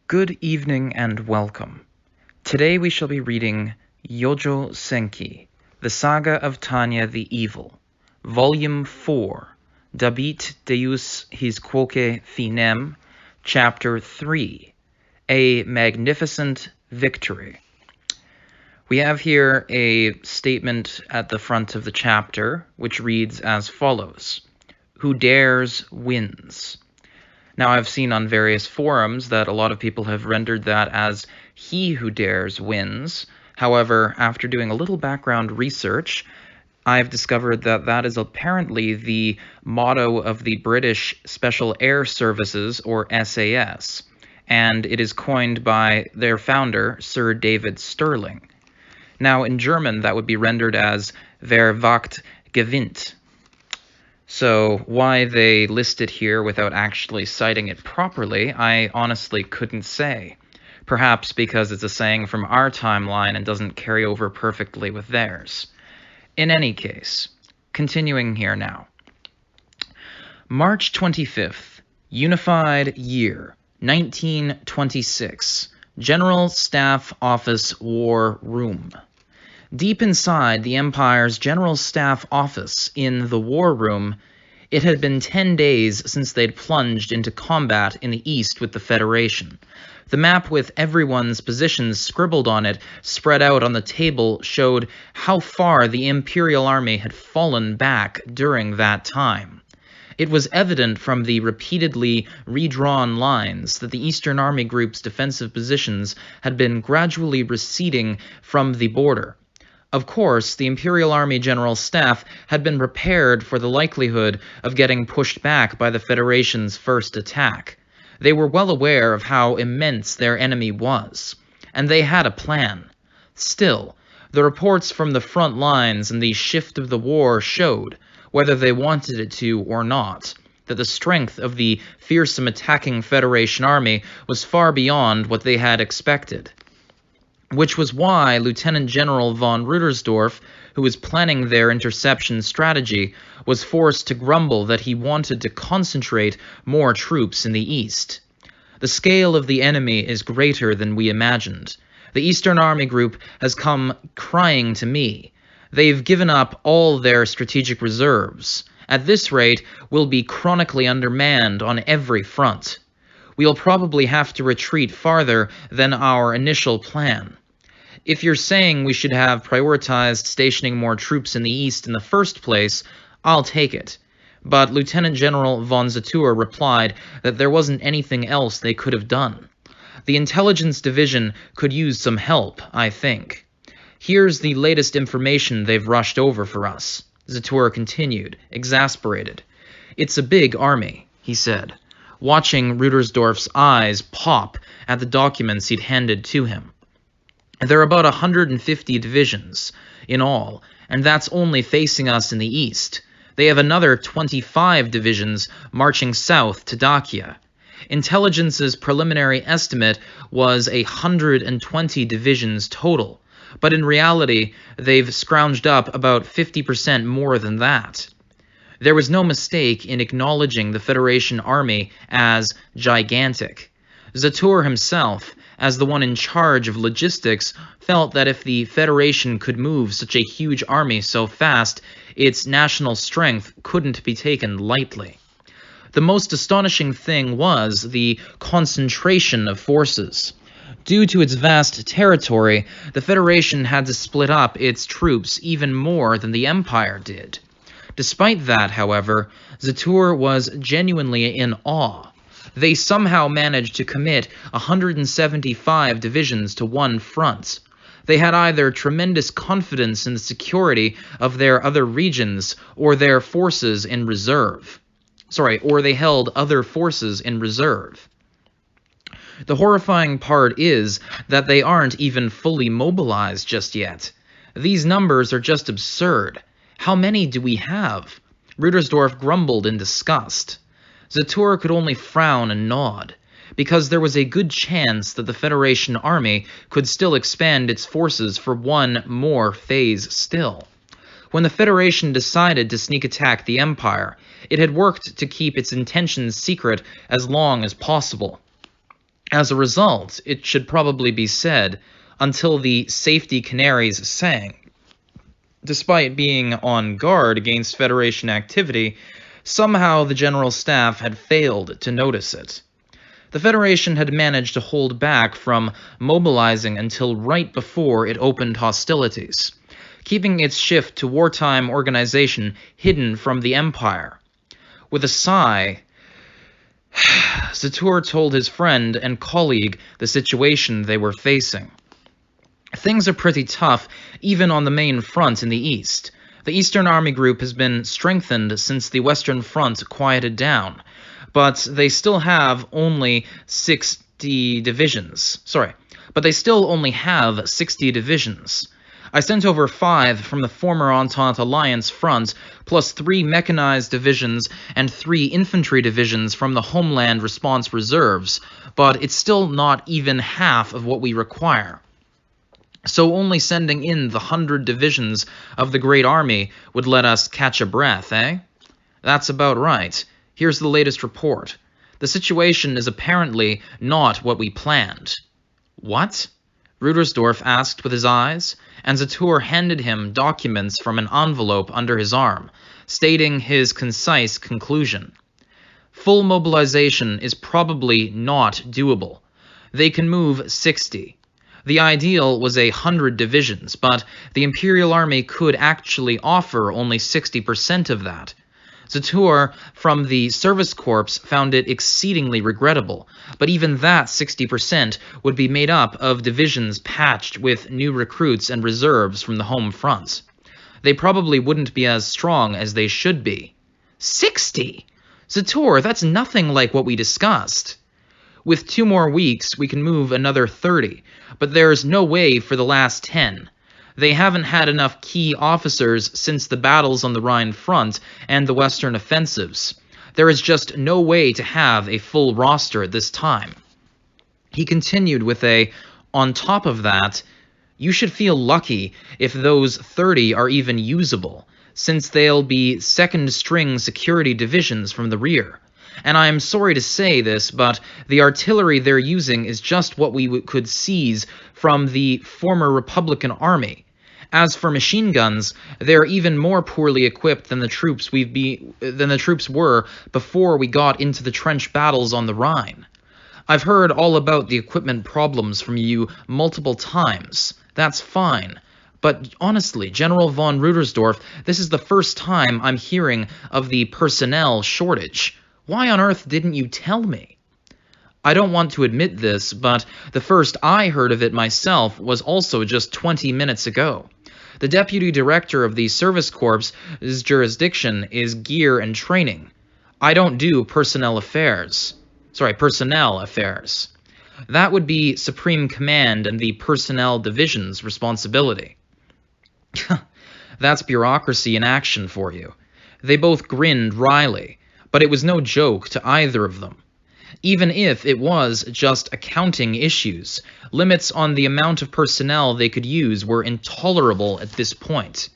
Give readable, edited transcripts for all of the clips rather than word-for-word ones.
Good evening and welcome. Today we shall be reading Youjo Senki, The Saga of Tanya the Evil, Volume 4, Dabit Deus his quoque finem, Chapter 3, A Magnificent Victory. We have here a statement at the front of the chapter, which reads as follows: Who dares wins. Now, I've seen on various forums that a lot of people have rendered that as he who dares wins. However, after doing a little background research, I've discovered that that is apparently the motto of the British Special Air Services, or SAS, and it is coined by their founder, Sir David Stirling. Now, in German, that would be rendered as Wer wagt, gewinnt. So why they list it here without actually citing it properly, I honestly couldn't say. Perhaps because it's a saying from our timeline and doesn't carry over perfectly with theirs. In any case, continuing here now. March 25th, Unified Year, 1926, General Staff Office War Room. Deep inside the Empire's General Staff Office in the War Room, it had been 10 days since they'd plunged into combat in the east with the Federation. The map with everyone's positions scribbled on it, spread out on the table, showed how far the Imperial Army had fallen back during that time. It was evident from the repeatedly redrawn lines that the Eastern Army Group's defensive positions had been gradually receding from the border. Of course, the Imperial Army General Staff had been prepared for the likelihood of getting pushed back by the Federation's first attack. They were well aware of how immense their enemy was, and they had a plan. Still, the reports from the front lines and the shift of the war showed, whether they wanted it to or not, that the strength of the fearsome attacking Federation army was far beyond what they had expected. Which was why Lieutenant General von Rudersdorf, who was planning their interception strategy, was forced to grumble that he wanted to concentrate more troops in the east. The scale of the enemy is greater than we imagined. The Eastern Army Group has come crying to me. They've given up all their strategic reserves. At this rate, we'll be chronically undermanned on every front. We'll probably have to retreat farther than our initial plan. If you're saying we should have prioritized stationing more troops in the east in the first place, I'll take it. But Lieutenant General von Zetour replied that there wasn't anything else they could have done. The intelligence division could use some help, I think. Here's the latest information they've rushed over for us. Zetour continued, exasperated. It's a big army, he said, watching Rudersdorf's eyes pop at the documents he'd handed to him. There are about 150 divisions in all, and that's only facing us in the east. They have another 25 divisions marching south to Dacia. Intelligence's preliminary estimate was 120 divisions total, but in reality, they've scrounged up about 50% more than that. There was no mistake in acknowledging the Federation army as gigantic. Zetour himself, as the one in charge of logistics, felt that if the Federation could move such a huge army so fast, its national strength couldn't be taken lightly. The most astonishing thing was the concentration of forces. Due to its vast territory, the Federation had to split up its troops even more than the Empire did. Despite that, however, Zetour was genuinely in awe. They somehow managed to commit 175 divisions to one front. They had either tremendous confidence in the security of their other regions or their forces in reserve. Or they held other forces in reserve. The horrifying part is that they aren't even fully mobilized just yet. These numbers are just absurd. How many do we have? Rudersdorf grumbled in disgust. Zetour could only frown and nod, because there was a good chance that the Federation army could still expand its forces for one more phase still. When the Federation decided to sneak attack the Empire, it had worked to keep its intentions secret as long as possible. As a result, it should probably be said, until the safety canaries sang. Despite being on guard against Federation activity, somehow the General Staff had failed to notice it. The Federation had managed to hold back from mobilizing until right before it opened hostilities, keeping its shift to wartime organization hidden from the Empire. With a sigh, Zatur told his friend and colleague the situation they were facing. Things are pretty tough, even on the main front in the east. The Eastern Army Group has been strengthened since the Western Front quieted down, but they still have only 60 divisions. But they still only have 60 divisions. I sent over 5 from the former Entente Alliance front, plus 3 mechanized divisions and 3 infantry divisions from the Homeland Response Reserves, but it's still not even half of what we require. So only sending in the 100 divisions of the Great Army would let us catch a breath, eh? That's about right. Here's the latest report. The situation is apparently not what we planned. What? Rudersdorf asked with his eyes, and Zatur handed him documents from an envelope under his arm, stating his concise conclusion. Full mobilization is probably not doable. They can move 60. The ideal was 100 divisions, but the Imperial Army could actually offer only 60% of that. Zatur from the Service Corps found it exceedingly regrettable, but even that 60% would be made up of divisions patched with new recruits and reserves from the home front. They probably wouldn't be as strong as they should be. 60? Zatur, that's nothing like what we discussed. With 2 more weeks, we can move another 30, but there's no way for the last 10. They haven't had enough key officers since the battles on the Rhine front and the Western offensives. There is just no way to have a full roster at this time. He continued with on top of that, you should feel lucky if those 30 are even usable, since they'll be second-string security divisions from the rear. And I'm sorry to say this, but the artillery they're using is just what we could seize from the former Republican Army. As for machine guns, they're even more poorly equipped than the troops were before we got into the trench battles on the Rhine. I've heard all about the equipment problems from you multiple times. That's fine. But honestly, General von Rudersdorf, this is the first time I'm hearing of the personnel shortage. Why on earth didn't you tell me? I don't want to admit this, but the first I heard of it myself was also just 20 minutes ago. The Deputy Director of the Service Corps' jurisdiction is gear and training. I don't do personnel affairs. That would be Supreme Command and the Personnel Division's responsibility. That's bureaucracy in action for you. They both grinned wryly, but it was no joke to either of them. Even if it was just accounting issues, limits on the amount of personnel they could use were intolerable at this point.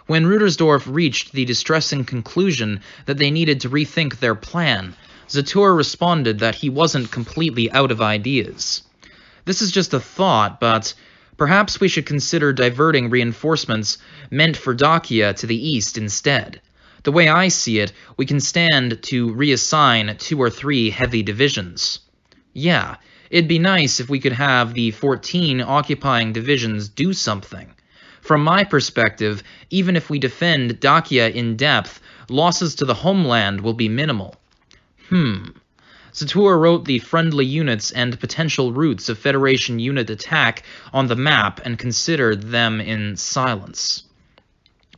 When Rudersdorf reached the distressing conclusion that they needed to rethink their plan, Zatur responded that he wasn't completely out of ideas. This is just a thought, but perhaps we should consider diverting reinforcements meant for Dacia to the east instead. The way I see it, we can stand to reassign 2 or 3 heavy divisions. Yeah, it'd be nice if we could have the 14 occupying divisions do something. From my perspective, even if we defend Dacia in depth, losses to the homeland will be minimal. Zatur wrote the friendly units and potential routes of Federation unit attack on the map and considered them in silence.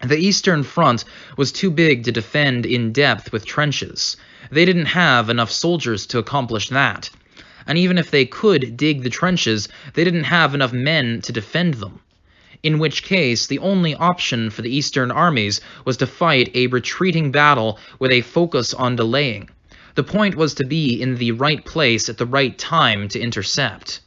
The Eastern Front was too big to defend in depth with trenches. They didn't have enough soldiers to accomplish that. And even if they could dig the trenches, they didn't have enough men to defend them. In which case, the only option for the Eastern armies was to fight a retreating battle with a focus on delaying. The point was to be in the right place at the right time to intercept.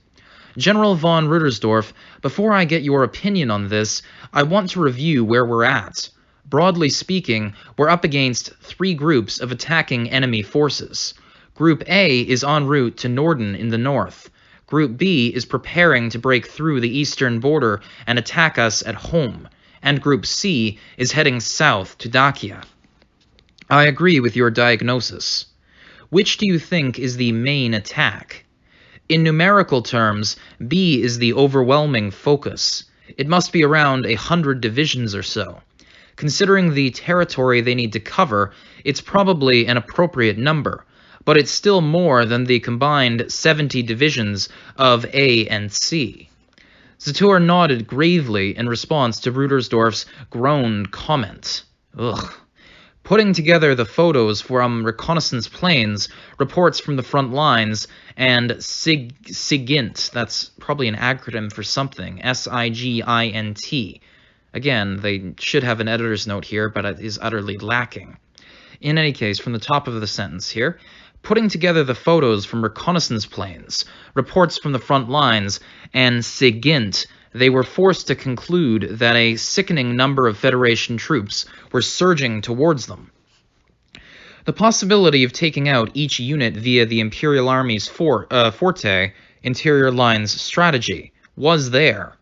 General von Rudersdorf, before I get your opinion on this, I want to review where we're at. Broadly speaking, we're up against 3 groups of attacking enemy forces. Group A is en route to Norden in the north. Group B is preparing to break through the eastern border and attack us at home, and Group C is heading south to Dacia. I agree with your diagnosis. Which do you think is the main attack? In numerical terms, B is the overwhelming focus. It must be around 100 divisions or so. Considering the territory they need to cover, it's probably an appropriate number, but it's still more than the combined 70 divisions of A and C. Zatur nodded gravely in response to Rudersdorf's groaned comment. Ugh. Putting together the photos from reconnaissance planes, reports from the front lines, and SIGINT, that's probably an acronym for something, SIGINT. Again, they should have an editor's note here, but it is utterly lacking. In any case, from the top of the sentence here, putting together the photos from reconnaissance planes, reports from the front lines, and SIGINT, they were forced to conclude that a sickening number of Federation troops were surging towards them. The possibility of taking out each unit via the Imperial Army's forte, interior lines strategy, was there.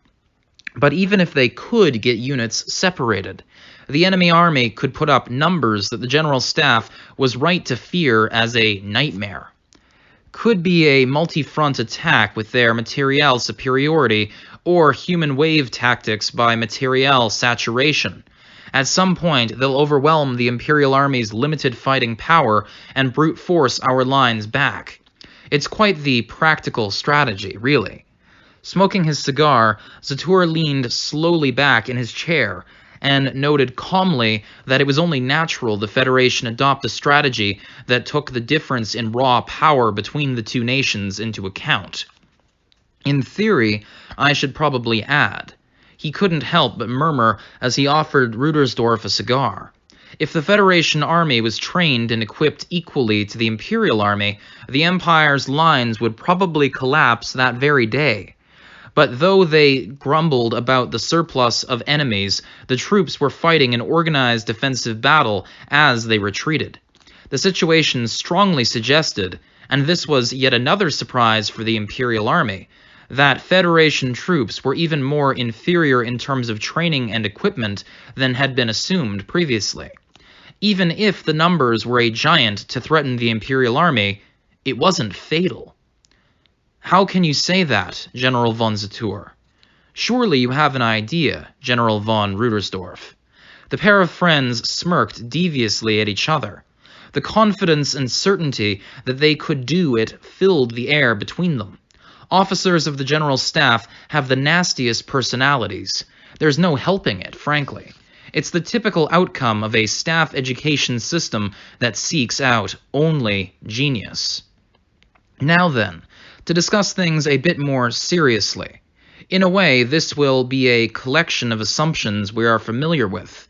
But even if they could get units separated, the enemy army could put up numbers that the General Staff was right to fear as a nightmare. Could be a multi-front attack with their materiel superiority, or human wave tactics by materiel saturation. At some point, they'll overwhelm the Imperial Army's limited fighting power and brute force our lines back. It's quite the practical strategy, really. Smoking his cigar, Zatur leaned slowly back in his chair and noted calmly that it was only natural the Federation adopt a strategy that took the difference in raw power between the two nations into account. In theory, I should probably add, he couldn't help but murmur as he offered Rudersdorf a cigar. If the Federation army was trained and equipped equally to the Imperial army, the Empire's lines would probably collapse that very day. But though they grumbled about the surplus of enemies, the troops were fighting an organized defensive battle as they retreated. The situation strongly suggested, and this was yet another surprise for the Imperial army, that Federation troops were even more inferior in terms of training and equipment than had been assumed previously. Even if the numbers were a giant to threaten the Imperial army, it wasn't fatal. How can you say that, General von Zatur? Surely you have an idea, General von Rudersdorf. The pair of friends smirked deviously at each other. The confidence and certainty that they could do it filled the air between them. Officers of the General Staff have the nastiest personalities. There's no helping it, frankly. It's the typical outcome of a staff education system that seeks out only genius. Now then, to discuss things a bit more seriously. In a way, this will be a collection of assumptions we are familiar with.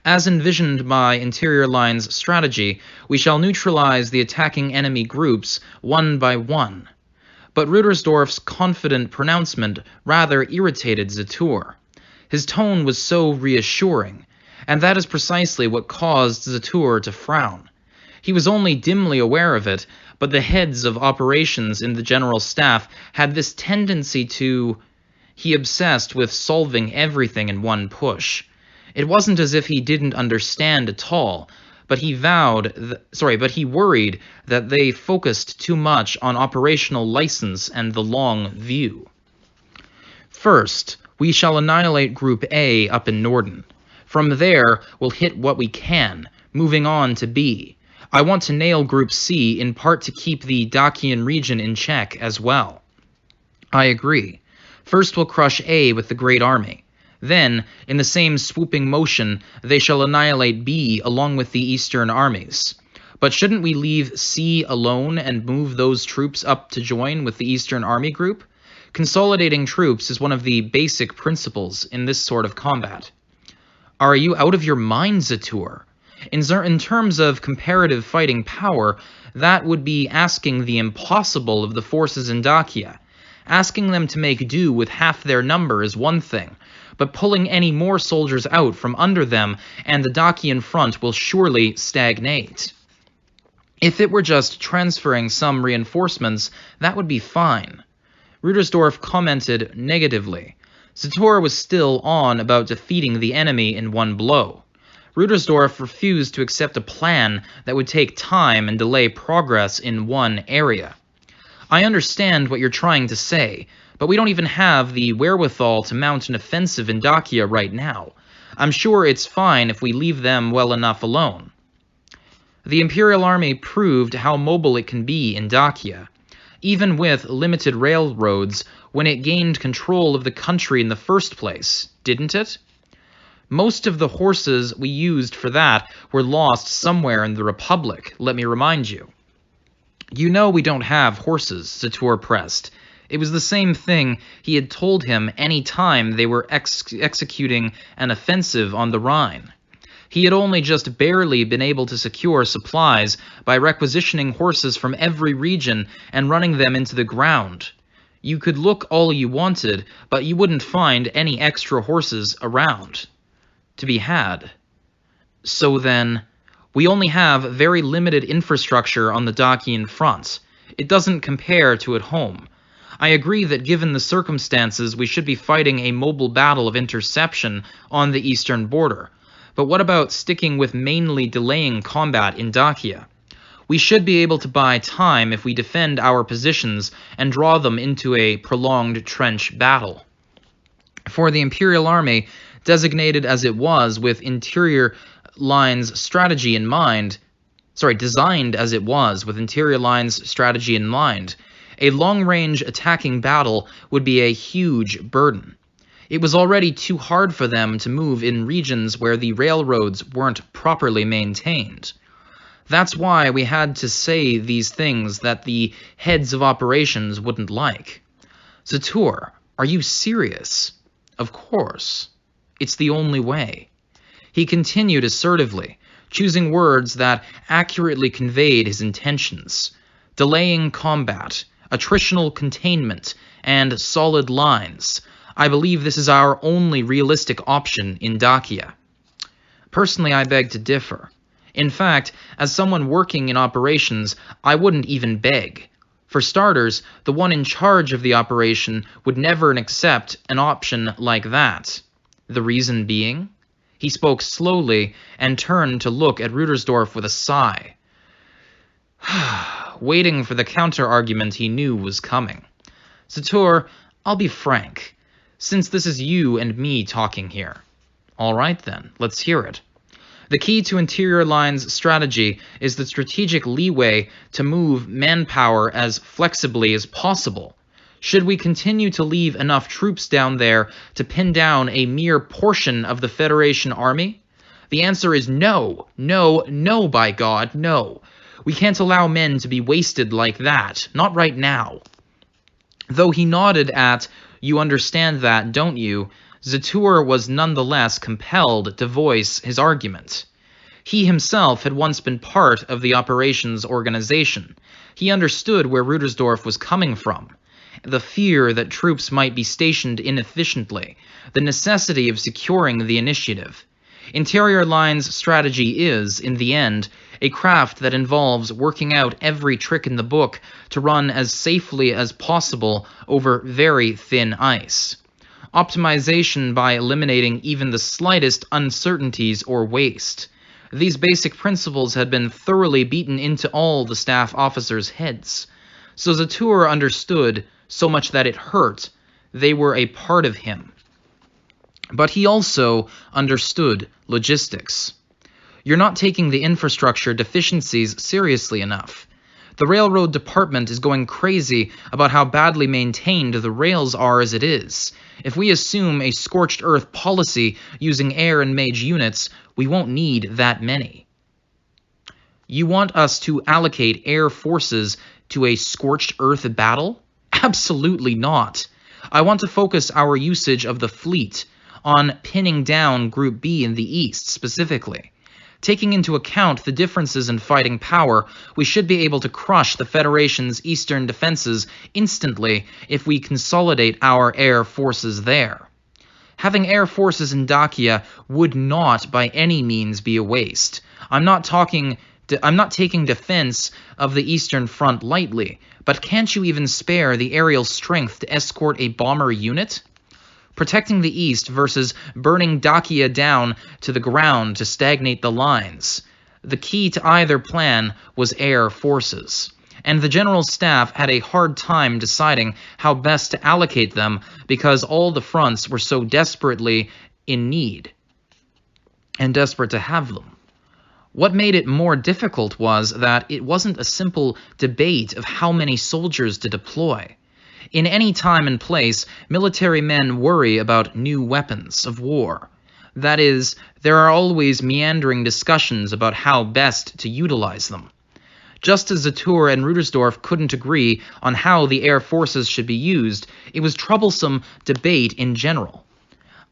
As envisioned by Interior Line's strategy, we shall neutralize the attacking enemy groups one by one. But Rudersdorf's confident pronouncement rather irritated Zatur. His tone was so reassuring, and that is precisely what caused Zatur to frown. He was only dimly aware of it, but the heads of operations in the General Staff had this tendency to... He obsessed with solving everything in one push. It wasn't as if he didn't understand at all, but he worried that they focused too much on operational license and the long view. First, we shall annihilate Group A up in Norden. From there, we'll hit what we can, moving on to B. I want to nail Group C in part to keep the Dacian region in check as well. I agree. First we'll crush A with the Great Army. Then, in the same swooping motion, they shall annihilate B along with the Eastern armies. But shouldn't we leave C alone and move those troops up to join with the Eastern Army group? Consolidating troops is one of the basic principles in this sort of combat. Are you out of your mind, Zatur? In terms of comparative fighting power, that would be asking the impossible of the forces in Dacia. Asking them to make do with half their number is one thing, but pulling any more soldiers out from under them and the Dacian front will surely stagnate. If it were just transferring some reinforcements, that would be fine. Rudersdorf commented negatively. Sator was still on about defeating the enemy in one blow. Rudersdorf refused to accept a plan that would take time and delay progress in one area. I understand what you're trying to say, but we don't even have the wherewithal to mount an offensive in Dacia right now. I'm sure it's fine if we leave them well enough alone. The Imperial Army proved how mobile it can be in Dacia. Even with limited railroads, when it gained control of the country in the first place, didn't it? Most of the horses we used for that were lost somewhere in the Republic, let me remind you. You know we don't have horses, Sator pressed. It was the same thing he had told him any time they were executing an offensive on the Rhine. He had only just barely been able to secure supplies by requisitioning horses from every region and running them into the ground. You could look all you wanted, but you wouldn't find any extra horses around to be had. So then, we only have very limited infrastructure on the Dacian front. It doesn't compare to at home. I agree that given the circumstances, we should be fighting a mobile battle of interception on the eastern border. But what about sticking with mainly delaying combat in Dacia? We should be able to buy time if we defend our positions and draw them into a prolonged trench battle. For the Imperial Army, designated as it was with interior lines strategy in mind, designed as it was with interior lines strategy in mind, a long-range attacking battle would be a huge burden. It was already too hard for them to move in regions where the railroads weren't properly maintained. That's why we had to say these things that the heads of operations wouldn't like. Sator, are you serious? Of course. It's the only way. He continued assertively, choosing words that accurately conveyed his intentions. Delaying combat, attritional containment, and solid lines. I believe this is our only realistic option in Dacia. Personally, I beg to differ. In fact, as someone working in operations, I wouldn't even beg. For starters, the one in charge of the operation would never accept an option like that. The reason being? He spoke slowly and turned to look at Rudersdorf with a sigh, waiting for the counter-argument he knew was coming. Sator, I'll be frank, since this is you and me talking here. All right then, let's hear it. The key to interior lines strategy is the strategic leeway to move manpower as flexibly as possible. Should we continue to leave enough troops down there to pin down a mere portion of the Federation army? The answer is no, no, no, by God, no. We can't allow men to be wasted like that, not right now. Though he nodded at, "You understand that, don't you?" Sator was nonetheless compelled to voice his argument. He himself had once been part of the operations organization. He understood where Rudersdorf was coming from. The fear that troops might be stationed inefficiently, the necessity of securing the initiative. Interior lines strategy is, in the end, a craft that involves working out every trick in the book to run as safely as possible over very thin ice. Optimization by eliminating even the slightest uncertainties or waste. These basic principles had been thoroughly beaten into all the staff officers' heads. So Sator understood, so much that it hurt, they were a part of him. But he also understood logistics. You're not taking the infrastructure deficiencies seriously enough. The railroad department is going crazy about how badly maintained the rails are as it is. If we assume a scorched earth policy using air and mage units, we won't need that many. You want us to allocate air forces to a scorched earth battle? Absolutely not. I want to focus our usage of the fleet on pinning down Group B in the east specifically. Taking into account the differences in fighting power, we should be able to crush the Federation's eastern defenses instantly if we consolidate our air forces there. Having air forces in Dacia would not by any means be a waste. I'm not talking I'm not taking defense of the Eastern Front lightly, but can't you even spare the aerial strength to escort a bomber unit? Protecting the East versus burning Dacia down to the ground to stagnate the lines. The key to either plan was air forces, and the General Staff had a hard time deciding how best to allocate them because all the fronts were so desperately in need and desperate to have them. What made it more difficult was that it wasn't a simple debate of how many soldiers to deploy. In any time and place, military men worry about new weapons of war. That is, there are always meandering discussions about how best to utilize them. Just as Zatur and Rudersdorf couldn't agree on how the air forces should be used, it was troublesome debate in general.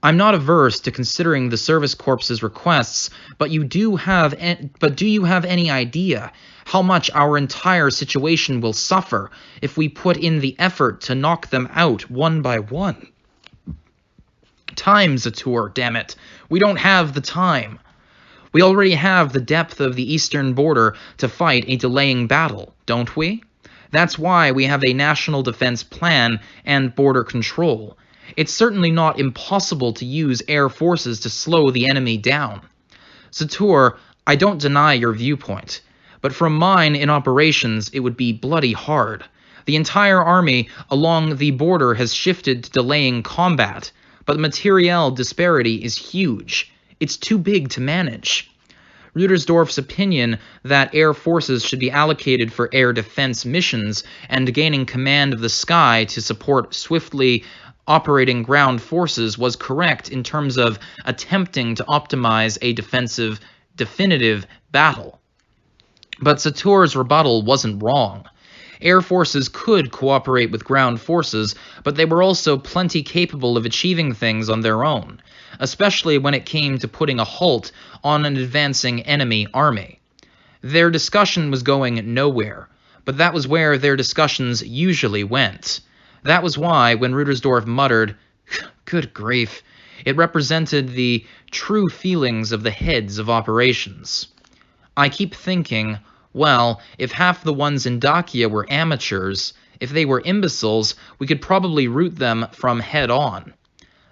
I'm not averse to considering the Service Corps's requests, but do you have any idea how much our entire situation will suffer if we put in the effort to knock them out one by one? Time, Zatur, damn it. We don't have the time. We already have the depth of the eastern border to fight a delaying battle, don't we? That's why we have a national defense plan and border control. It's certainly not impossible to use air forces to slow the enemy down. Zatur, I don't deny your viewpoint, but from mine in operations it would be bloody hard. The entire army along the border has shifted to delaying combat, but the materiel disparity is huge. It's too big to manage. Rudersdorf's opinion that air forces should be allocated for air defense missions and gaining command of the sky to support swiftly operating ground forces was correct in terms of attempting to optimize a definitive battle. But Zatur's rebuttal wasn't wrong. Air forces could cooperate with ground forces, but they were also plenty capable of achieving things on their own, especially when it came to putting a halt on an advancing enemy army. Their discussion was going nowhere, but that was where their discussions usually went. That was why, when Rudersdorf muttered, "Good grief," it represented the true feelings of the heads of operations. I keep thinking, well, if half the ones in Dacia were amateurs, if they were imbeciles, we could probably root them from head on.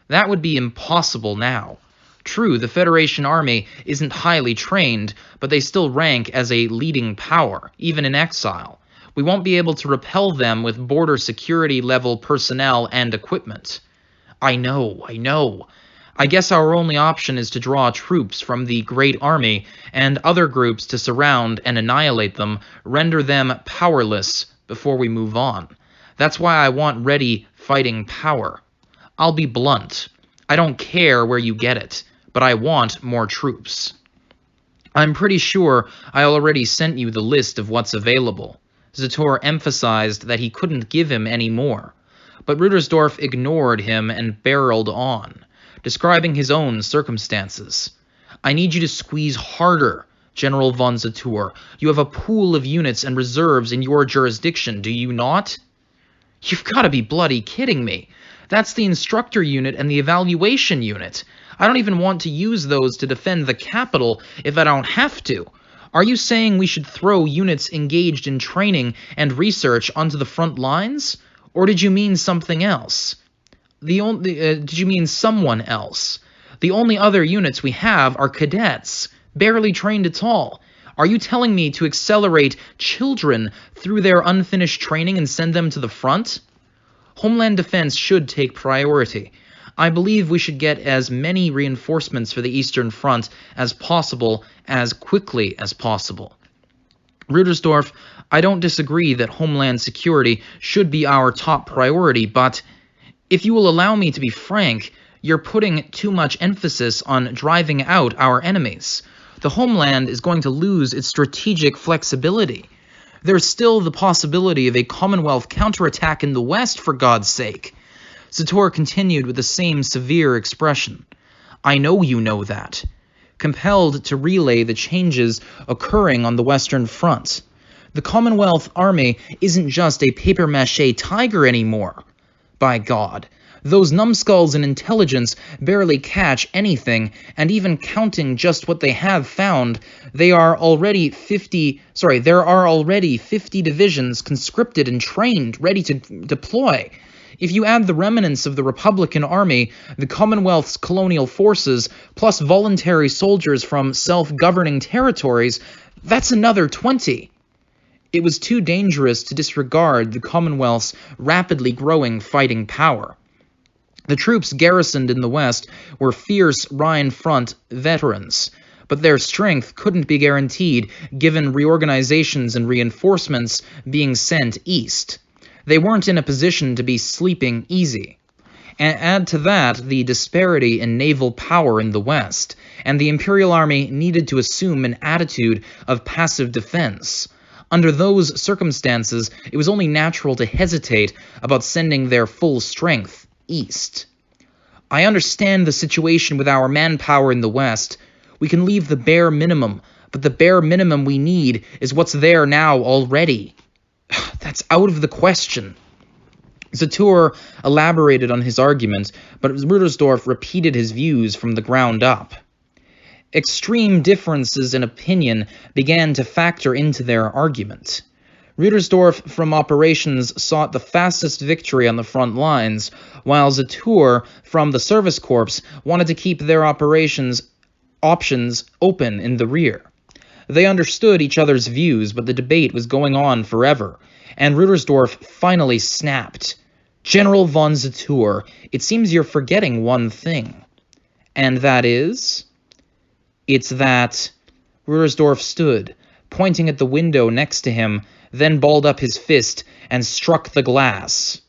That would be impossible now. True, the Federation Army isn't highly trained, but they still rank as a leading power, even in exile. We won't be able to repel them with border security level personnel and equipment. I know. I guess our only option is to draw troops from the Great Army and other groups to surround and annihilate them, render them powerless before we move on. That's why I want ready fighting power. I'll be blunt. I don't care where you get it, but I want more troops. I'm pretty sure I already sent you the list of what's available. Zatur emphasized that he couldn't give him any more, but Rudersdorf ignored him and barreled on, describing his own circumstances. I need you to squeeze harder, General von Zatur. You have a pool of units and reserves in your jurisdiction, do you not? You've got to be bloody kidding me. That's the instructor unit and the evaluation unit. I don't even want to use those to defend the capital if I don't have to. Are you saying we should throw units engaged in training and research onto the front lines? Or did you mean something else? Did you mean someone else? The only other units we have are cadets, barely trained at all. Are you telling me to accelerate children through their unfinished training and send them to the front? Homeland defense should take priority. I believe we should get as many reinforcements for the Eastern Front as possible, as quickly as possible. Rudersdorf, I don't disagree that Homeland security should be our top priority, but if you will allow me to be frank, you're putting too much emphasis on driving out our enemies. The Homeland is going to lose its strategic flexibility. There's still the possibility of a Commonwealth counterattack in the West, for God's sake. Zatur continued with the same severe expression. I know you know that. Compelled to relay the changes occurring on the Western Front. The Commonwealth Army isn't just a papier-mâché tiger anymore. By God, Those numbskulls in intelligence barely catch anything, and even counting just what they have found, there are already 50 divisions conscripted and trained, ready to deploy. If you add the remnants of the Republican Army, the Commonwealth's colonial forces, plus voluntary soldiers from self-governing territories, that's another 20. It was too dangerous to disregard the Commonwealth's rapidly growing fighting power. The troops garrisoned in the west were fierce Rhine Front veterans, but their strength couldn't be guaranteed given reorganizations and reinforcements being sent east. They weren't in a position to be sleeping easy. And add to that the disparity in naval power in the west, and the Imperial Army needed to assume an attitude of passive defense. Under those circumstances, it was only natural to hesitate about sending their full strength east. I understand the situation with our manpower in the west. We can leave the bare minimum, but the bare minimum we need is what's there now already. That's out of the question. Zatur elaborated on his argument, but Rudersdorf repeated his views from the ground up. Extreme differences in opinion began to factor into their argument. Rudersdorf from operations sought the fastest victory on the front lines, while Zatur from the Service Corps wanted to keep their options open in the rear. They understood each other's views, but the debate was going on forever, and Rudersdorf finally snapped. General von Zatur, it seems you're forgetting one thing. And that is? It's that Rudersdorf stood, pointing at the window next to him, then balled up his fist and struck the glass.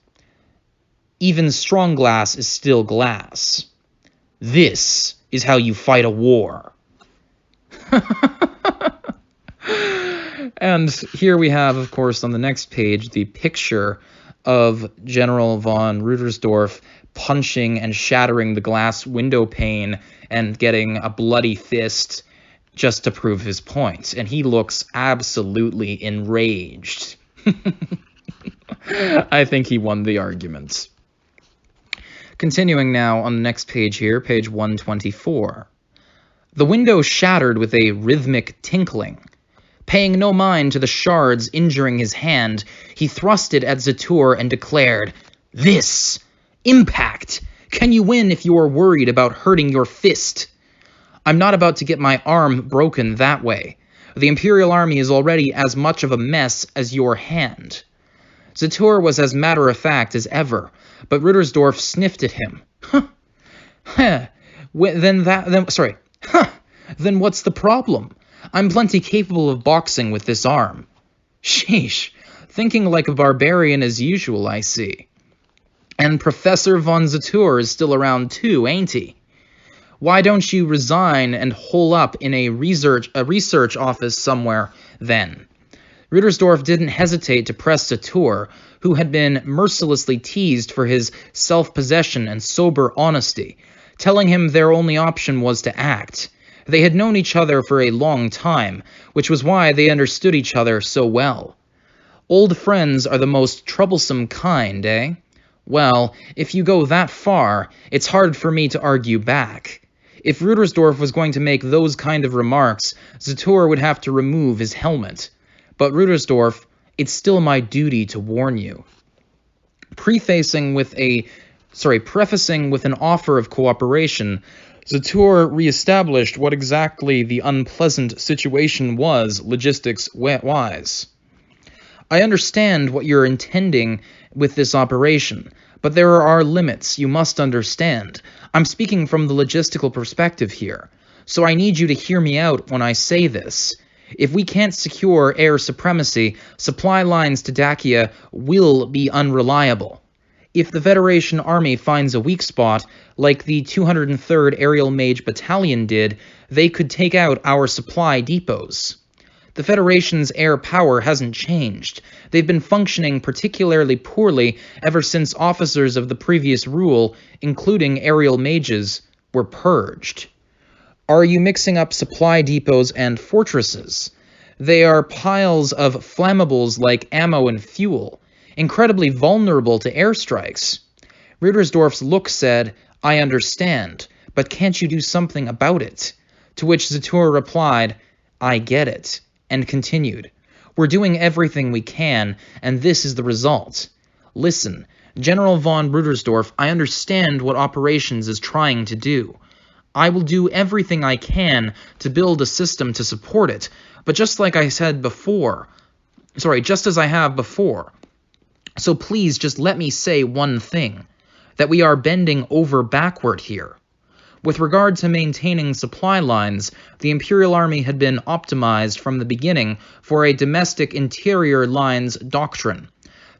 Even strong glass is still glass. This is how you fight a war. And here we have, of course, on the next page, the picture of General von Rudersdorf punching and shattering the glass window pane and getting a bloody fist just to prove his point. And he looks absolutely enraged. I think he won the argument. Continuing now on the next page here, page 124. The window shattered with a rhythmic tinkling. Paying no mind to the shards injuring his hand, he thrust it at Zatur and declared, "This! Impact! Can you win if you are worried about hurting your fist? I'm not about to get my arm broken that way. The Imperial Army is already as much of a mess as your hand." Zatur was as matter-of-fact as ever, but Rudersdorf sniffed at him. Then what's the problem? I'm plenty capable of boxing with this arm. Sheesh, thinking like a barbarian as usual, I see. And Professor von Zatur is still around too, ain't he? Why don't you resign and hole up in a research office somewhere, then? Rudersdorf didn't hesitate to press Zatur, who had been mercilessly teased for his self-possession and sober honesty, telling him their only option was to act. They had known each other for a long time, which was why they understood each other so well. Old friends are the most troublesome kind, eh? Well, if you go that far, it's hard for me to argue back. If Rudersdorf was going to make those kind of remarks, Zatur would have to remove his helmet. But Rudersdorf, it's still my duty to warn you. Prefacing with an offer of cooperation, Zatur reestablished what exactly the unpleasant situation was, logistics-wise. I understand what you're intending with this operation, but there are limits you must understand. I'm speaking from the logistical perspective here, so I need you to hear me out when I say this. If we can't secure air supremacy, supply lines to Dacia will be unreliable. If the Federation Army finds a weak spot, like the 203rd Aerial Mage Battalion did, they could take out our supply depots. The Federation's air power hasn't changed. They've been functioning particularly poorly ever since officers of the previous rule, including aerial mages, were purged. Are you mixing up supply depots and fortresses? They are piles of flammables like ammo and fuel, incredibly vulnerable to airstrikes. Rudersdorf's look said, "I understand, but can't you do something about it?" To which Zatur replied, "I get it," and continued, "We're doing everything we can, and this is the result. Listen, General von Rudersdorf, I understand what operations is trying to do. I will do everything I can to build a system to support it, but just like I said before, just as I have before. So please just let me say one thing, that we are bending over backward here. With regard to maintaining supply lines, the Imperial Army had been optimized from the beginning for a domestic interior lines doctrine.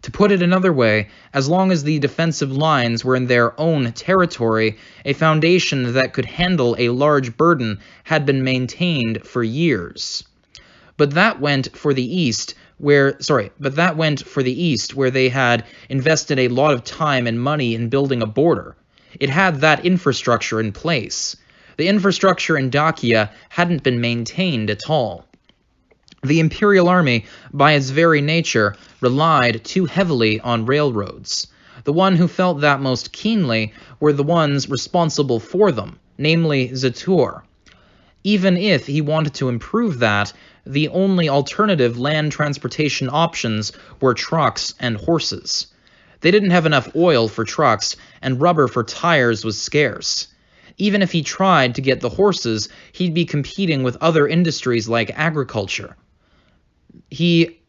To put it another way, as long as the defensive lines were in their own territory, a foundation that could handle a large burden had been maintained for years. But that went for the East, where they had invested a lot of time and money in building a border. It had that infrastructure in place. The infrastructure in Dacia hadn't been maintained at all. The Imperial Army, by its very nature, relied too heavily on railroads. The one who felt that most keenly were the ones responsible for them, namely Zatur. Even if he wanted to improve that, the only alternative land transportation options were trucks and horses. They didn't have enough oil for trucks, and rubber for tires was scarce. Even if he tried to get the horses, he'd be competing with other industries like agriculture.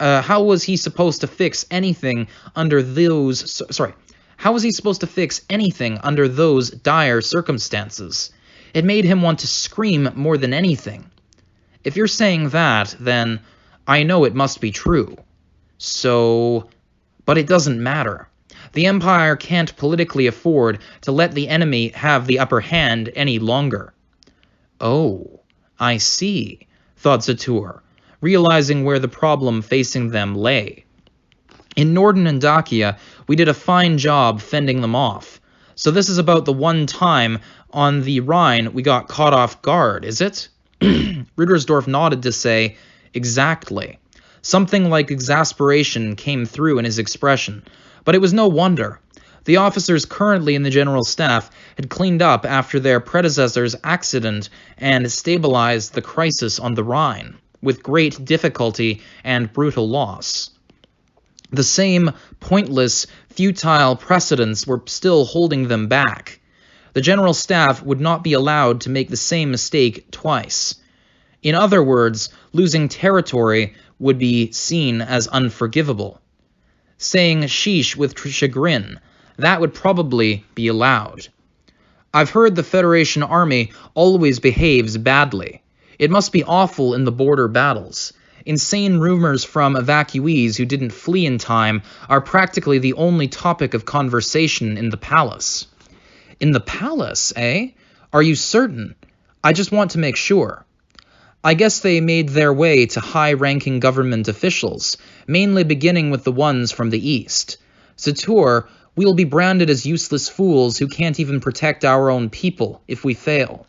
How was he supposed to fix anything under those dire circumstances? It made him want to scream more than anything. If you're saying that, then I know it must be true. But it doesn't matter. The Empire can't politically afford to let the enemy have the upper hand any longer. Oh, I see, thought Zatur, realizing where the problem facing them lay. In Norden and Dacia, we did a fine job fending them off. So this is about the one time on the Rhine we got caught off guard, is it? Rudersdorf nodded to say, exactly. Something like exasperation came through in his expression, but it was no wonder. The officers currently in the General Staff had cleaned up after their predecessor's accident and stabilized the crisis on the Rhine, with great difficulty and brutal loss. The same pointless, futile precedents were still holding them back. The General Staff would not be allowed to make the same mistake twice. In other words, losing territory would be seen as unforgivable. Saying sheesh with chagrin, that would probably be allowed. I've heard the Federation Army always behaves badly. It must be awful in the border battles. Insane rumors from evacuees who didn't flee in time are practically the only topic of conversation in the palace. In the palace, eh? Are you certain? I just want to make sure. I guess they made their way to high-ranking government officials, mainly beginning with the ones from the East. Zatur, we'll be branded as useless fools who can't even protect our own people if we fail.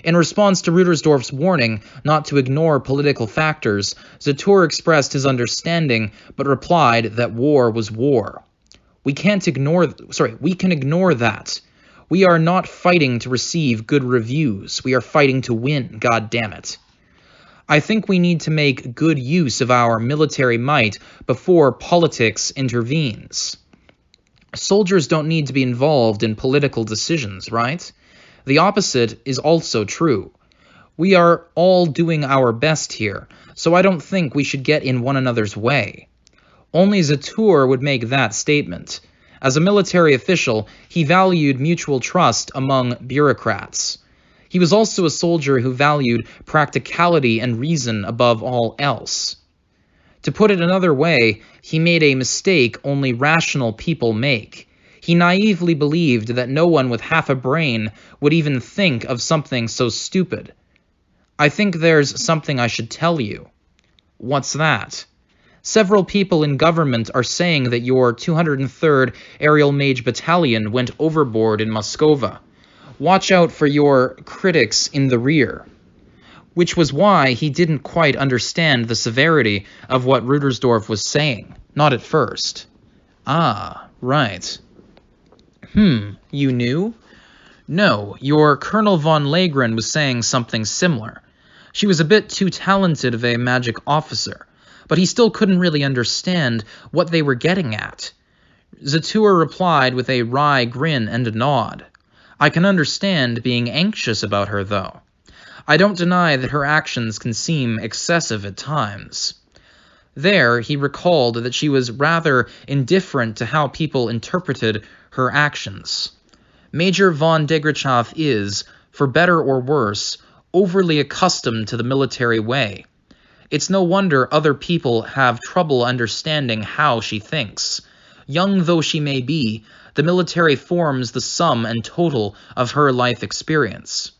In response to Rudersdorf's warning not to ignore political factors, Zatur expressed his understanding, but replied that war was war. We can ignore that. We are not fighting to receive good reviews. We are fighting to win, goddammit. I think we need to make good use of our military might before politics intervenes. Soldiers don't need to be involved in political decisions, right? The opposite is also true. We are all doing our best here, so I don't think we should get in one another's way. Only Zatur would make that statement. As a military official, he valued mutual trust among bureaucrats. He was also a soldier who valued practicality and reason above all else. To put it another way, he made a mistake only rational people make. He naively believed that no one with half a brain would even think of something so stupid. I think there's something I should tell you. What's that? Several people in government are saying that your 203rd Aerial Mage Battalion went overboard in Moscova. Watch out for your critics in the rear. Which was why he didn't quite understand the severity of what Rudersdorf was saying. Not at first. Ah, right. You knew? No, your Colonel von Legren was saying something similar. She was a bit too talented of a magic officer, but he still couldn't really understand what they were getting at. Zatur replied with a wry grin and a nod. I can understand being anxious about her, though. I don't deny that her actions can seem excessive at times. There, he recalled that she was rather indifferent to how people interpreted her actions. Major von Degrachoff is, for better or worse, overly accustomed to the military way. It's no wonder other people have trouble understanding how she thinks. Young though she may be, the military forms the sum and total of her life experience.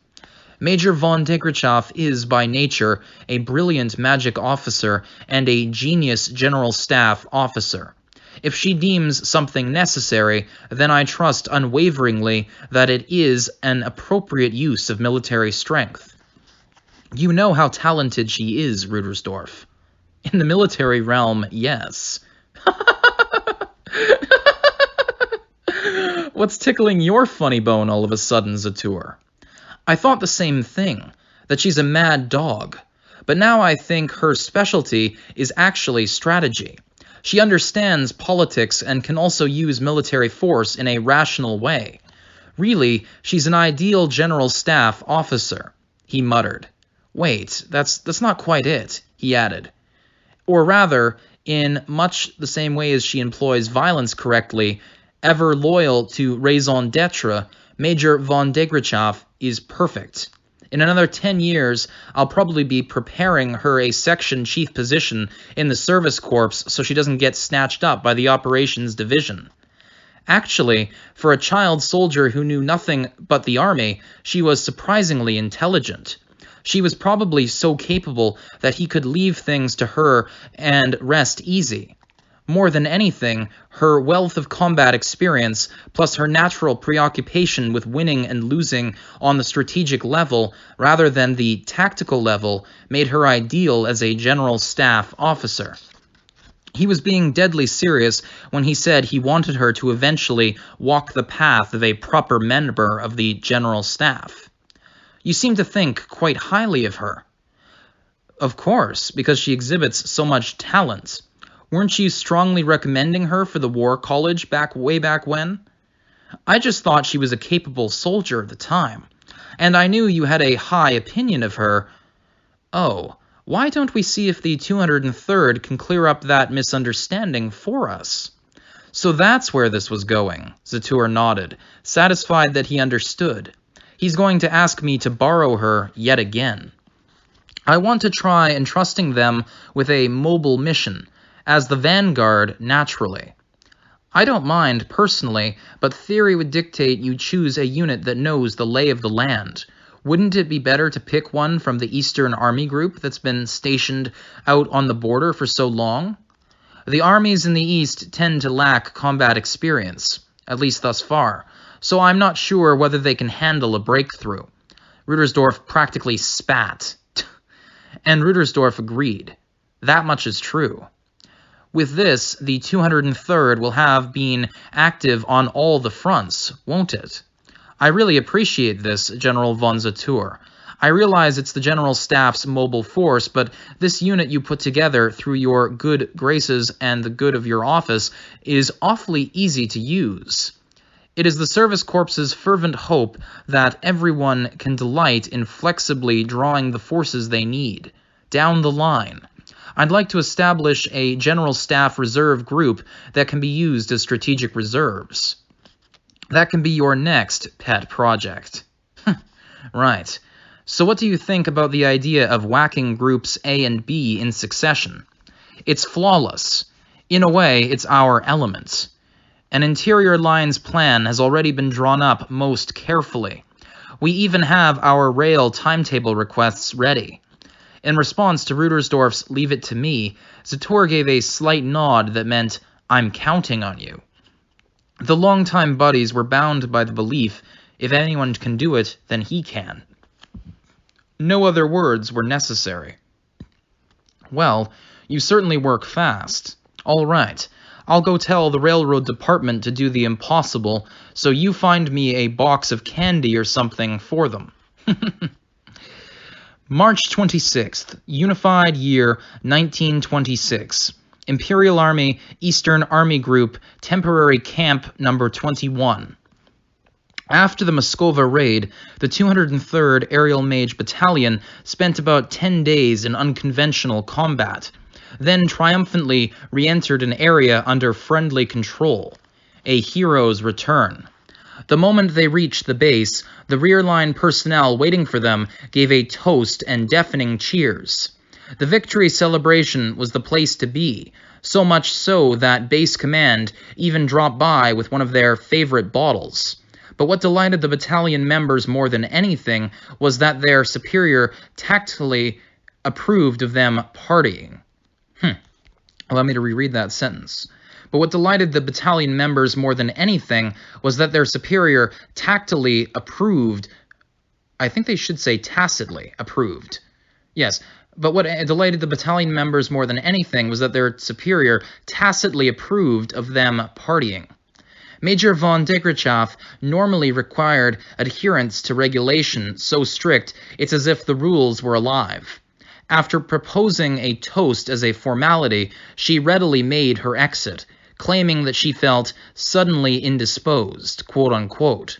Major von Degrachoff is, by nature, a brilliant magic officer and a genius general staff officer. If she deems something necessary, then I trust unwaveringly that it is an appropriate use of military strength. You know how talented she is, Rudersdorf. In the military realm, yes. What's tickling your funny bone all of a sudden, Zatur? I thought the same thing, that she's a mad dog. But now I think her specialty is actually strategy. She understands politics and can also use military force in a rational way. Really, she's an ideal general staff officer, he muttered. Wait, that's not quite it, he added. Or rather, in much the same way as she employs violence correctly, ever loyal to raison d'etre, Major von Degrachoff is perfect. In another 10 years, I'll probably be preparing her a section chief position in the service corps so she doesn't get snatched up by the operations division. Actually, for a child soldier who knew nothing but the army, she was surprisingly intelligent. She was probably so capable that he could leave things to her and rest easy. More than anything, her wealth of combat experience, plus her natural preoccupation with winning and losing on the strategic level rather than the tactical level, made her ideal as a general staff officer. He was being deadly serious when he said he wanted her to eventually walk the path of a proper member of the general staff. You seem to think quite highly of her. Of course, because she exhibits so much talent. Weren't you strongly recommending her for the War College way back when? I just thought she was a capable soldier at the time, and I knew you had a high opinion of her. Oh, why don't we see if the 203rd can clear up that misunderstanding for us? So that's where this was going, Zatur nodded, satisfied that he understood. He's going to ask me to borrow her yet again. I want to try entrusting them with a mobile mission, as the vanguard, naturally. I don't mind, personally, but theory would dictate you choose a unit that knows the lay of the land. Wouldn't it be better to pick one from the Eastern Army Group that's been stationed out on the border for so long? The armies in the East tend to lack combat experience, at least thus far, so I'm not sure whether they can handle a breakthrough. Rudersdorf practically spat. And Rudersdorf agreed. That much is true. With this, the 203rd will have been active on all the fronts, won't it? I really appreciate this, General von Zatur. I realize it's the General Staff's mobile force, but this unit you put together through your good graces and the good of your office is awfully easy to use. It is the Service Corps's fervent hope that everyone can delight in flexibly drawing the forces they need, down the line. I'd like to establish a General Staff Reserve group that can be used as strategic reserves. That can be your next pet project. Right. So what do you think about the idea of whacking groups A and B in succession? It's flawless. In a way, it's our element. An interior lines plan has already been drawn up most carefully. We even have our rail timetable requests ready. In response to Rudersdorf's "leave it to me," Zatur gave a slight nod that meant, "I'm counting on you." The longtime buddies were bound by the belief, if anyone can do it, then he can. No other words were necessary. Well, you certainly work fast. All right. I'll go tell the railroad department to do the impossible, so you find me a box of candy or something for them. March 26th, Unified Year 1926. Imperial Army, Eastern Army Group, Temporary Camp Number 21. After the Moskova raid, the 203rd Aerial Mage Battalion spent about 10 days in unconventional combat, then triumphantly re-entered an area under friendly control. A hero's return. The moment they reached the base, the rear-line personnel waiting for them gave a toast and deafening cheers. The victory celebration was the place to be, so much so that base command even dropped by with one of their favorite bottles. But what delighted the battalion members more than anything was that their superior tactfully approved of them partying. Allow me to reread that sentence. But what delighted the battalion members more than anything was that their superior tactily approved. I think they should say tacitly approved. Yes, but what delighted the battalion members more than anything was that their superior tacitly approved of them partying. Major von Degrachoff normally required adherence to regulation so strict it's as if the rules were alive. After proposing a toast as a formality, she readily made her exit, claiming that she felt suddenly indisposed, quote-unquote.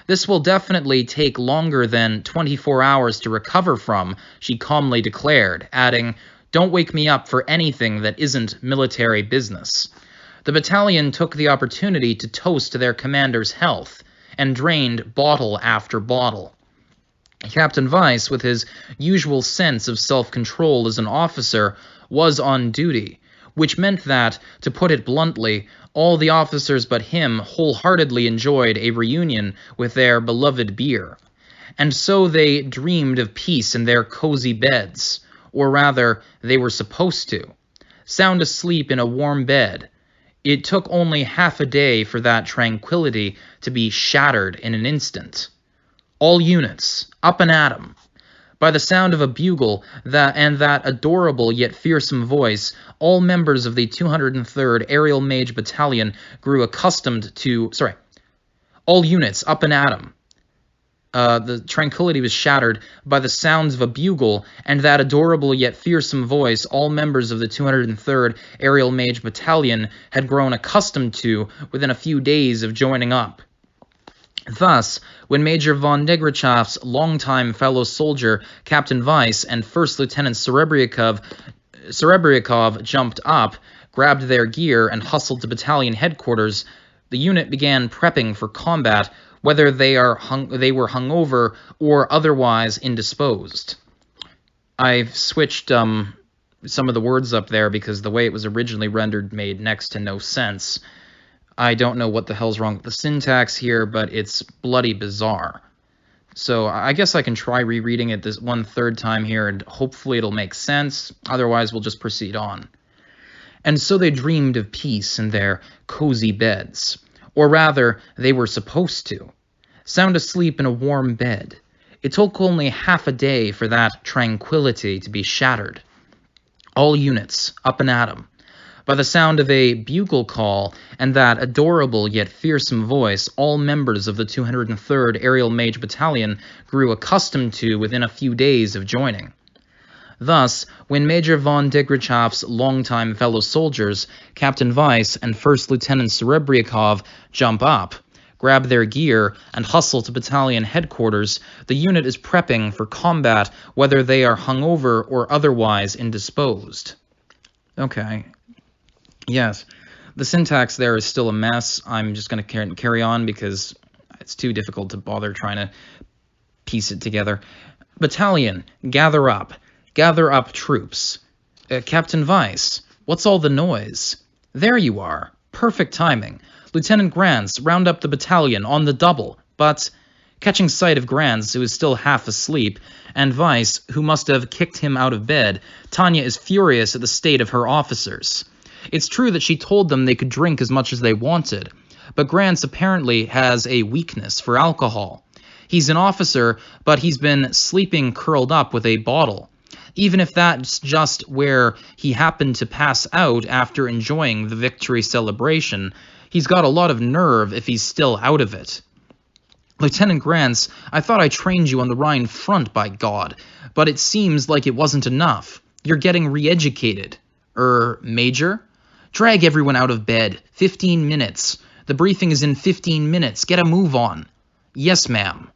This will definitely take longer than 24 hours to recover from, she calmly declared, adding, "Don't wake me up for anything that isn't military business." The battalion took the opportunity to toast to their commander's health, and drained bottle after bottle. Captain Weiss, with his usual sense of self-control as an officer, was on duty, which meant that, to put it bluntly, all the officers but him wholeheartedly enjoyed a reunion with their beloved beer. And so they dreamed of peace in their cozy beds, or rather, they were supposed to. Sound asleep in a warm bed. It took only half a day for that tranquility to be shattered in an instant. All units, up and at 'em. By the sound of a bugle and that adorable yet fearsome voice, all members of the 203rd Aerial Mage Battalion grew accustomed to... all units, up and at 'em. The tranquility was shattered by the sounds of a bugle and that adorable yet fearsome voice all members of the 203rd Aerial Mage Battalion had grown accustomed to within a few days of joining up. Thus, when Major von Degrachoff's longtime fellow soldier, Captain Weiss, and First Lieutenant Serebryakov jumped up, grabbed their gear, and hustled to battalion headquarters, the unit began prepping for combat, whether they were hungover or otherwise indisposed. I've switched some of the words up there because the way it was originally rendered made next to no sense. I don't know what the hell's wrong with the syntax here, but it's bloody bizarre. So I guess I can try rereading it this 1/3 time here, and hopefully it'll make sense. Otherwise, we'll just proceed on. And so they dreamed of peace in their cozy beds. Or rather, they were supposed to. Sound asleep in a warm bed. It took only half a day for that tranquility to be shattered. All units, up and at 'em. By the sound of a bugle call and that adorable yet fearsome voice, all members of the 203rd Aerial Mage Battalion grew accustomed to within a few days of joining. Thus, when Major von Degrachoff's longtime fellow soldiers, Captain Weiss and First Lieutenant Serebryakov, jump up, grab their gear, and hustle to battalion headquarters, the unit is prepping for combat whether they are hungover or otherwise indisposed. Okay. Yes, the syntax there is still a mess. I'm just going to carry on because it's too difficult to bother trying to piece it together. Battalion, gather up. Gather up troops. Captain Weiss, what's all the noise? There you are. Perfect timing. Lieutenant Grants, round up the battalion on the double. But, catching sight of Grants, who is still half asleep, and Weiss, who must have kicked him out of bed, Tanya is furious at the state of her officers. It's true that she told them they could drink as much as they wanted, but Grants apparently has a weakness for alcohol. He's an officer, but he's been sleeping curled up with a bottle. even if that's just where he happened to pass out after enjoying the victory celebration. He's got a lot of nerve if he's still out of it. Lieutenant Grants, I thought I trained you on the Rhine front, by God, but it seems like it wasn't enough. You're getting re-educated. Major? Drag everyone out of bed. 15 minutes. The briefing is in 15 minutes. Get a move on. Yes, ma'am.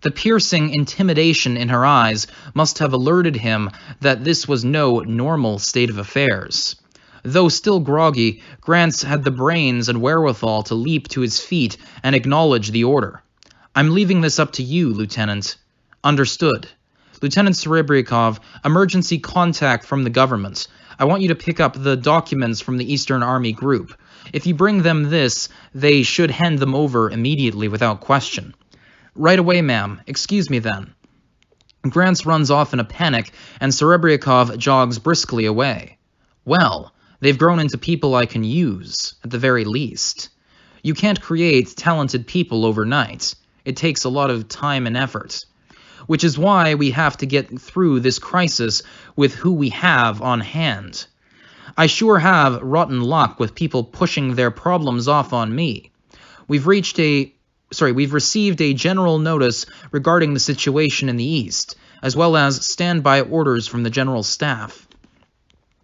The piercing intimidation in her eyes must have alerted him that this was no normal state of affairs. Though still groggy, Grants had the brains and wherewithal to leap to his feet and acknowledge the order. I'm leaving this up to you, Lieutenant. Understood. Lieutenant Serebryakov, emergency contact from the government. I want you to pick up the documents from the Eastern Army Group. If you bring them this, they should hand them over immediately without question. Right away, ma'am. Excuse me, then. Grants runs off in a panic, and Serebryakov jogs briskly away. Well, they've grown into people I can use, at the very least. You can't create talented people overnight. It takes a lot of time and effort. Which is why we have to get through this crisis with who we have on hand. I sure have rotten luck with people pushing their problems off on me. We've received a general notice regarding the situation in the East, as well as standby orders from the General Staff.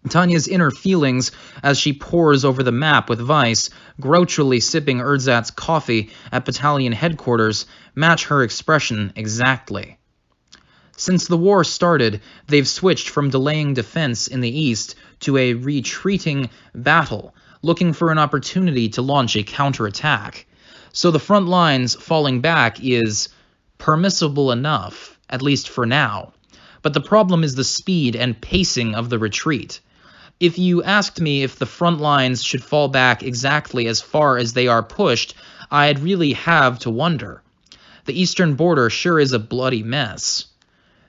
Tanya's inner feelings as she pores over the map with Weiss, grouchily sipping Erzat's coffee at Battalion headquarters, match her expression exactly. Since the war started, they've switched from delaying defense in the East to a retreating battle, looking for an opportunity to launch a counterattack. So the front lines falling back is permissible enough, at least for now. But the problem is the speed and pacing of the retreat. If you asked me if the front lines should fall back exactly as far as they are pushed, I'd really have to wonder. The eastern border sure is a bloody mess.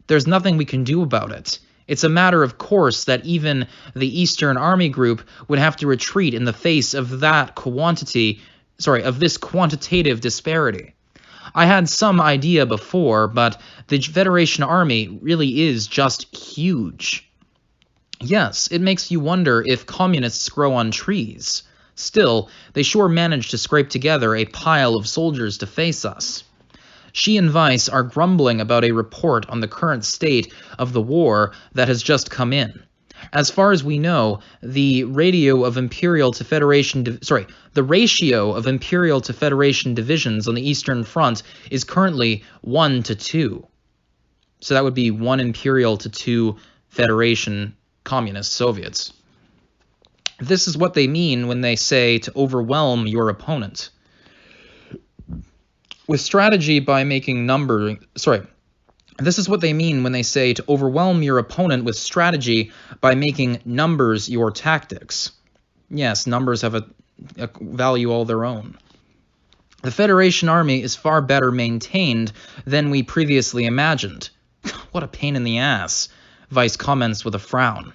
There's nothing we can do about it. It's a matter of course that even the Eastern Army Group would have to retreat in the face of this quantitative disparity. I had some idea before, but the Federation Army really is just huge. Yes, it makes you wonder if communists grow on trees. Still, they sure managed to scrape together a pile of soldiers to face us. She and Weiss are grumbling about a report on the current state of the war that has just come in. As far as we know, the ratio of Imperial to Federation divisions on the Eastern Front is currently 1 to 2. So that would be 1 Imperial to 2 Federation Communist Soviets. This is what they mean when they say to overwhelm your opponent. With strategy by making This is what they mean when they say to overwhelm your opponent with strategy by making numbers your tactics. Yes, numbers have a value all their own. The Federation Army is far better maintained than we previously imagined. What a pain in the ass, Weiss comments with a frown.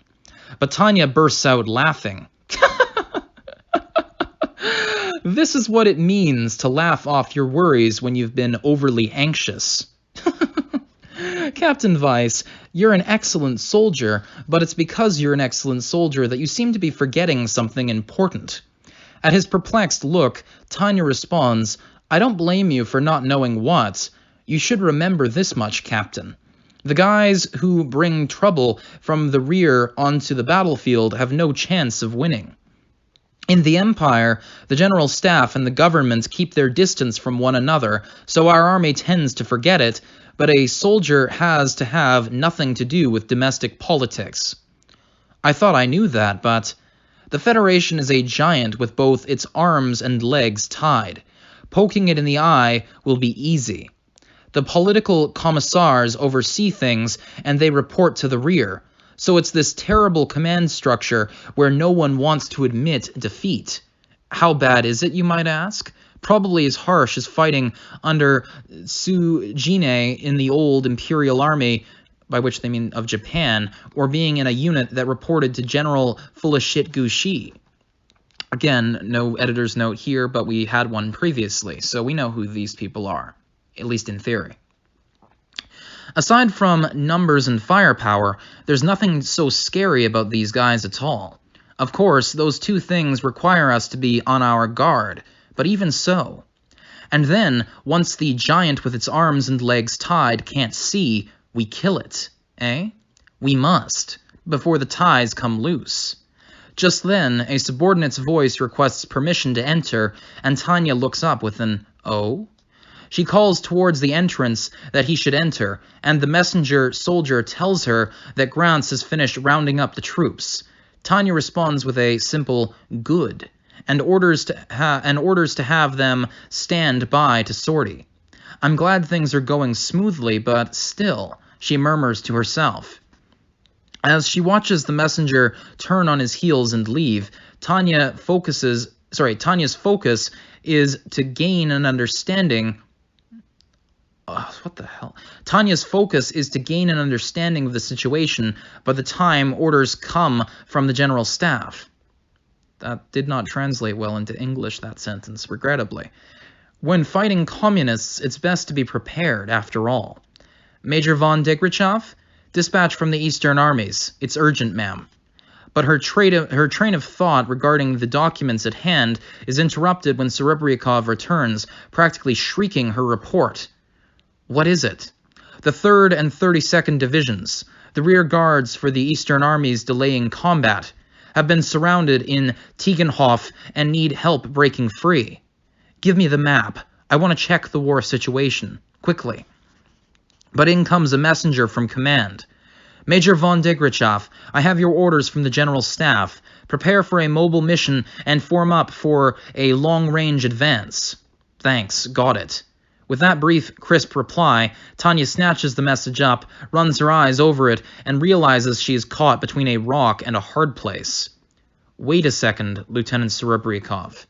But Tanya bursts out laughing. This is what it means to laugh off your worries when you've been overly anxious. Captain Weiss, you're an excellent soldier, but it's because you're an excellent soldier that you seem to be forgetting something important. At his perplexed look, Tanya responds, I don't blame you for not knowing what. You should remember this much, Captain. The guys who bring trouble from the rear onto the battlefield have no chance of winning. In the Empire, the General Staff and the government keep their distance from one another, so our army tends to forget it, but a soldier has to have nothing to do with domestic politics. I thought I knew that, but the Federation is a giant with both its arms and legs tied. Poking it in the eye will be easy. The political commissars oversee things, and they report to the rear. So it's this terrible command structure where no one wants to admit defeat. How bad is it, you might ask? Probably as harsh as fighting under Sujine in the old Imperial Army, by which they mean of Japan, or being in a unit that reported to General Fullashit Gushi. Again, no editor's note here, but we had one previously, so we know who these people are, at least in theory. Aside from numbers and firepower, there's nothing so scary about these guys at all. Of course, those two things require us to be on our guard, but even so. And then, once the giant with its arms and legs tied can't see, we kill it, eh? We must, before the ties come loose. Just then, a subordinate's voice requests permission to enter, and Tanya looks up with an, "Oh?" She calls towards the entrance that he should enter, and the messenger soldier tells her that Grants has finished rounding up the troops. Tanya responds with a simple "good," and orders to have them stand by to sortie. "I'm glad things are going smoothly, but still," she murmurs to herself. As she watches the messenger turn on his heels and leave, Tanya's focus is to gain an understanding. What the hell? Tanya's focus is to gain an understanding of the situation by the time orders come from the General Staff. That did not translate well into English, that sentence, regrettably. When fighting communists, it's best to be prepared, after all. "Major von Degrachov? Dispatch from the Eastern Armies. It's urgent, ma'am." But her train of thought regarding the documents at hand is interrupted when Serebryakov returns, practically shrieking her report. "What is it?" "The 3rd and 32nd Divisions, the rear guards for the Eastern Armies delaying combat, have been surrounded in Tegenhof and need help breaking free." "Give me the map. I want to check the war situation. Quickly." But in comes a messenger from command. "Major von Degrachov, I have your orders from the General Staff. Prepare for a mobile mission and form up for a long-range advance." "Thanks, got it." With that brief, crisp reply, Tanya snatches the message up, runs her eyes over it, and realizes she is caught between a rock and a hard place. "Wait a second, Lieutenant Serebryakov."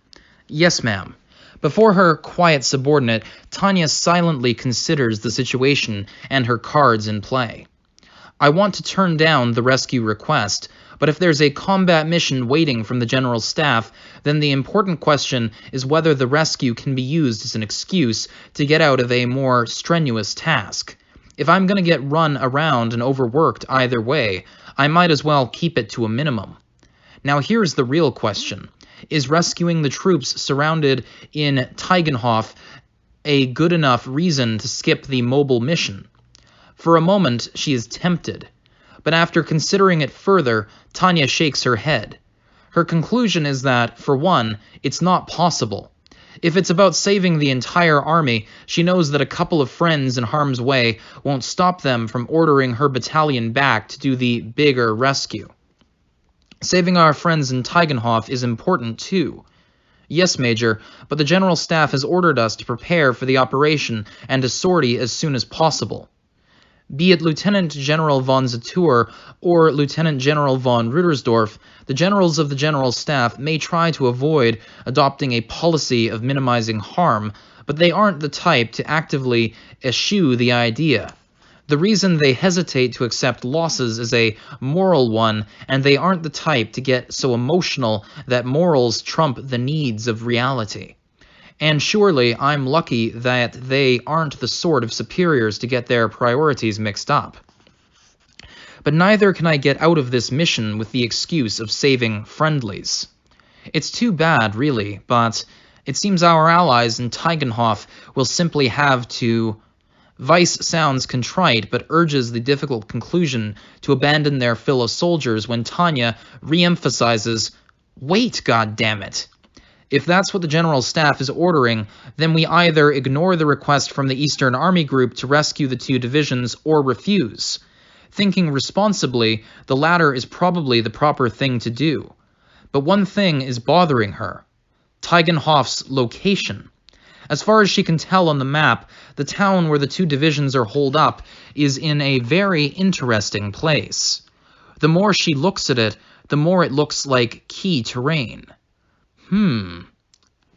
"Yes, ma'am." Before her quiet subordinate, Tanya silently considers the situation and her cards in play. "I want to turn down the rescue request, but if there's a combat mission waiting from the General Staff, then the important question is whether the rescue can be used as an excuse to get out of a more strenuous task. If I'm going to get run around and overworked either way, I might as well keep it to a minimum. Now here's the real question. Is rescuing the troops surrounded in Tegenhof a good enough reason to skip the mobile mission?" For a moment, she is tempted. But after considering it further, Tanya shakes her head. Her conclusion is that, for one, it's not possible. If it's about saving the entire army, she knows that a couple of friends in harm's way won't stop them from ordering her battalion back to do the bigger rescue. Saving our friends in Tegenhof is important too. "Yes, Major, but the General Staff has ordered us to prepare for the operation and to sortie as soon as possible." Be it Lieutenant General von Zatour or Lieutenant General von Rudersdorf, the generals of the General Staff may try to avoid adopting a policy of minimizing harm, but they aren't the type to actively eschew the idea. The reason they hesitate to accept losses is a moral one, and they aren't the type to get so emotional that morals trump the needs of reality. And surely I'm lucky that they aren't the sort of superiors to get their priorities mixed up. But neither can I get out of this mission with the excuse of saving friendlies. It's too bad, really, but it seems our allies in Tegenhof will simply have to... Weiss sounds contrite, but urges the difficult conclusion to abandon their fellow soldiers when Tanya re-emphasizes, "Wait, goddammit!" If that's what the General Staff is ordering, then we either ignore the request from the Eastern Army Group to rescue the two divisions or refuse. Thinking responsibly, the latter is probably the proper thing to do. But one thing is bothering her: Tegenhof's location. As far as she can tell on the map, the town where the two divisions are holed up is in a very interesting place. The more she looks at it, the more it looks like key terrain.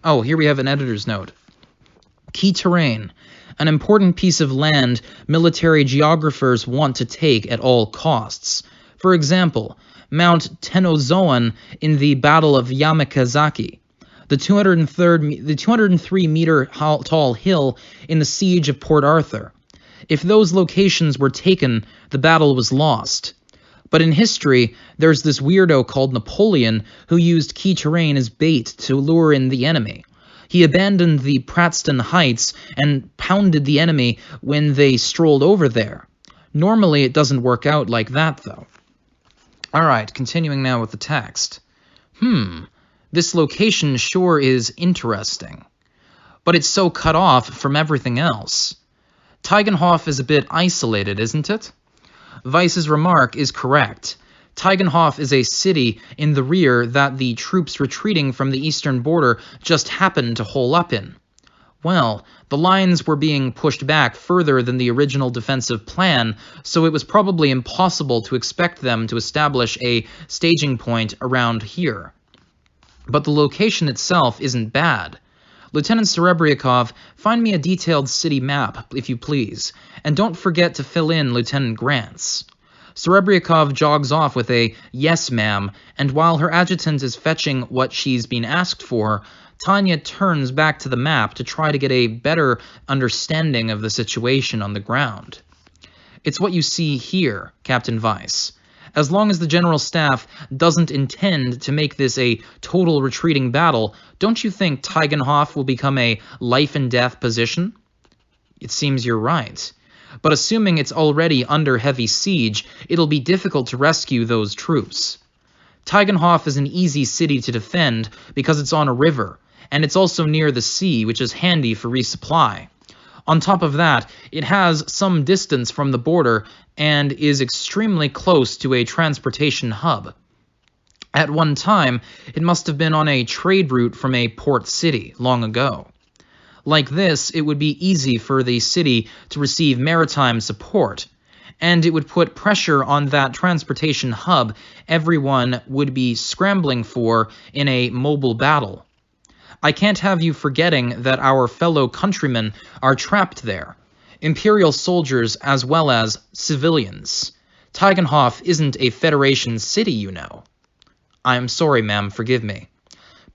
Oh, here we have an editor's note. Key terrain. An important piece of land military geographers want to take at all costs. For example, Mount Tenozoan in the Battle of Yamazaki. The 203-meter tall hill in the Siege of Port Arthur. If those locations were taken, the battle was lost. But in history, there's this weirdo called Napoleon who used key terrain as bait to lure in the enemy. He abandoned the Pratston Heights and pounded the enemy when they strolled over there. Normally, it doesn't work out like that, though. Alright, continuing now with the text. This location sure is interesting. But it's so cut off from everything else. Tigenhof is a bit isolated, isn't it? Weiss's remark is correct. Tigenhof is a city in the rear that the troops retreating from the eastern border just happened to hole up in. Well, the lines were being pushed back further than the original defensive plan, so it was probably impossible to expect them to establish a staging point around here. But the location itself isn't bad. Lieutenant Serebriakov, find me a detailed city map, if you please, and don't forget to fill in Lieutenant Grant's. Serebriakov jogs off with a "yes, ma'am," and while her adjutant is fetching what she's been asked for, Tanya turns back to the map to try to get a better understanding of the situation on the ground. It's what you see here, Captain Weiss. As long as the General Staff doesn't intend to make this a total retreating battle, don't you think Tigenhof will become a life-and-death position? It seems you're right. But assuming it's already under heavy siege, it'll be difficult to rescue those troops. Tigenhof is an easy city to defend because it's on a river, and it's also near the sea, which is handy for resupply. On top of that, it has some distance from the border and is extremely close to a transportation hub. At one time, it must have been on a trade route from a port city long ago. Like this, it would be easy for the city to receive maritime support, and it would put pressure on that transportation hub everyone would be scrambling for in a mobile battle. I can't have you forgetting that our fellow countrymen are trapped there, Imperial soldiers as well as civilians. Tigenhof isn't a Federation city, you know. I'm sorry, ma'am, forgive me.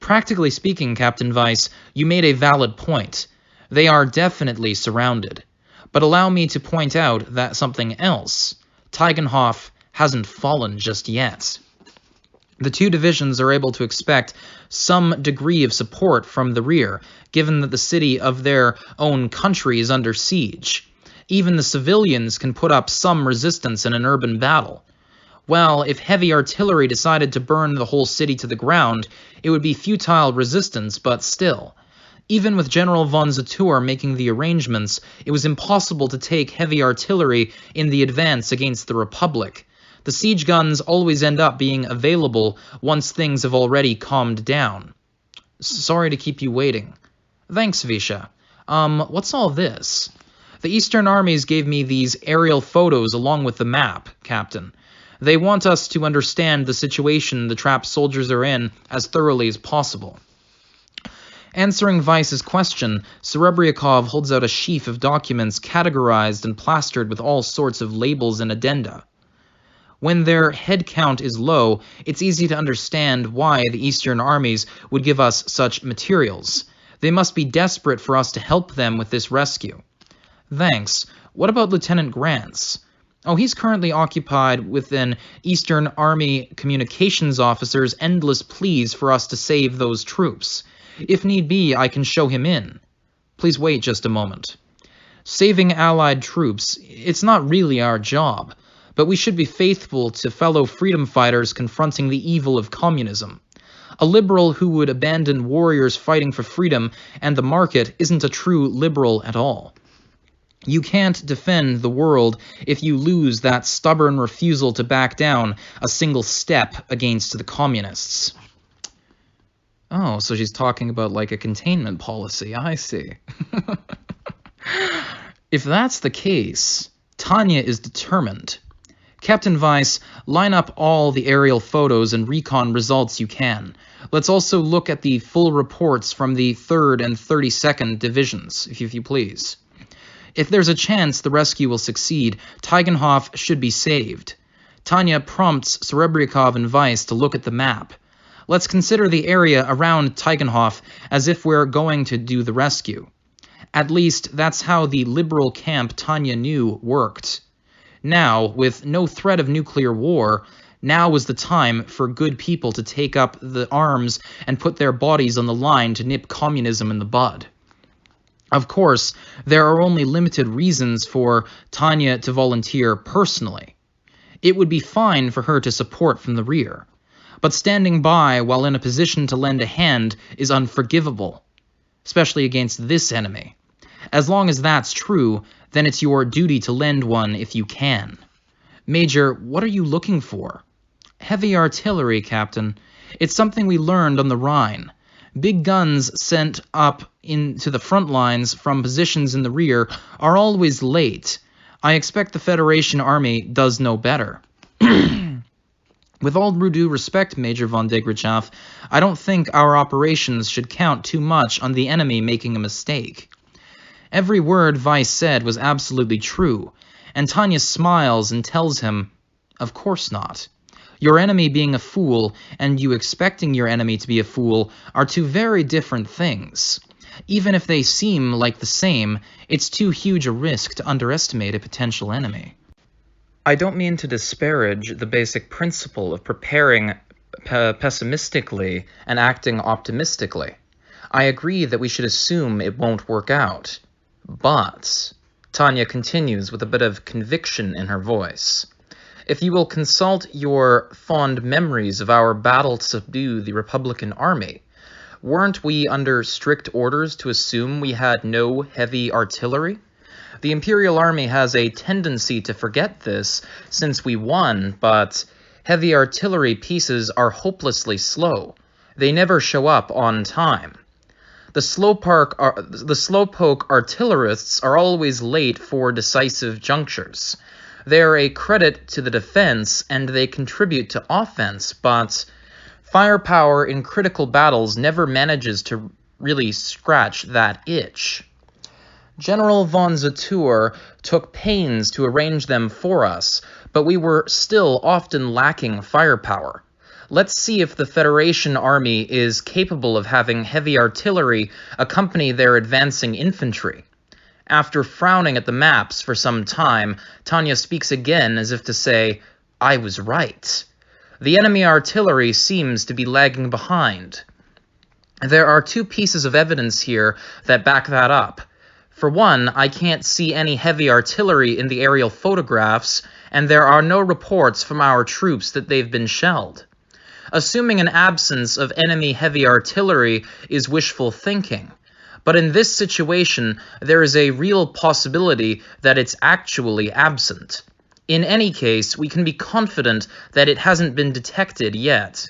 Practically speaking, Captain Weiss, you made a valid point. They are definitely surrounded. But allow me to point out that something else. Tigenhof hasn't fallen just yet. The two divisions are able to expect some degree of support from the rear, given that the city of their own country is under siege. Even the civilians can put up some resistance in an urban battle. Well, if heavy artillery decided to burn the whole city to the ground, it would be futile resistance, but still. Even with General von Zatour making the arrangements, it was impossible to take heavy artillery in the advance against the Republic. The siege guns always end up being available once things have already calmed down. Sorry to keep you waiting. Thanks, Visha. What's all this? The Eastern armies gave me these aerial photos along with the map, Captain. They want us to understand the situation the trapped soldiers are in as thoroughly as possible. Answering Weiss's question, Serebriakov holds out a sheaf of documents categorized and plastered with all sorts of labels and addenda. When their head count is low, it's easy to understand why the Eastern armies would give us such materials. They must be desperate for us to help them with this rescue. Thanks. What about Lieutenant Grant's? Oh, he's currently occupied with an Eastern Army communications officer's endless pleas for us to save those troops. If need be, I can show him in. Please wait just a moment. Saving Allied troops, it's not really our job, but we should be faithful to fellow freedom fighters confronting the evil of communism. A liberal who would abandon warriors fighting for freedom and the market isn't a true liberal at all. You can't defend the world if you lose that stubborn refusal to back down a single step against the communists. Oh, so she's talking about like a containment policy. I see. If that's the case, Tanya is determined. Captain Weiss, line up all the aerial photos and recon results you can. Let's also look at the full reports from the 3rd and 32nd Divisions, if you please. If there's a chance the rescue will succeed, Tigenhof should be saved. Tanya prompts Serebriakov and Weiss to look at the map. Let's consider the area around Tigenhof as if we're going to do the rescue. At least, that's how the liberal camp Tanya knew worked. Now, with no threat of nuclear war, now was the time for good people to take up the arms and put their bodies on the line to nip communism in the bud. Of course, there are only limited reasons for Tanya to volunteer personally. It would be fine for her to support from the rear, but standing by while in a position to lend a hand is unforgivable, especially against this enemy. As long as that's true, then it's your duty to lend one if you can. Major, what are you looking for? Heavy artillery, Captain. It's something we learned on the Rhine. Big guns sent up into the front lines from positions in the rear are always late. I expect the Federation Army does no better. With all due respect, Major von Degrachaff, I don't think our operations should count too much on the enemy making a mistake. Every word Weiss said was absolutely true, and Tanya smiles and tells him, of course not. Your enemy being a fool and you expecting your enemy to be a fool are two very different things. Even if they seem like the same, it's too huge a risk to underestimate a potential enemy. I don't mean to disparage the basic principle of preparing pessimistically and acting optimistically. I agree that we should assume it won't work out. But, Tanya continues with a bit of conviction in her voice, if you will consult your fond memories of our battle to subdue the Republican Army, weren't we under strict orders to assume we had no heavy artillery? The Imperial Army has a tendency to forget this since we won, but heavy artillery pieces are hopelessly slow. They never show up on time. The slowpoke artillerists are always late for decisive junctures. They are a credit to the defense, and they contribute to offense, but firepower in critical battles never manages to really scratch that itch. General von Zatour took pains to arrange them for us, but we were still often lacking firepower. Let's see if the Federation Army is capable of having heavy artillery accompany their advancing infantry. After frowning at the maps for some time, Tanya speaks again as if to say, I was right. The enemy artillery seems to be lagging behind. There are two pieces of evidence here that back that up. For one, I can't see any heavy artillery in the aerial photographs, and there are no reports from our troops that they've been shelled. Assuming an absence of enemy heavy artillery is wishful thinking, but in this situation, there is a real possibility that it's actually absent. In any case, we can be confident that it hasn't been detected yet.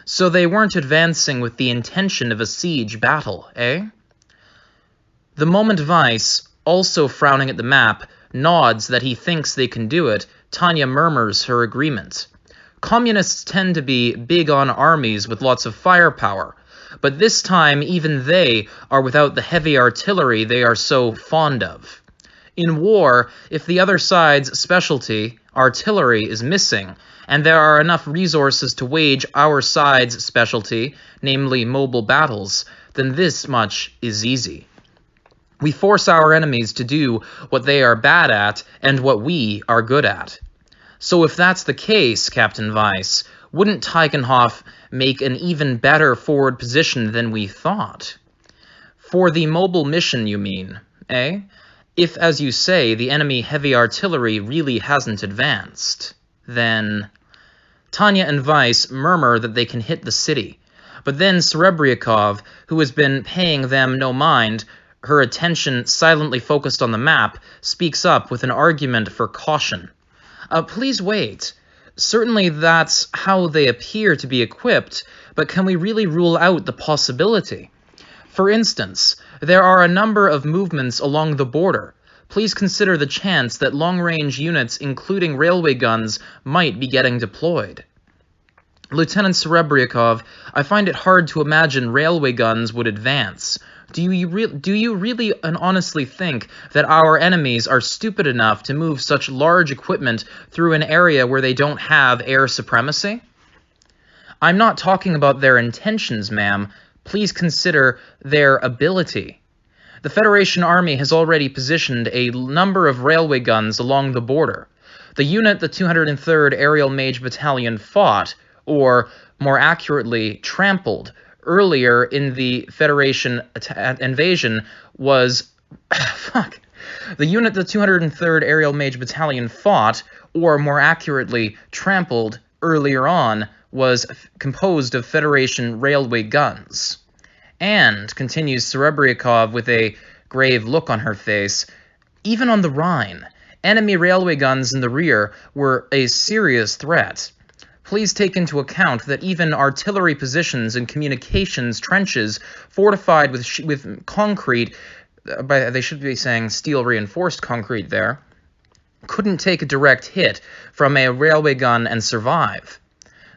So they weren't advancing with the intention of a siege battle, eh? The moment Weiss, also frowning at the map, nods that he thinks they can do it, Tanya murmurs her agreement. Communists tend to be big on armies with lots of firepower, but this time even they are without the heavy artillery they are so fond of. In war, if the other side's specialty, artillery, is missing, and there are enough resources to wage our side's specialty, namely mobile battles, then this much is easy. We force our enemies to do what they are bad at and what we are good at. So if that's the case, Captain Weiss, wouldn't Teichenhoff make an even better forward position than we thought? For the mobile mission, you mean, eh? If, as you say, the enemy heavy artillery really hasn't advanced, then... Tanya and Weiss murmur that they can hit the city, but then Serebriakov, who has been paying them no mind, her attention silently focused on the map, speaks up with an argument for caution. Please wait. Certainly that's how they appear to be equipped, but can we really rule out the possibility? For instance, there are a number of movements along the border. Please consider the chance that long-range units, including railway guns, might be getting deployed. Lieutenant Serebriakov, I find it hard to imagine railway guns would advance. Do you really and honestly think that our enemies are stupid enough to move such large equipment through an area where they don't have air supremacy? I'm not talking about their intentions, ma'am. Please consider their ability. The Federation Army has already positioned a number of railway guns along the border. The unit the 203rd Aerial Mage Battalion fought, or more accurately, trampled, earlier in the Federation invasion was... fuck. The unit the 203rd Aerial Mage Battalion fought, or more accurately, trampled, earlier on, was composed of Federation railway guns. And, continues Serebriakov with a grave look on her face, even on the Rhine, enemy railway guns in the rear were a serious threat. Please take into account that even artillery positions and communications trenches fortified with concrete, they should be saying steel-reinforced concrete there, couldn't take a direct hit from a railway gun and survive.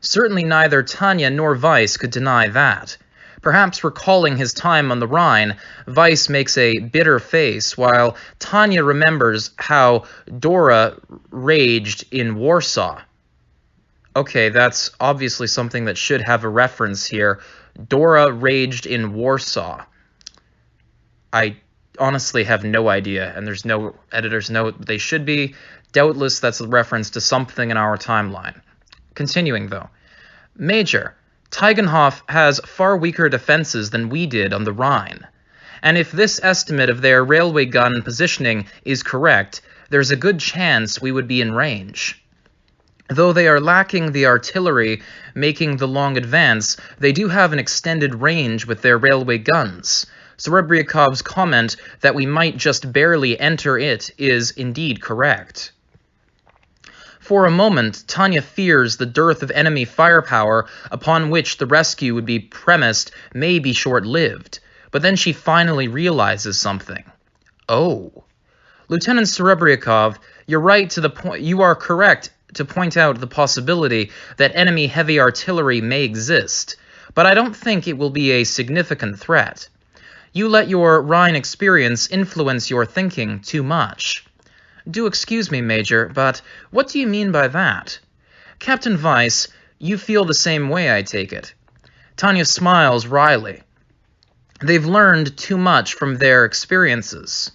Certainly neither Tanya nor Weiss could deny that. Perhaps recalling his time on the Rhine, Weiss makes a bitter face, while Tanya remembers how Dora raged in Warsaw. Okay, that's obviously something that should have a reference here. Dora raged in Warsaw. I honestly have no idea, and there's no editor's note. They should be. Doubtless that's a reference to something in our timeline. Continuing, though. Major, Teigenhof has far weaker defenses than we did on the Rhine. And if this estimate of their railway gun positioning is correct, there's a good chance we would be in range. Though they are lacking the artillery making the long advance, they do have an extended range with their railway guns. Serebriakov's comment that we might just barely enter it is indeed correct. For a moment, Tanya fears the dearth of enemy firepower upon which the rescue would be premised may be short-lived, but then she finally realizes something. Oh. Lieutenant Serebriakov, you are correct to point out the possibility that enemy heavy artillery may exist, but I don't think it will be a significant threat. You let your Rhine experience influence your thinking too much. Do excuse me, Major, but what do you mean by that? Captain Weiss, you feel the same way, I take it. Tanya smiles wryly. They've learned too much from their experiences.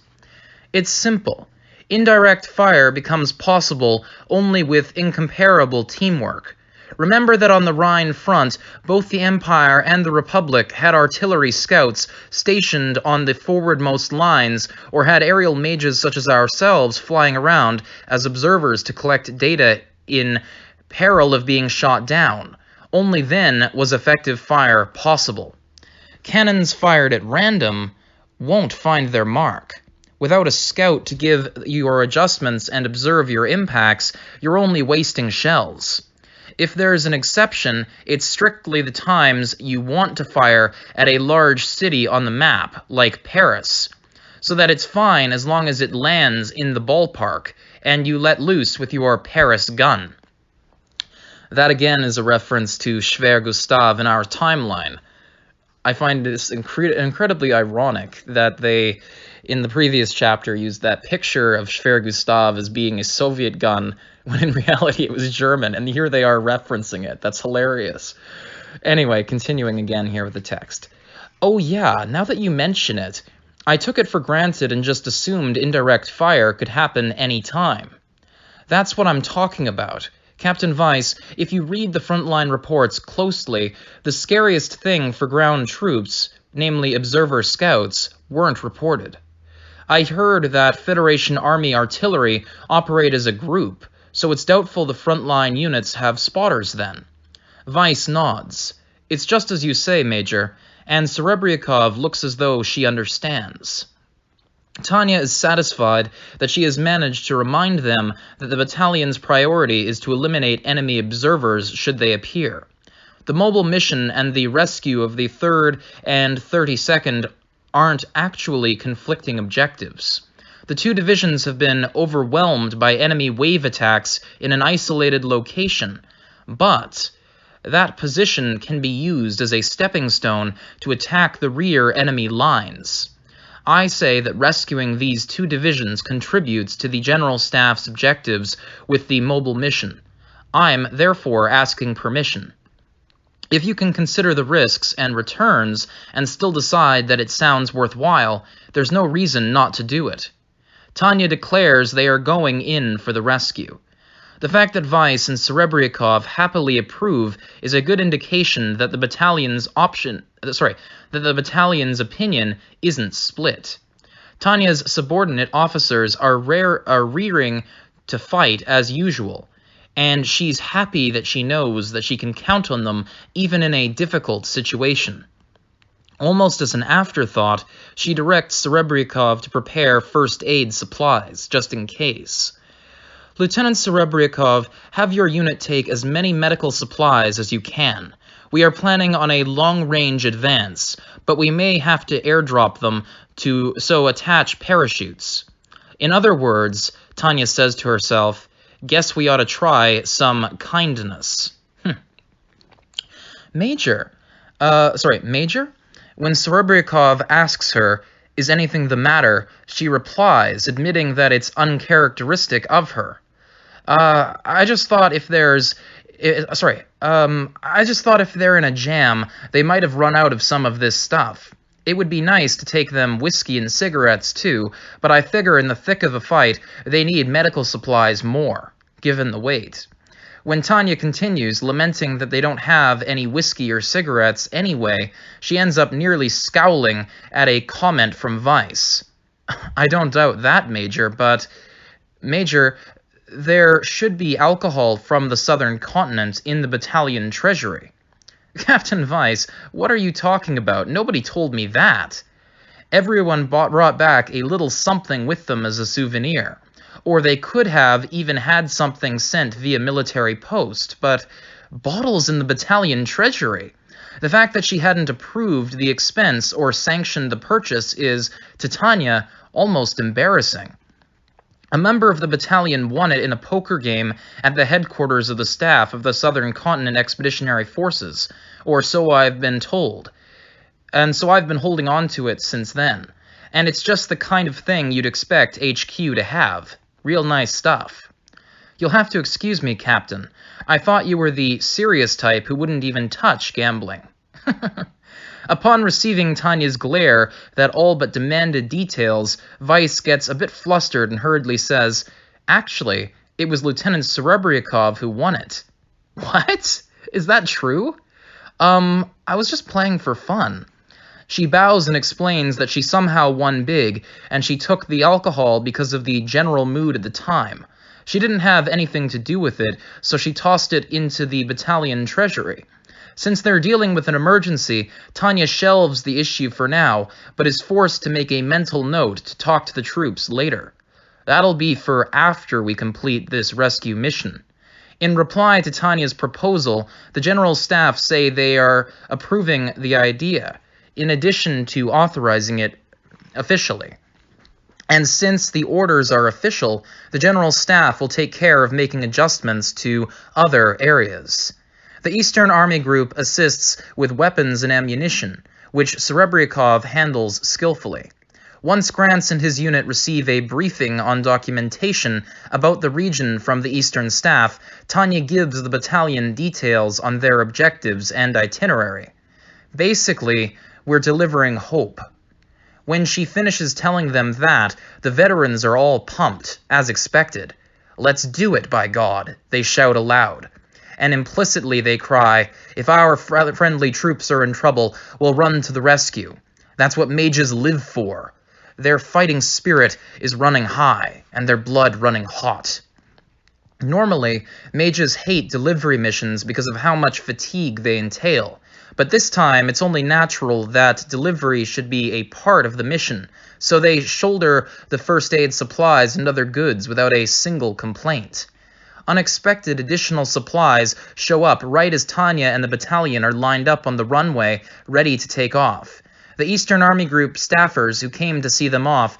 It's simple. Indirect fire becomes possible only with incomparable teamwork. Remember that on the Rhine front, both the Empire and the Republic had artillery scouts stationed on the forwardmost lines, or had aerial mages such as ourselves flying around as observers to collect data in peril of being shot down. Only then was effective fire possible. Cannons fired at random won't find their mark. Without a scout to give your adjustments and observe your impacts, you're only wasting shells. If there's an exception, it's strictly the times you want to fire at a large city on the map, like Paris, so that it's fine as long as it lands in the ballpark, and you let loose with your Paris gun. That again is a reference to Schwer Gustav in our timeline. I find this incredibly ironic that they, in the previous chapter, used that picture of Schwer Gustav as being a Soviet gun, when in reality it was German, and here they are referencing it. That's hilarious. Anyway, continuing again here with the text. Oh yeah, now that you mention it, I took it for granted and just assumed indirect fire could happen any time. That's what I'm talking about. Captain Weiss, if you read the frontline reports closely, the scariest thing for ground troops, namely observer scouts, weren't reported. I heard that Federation Army artillery operate as a group, so it's doubtful the frontline units have spotters then. Weiss nods. It's just as you say, Major, and Serebriakov looks as though she understands. Tanya is satisfied that she has managed to remind them that the battalion's priority is to eliminate enemy observers should they appear. The mobile mission and the rescue of the 3rd and 32nd aren't actually conflicting objectives. The two divisions have been overwhelmed by enemy wave attacks in an isolated location, but that position can be used as a stepping stone to attack the rear enemy lines. I say that rescuing these two divisions contributes to the General Staff's objectives with the mobile mission. I'm therefore asking permission. If you can consider the risks and returns and still decide that it sounds worthwhile, there's no reason not to do it. Tanya declares they are going in for the rescue. The fact that Weiss and Serebrikov happily approve is a good indication that the battalion's opinion isn't split. Tanya's subordinate officers are rearing to fight as usual, and she's happy that she knows that she can count on them even in a difficult situation. Almost as an afterthought, she directs Serebrikov to prepare first aid supplies, just in case. Lieutenant Serebrikov, have your unit take as many medical supplies as you can. We are planning on a long-range advance, but we may have to airdrop them so attach parachutes. In other words, Tanya says to herself, guess we ought to try some kindness. Major? When Serebrikov asks her, is anything the matter, she replies, admitting that it's uncharacteristic of her. I just thought if they're in a jam, they might have run out of some of this stuff. It would be nice to take them whiskey and cigarettes too, but I figure in the thick of a fight, they need medical supplies more, given the weight. When Tanya continues, lamenting that they don't have any whiskey or cigarettes anyway, she ends up nearly scowling at a comment from Weiss. I don't doubt that, Major, but... Major, there should be alcohol from the southern continent in the battalion treasury. Captain Weiss, what are you talking about? Nobody told me that. Everyone brought back a little something with them as a souvenir. Or they could have even had something sent via military post, but bottles in the battalion treasury. The fact that she hadn't approved the expense or sanctioned the purchase is, to Tanya, almost embarrassing. A member of the battalion won it in a poker game at the headquarters of the staff of the Southern Continent Expeditionary Forces, or so I've been told. And so I've been holding on to it since then. And it's just the kind of thing you'd expect HQ to have. Real nice stuff. You'll have to excuse me, Captain. I thought you were the serious type who wouldn't even touch gambling. Upon receiving Tanya's glare that all but demanded details, Weiss gets a bit flustered and hurriedly says, actually, it was Lieutenant Serebrikov who won it. What? Is that true? I was just playing for fun. She bows and explains that she somehow won big, and she took the alcohol because of the general mood at the time. She didn't have anything to do with it, so she tossed it into the battalion treasury. Since they're dealing with an emergency, Tanya shelves the issue for now, but is forced to make a mental note to talk to the troops later. That'll be for after we complete this rescue mission. In reply to Tanya's proposal, the General Staff say they are approving the idea, in addition to authorizing it officially. And since the orders are official, the General Staff will take care of making adjustments to other areas. The Eastern Army Group assists with weapons and ammunition, which Serebrikov handles skillfully. Once Grants and his unit receive a briefing on documentation about the region from the Eastern Staff, Tanya gives the battalion details on their objectives and itinerary. Basically, we're delivering hope. When she finishes telling them that, the veterans are all pumped, as expected. Let's do it, by God, they shout aloud. And implicitly they cry, if our friendly troops are in trouble, we'll run to the rescue. That's what mages live for. Their fighting spirit is running high, and their blood running hot. Normally, mages hate delivery missions because of how much fatigue they entail, but this time it's only natural that delivery should be a part of the mission, so they shoulder the first aid supplies and other goods without a single complaint. Unexpected additional supplies show up right as Tanya and the battalion are lined up on the runway, ready to take off. The Eastern Army Group staffers who came to see them off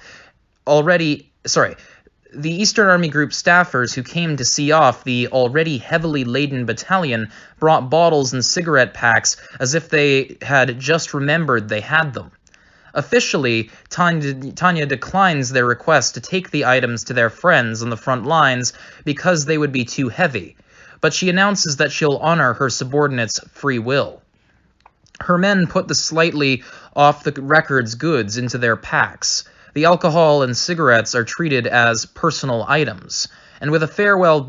the Eastern Army Group staffers who came to see off the already heavily laden battalion brought bottles and cigarette packs as if they had just remembered they had them. Officially, Tanya declines their request to take the items to their friends on the front lines because they would be too heavy. but she announces that she'll honor her subordinates' free will. Her men put the slightly off-the-records goods into their packs. The alcohol and cigarettes are treated as personal items, and with a farewell a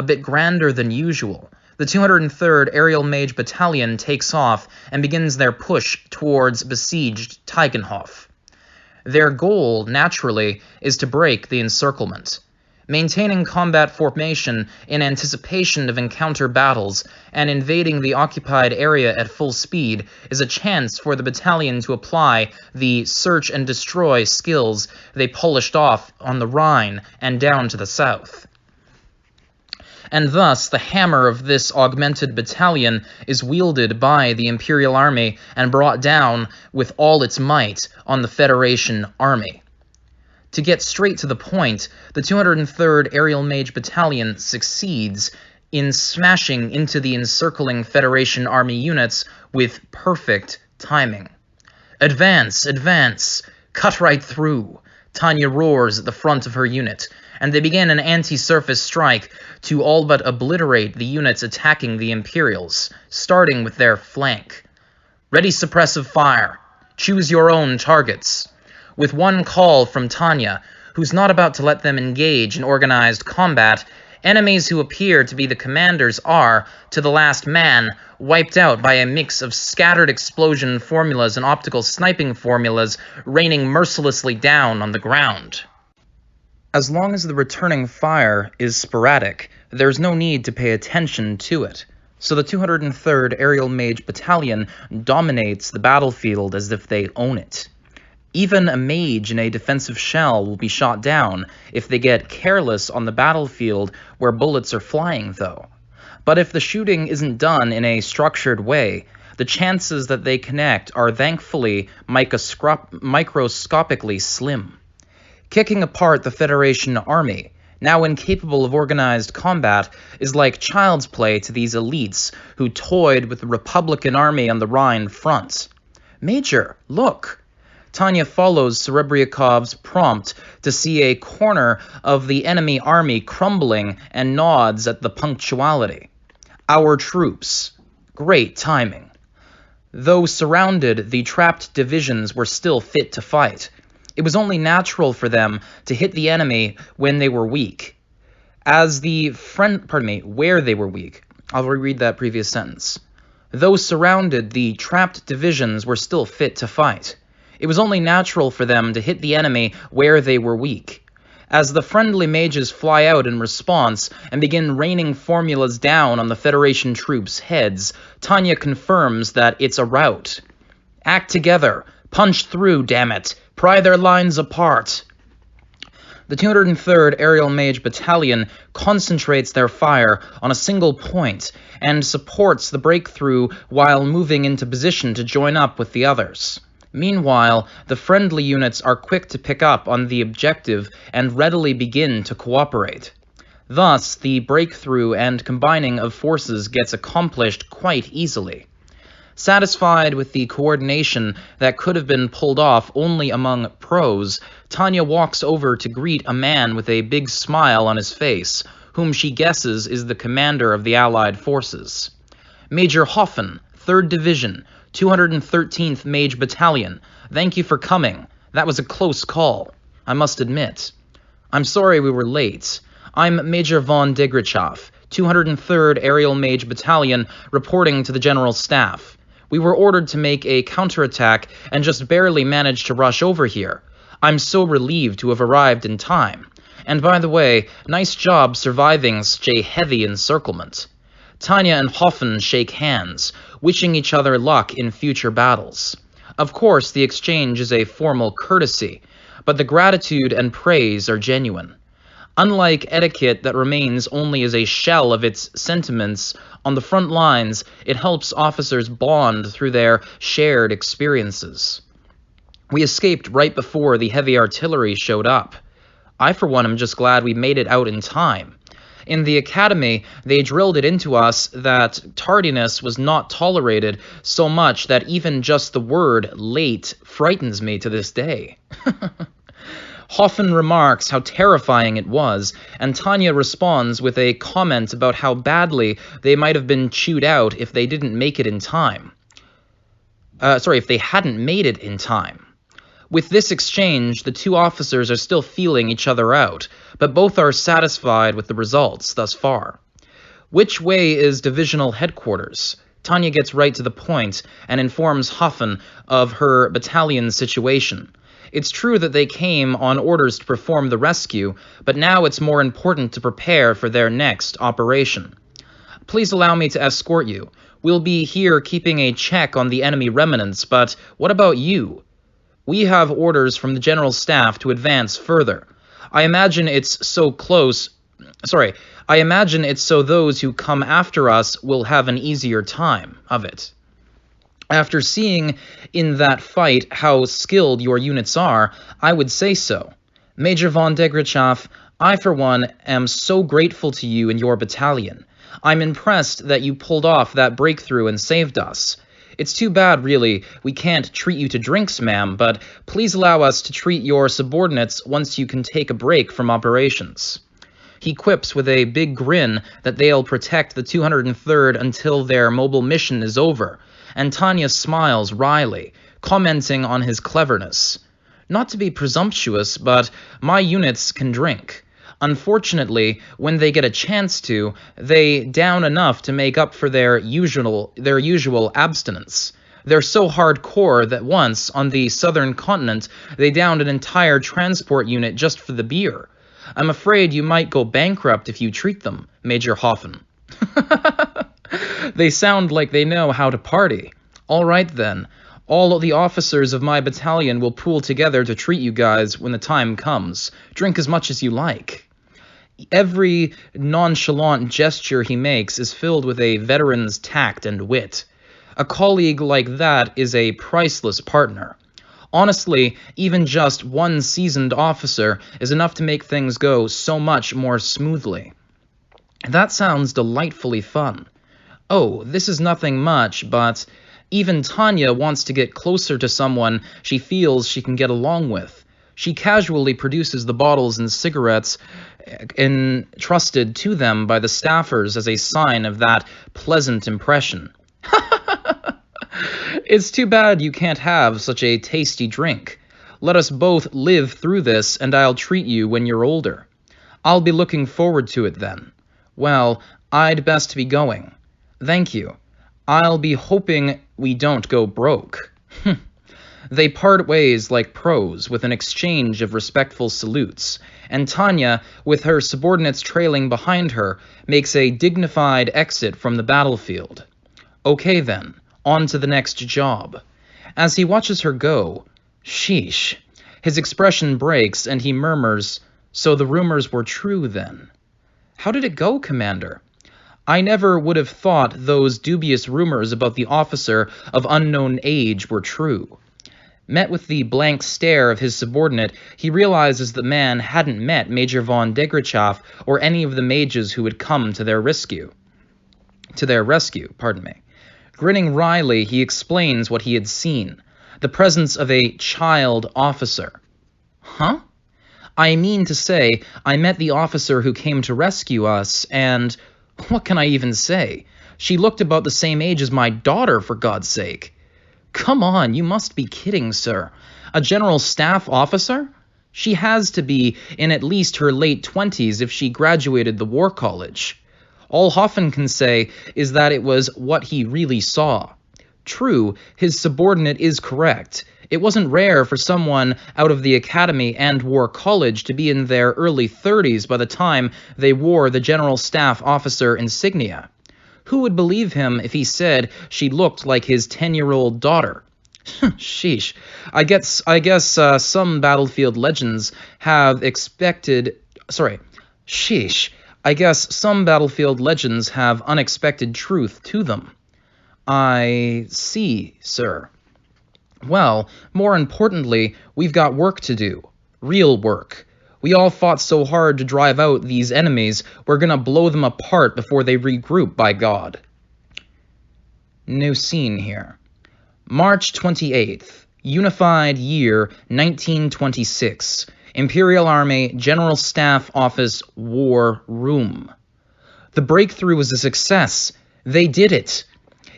bit grander than usual, the 203rd Aerial Mage Battalion takes off and begins their push towards besieged Tigenhof. Their goal, naturally, is to break the encirclement. Maintaining combat formation in anticipation of encounter battles and invading the occupied area at full speed is a chance for the battalion to apply the search and destroy skills they polished off on the Rhine and down to the south. And thus, the hammer of this augmented battalion is wielded by the Imperial Army and brought down with all its might on the Federation Army. To get straight to the point, the 203rd Aerial Mage Battalion succeeds in smashing into the encircling Federation Army units with perfect timing. "Advance! Advance! Cut right through!" Tanya roars at the front of her unit, and they begin an anti-surface strike to all but obliterate the units attacking the Imperials, starting with their flank. "Ready suppressive fire! Choose your own targets!" With one call from Tanya, who's not about to let them engage in organized combat, enemies who appear to be the commanders are, to the last man, wiped out by a mix of scattered explosion formulas and optical sniping formulas raining mercilessly down on the ground. As long as the returning fire is sporadic, there's no need to pay attention to it. So the 203rd Aerial Mage Battalion dominates the battlefield as if they own it. Even a mage in a defensive shell will be shot down if they get careless on the battlefield where bullets are flying, though. But if the shooting isn't done in a structured way, the chances that they connect are thankfully microscopically slim. Kicking apart the Federation Army, now incapable of organized combat, is like child's play to these elites who toyed with the Republican Army on the Rhine front. "Major, look!" Tanya follows Serebryakov's prompt to see a corner of the enemy army crumbling and nods at the punctuality. "Our troops." Great timing. Though surrounded, the trapped divisions were still fit to fight. It was only natural for them to hit the enemy when they were weak. Where they were weak. I'll reread that previous sentence. Though surrounded, the trapped divisions were still fit to fight. It was only natural for them to hit the enemy where they were weak. As the friendly mages fly out in response and begin raining formulas down on the Federation troops' heads, Tanya confirms that it's a rout. "Act together! Punch through, damn it! Pry their lines apart!" The 203rd Aerial Mage Battalion concentrates their fire on a single point and supports the breakthrough while moving into position to join up with the others. Meanwhile, the friendly units are quick to pick up on the objective and readily begin to cooperate. Thus, the breakthrough and combining of forces gets accomplished quite easily. Satisfied with the coordination that could have been pulled off only among pros, Tanya walks over to greet a man with a big smile on his face, whom she guesses is the commander of the Allied forces. "Major Hoffen, 3rd Division, 213th Mage Battalion. Thank you for coming. That was a close call, I must admit. I'm sorry we were late. I'm Major von Degrachoff, 203rd Aerial Mage Battalion, reporting to the General Staff. We were ordered to make a counterattack and just barely managed to rush over here. I'm so relieved to have arrived in time. And by the way, nice job surviving such a heavy encirclement." Tanya and Hoffen shake hands, wishing each other luck in future battles. Of course, the exchange is a formal courtesy, but the gratitude and praise are genuine. Unlike etiquette that remains only as a shell of its sentiments, on the front lines, it helps officers bond through their shared experiences. We escaped right before the heavy artillery showed up. I, for one, am just glad we made it out in time. In the academy, they drilled it into us that tardiness was not tolerated so much that even just the word late frightens me to this day. Hoffen remarks how terrifying it was, and Tanya responds with a comment about how badly they might have been chewed out if they didn't make it in time. If they hadn't made it in time. With this exchange, the two officers are still feeling each other out, but both are satisfied with the results thus far. Which way is divisional headquarters? Tanya gets right to the point and informs Hoffen of her battalion's situation. It's true that they came on orders to perform the rescue, but now it's more important to prepare for their next operation. Please allow me to escort you. We'll be here keeping a check on the enemy remnants, but what about you? We have orders from the General Staff to advance further. I imagine it's so those who come after us will have an easier time of it. After seeing in that fight how skilled your units are, I would say so. Major von Degrachoff, I for one am so grateful to you and your battalion. I'm impressed that you pulled off that breakthrough and saved us. It's too bad, really, we can't treat you to drinks, ma'am, but please allow us to treat your subordinates once you can take a break from operations. He quips with a big grin that they'll protect the 203rd until their mobile mission is over, and Tanya smiles wryly, commenting on his cleverness. Not to be presumptuous, but my units can drink. Unfortunately, when they get a chance to, they down enough to make up for their usual abstinence. They're so hardcore that once, on the southern continent, they downed an entire transport unit just for the beer. I'm afraid you might go bankrupt if you treat them, Major Hoffen. They sound like they know how to party. All right, then. All the officers of my battalion will pool together to treat you guys when the time comes. Drink as much as you like. Every nonchalant gesture he makes is filled with a veteran's tact and wit. A colleague like that is a priceless partner. Honestly, even just one seasoned officer is enough to make things go so much more smoothly. That sounds delightfully fun. Oh, this is nothing much, but even Tanya wants to get closer to someone she feels she can get along with. She casually produces the bottles and cigarettes entrusted to them by the staffers as a sign of that pleasant impression. It's too bad you can't have such a tasty drink. Let us both live through this, and I'll treat you when you're older. I'll be looking forward to it then. Well, I'd best be going. Thank you. I'll be hoping we don't go broke. They part ways like pros with an exchange of respectful salutes, and Tanya, with her subordinates trailing behind her, makes a dignified exit from the battlefield. Okay then, on to the next job. As he watches her go, sheesh, his expression breaks and he murmurs, so the rumors were true then. How did it go, Commander? I never would have thought those dubious rumors about the officer of unknown age were true. Met with the blank stare of his subordinate, he realizes the man hadn't met Major von Degrachoff or any of the mages who had come to their rescue. Grinning wryly, he explains what he had seen, the presence of a child officer. Huh? I mean to say, I met the officer who came to rescue us, and what can I even say? She looked about the same age as my daughter, for God's sake. Come on, you must be kidding, sir. A General Staff officer? She has to be in at least her late 20s if she graduated the War College. All Hoffen can say is that it was what he really saw. True, his subordinate is correct. It wasn't rare for someone out of the academy and War College to be in their early 30s by the time they wore the General Staff officer insignia. Who would believe him if he said she looked like his 10-year-old daughter? Sheesh. I guess some battlefield legends have unexpected truth to them. I see, sir. Well, more importantly, we've got work to do. Real work. We all fought so hard to drive out these enemies, we're gonna blow them apart before they regroup, by God. New scene here. March 28th, Unified Year 1926. Imperial Army General Staff Office War Room. The breakthrough was a success. They did it.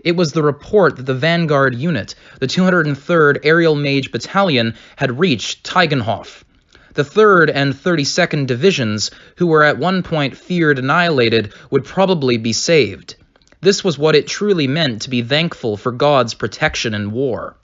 It was the report that the Vanguard unit, the 203rd Aerial Mage Battalion, had reached Tegenhof. The 3rd and 32nd Divisions, who were at one point feared annihilated, would probably be saved. This was what it truly meant to be thankful for God's protection in war.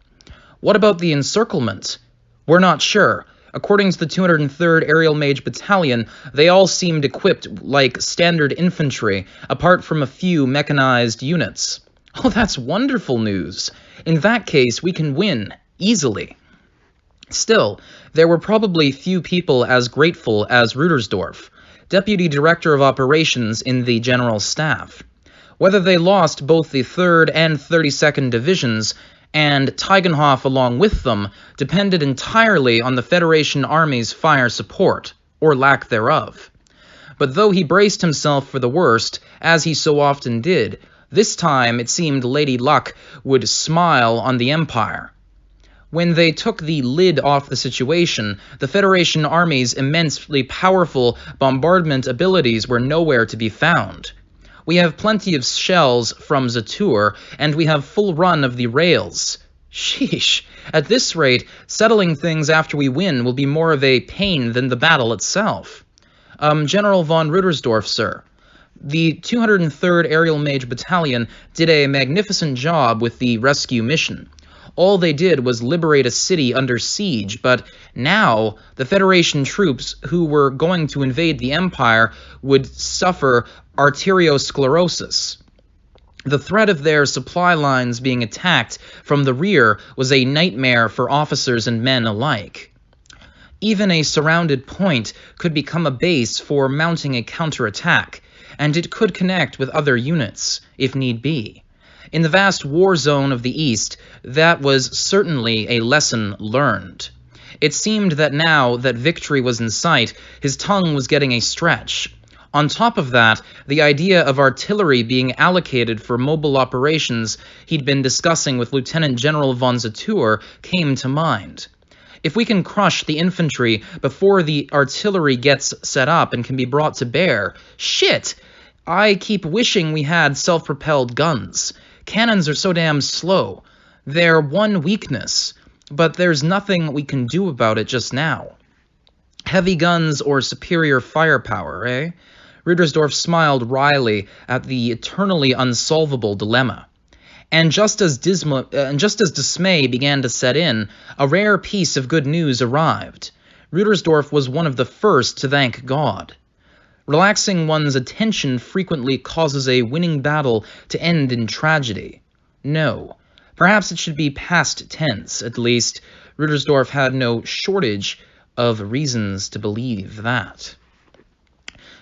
What about the encirclement? We're not sure. According to the 203rd Aerial Mage Battalion, they all seemed equipped like standard infantry, apart from a few mechanized units. Oh, that's wonderful news. In that case, we can win, easily. Still, there were probably few people as grateful as Rudersdorf, Deputy Director of Operations in the General Staff. Whether they lost both the 3rd and 32nd Divisions, and Tegenhof along with them, depended entirely on the Federation Army's fire support, or lack thereof. But though he braced himself for the worst, as he so often did, this time it seemed Lady Luck would smile on the Empire. When they took the lid off the situation, the Federation Army's immensely powerful bombardment abilities were nowhere to be found. We have plenty of shells from Zatur, and we have full run of the rails. Sheesh, at this rate, settling things after we win will be more of a pain than the battle itself. General von Rudersdorf, sir. The 203rd Aerial Mage Battalion did a magnificent job with the rescue mission. All they did was liberate a city under siege, but now the Federation troops who were going to invade the Empire would suffer arteriosclerosis. The threat of their supply lines being attacked from the rear was a nightmare for officers and men alike. Even a surrounded point could become a base for mounting a counterattack, and it could connect with other units, if need be. In the vast war zone of the East, that was certainly a lesson learned. It seemed that now that victory was in sight, his tongue was getting a stretch. On top of that, the idea of artillery being allocated for mobile operations he'd been discussing with Lieutenant General von Zatur came to mind. If we can crush the infantry before the artillery gets set up and can be brought to bear, shit! I keep wishing we had self-propelled guns. Cannons are so damn slow. They're one weakness, but there's nothing we can do about it just now. Heavy guns or superior firepower, eh? Rudersdorf smiled wryly at the eternally unsolvable dilemma. And just as dismay began to set in, a rare piece of good news arrived. Rudersdorf was one of the first to thank God. Relaxing one's attention frequently causes a winning battle to end in tragedy. No, perhaps it should be past tense. At least, Rudersdorf had no shortage of reasons to believe that.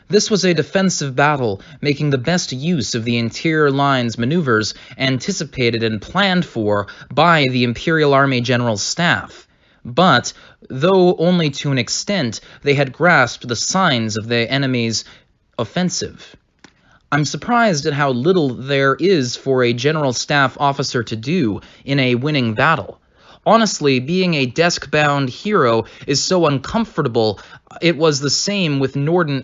This was a defensive battle, making the best use of the interior line's maneuvers anticipated and planned for by the Imperial Army General Staff. But, though only to an extent, they had grasped the signs of the enemy's offensive. I'm surprised at how little there is for a General Staff officer to do in a winning battle. Honestly, being a desk-bound hero is so uncomfortable. It was the same with the Norden...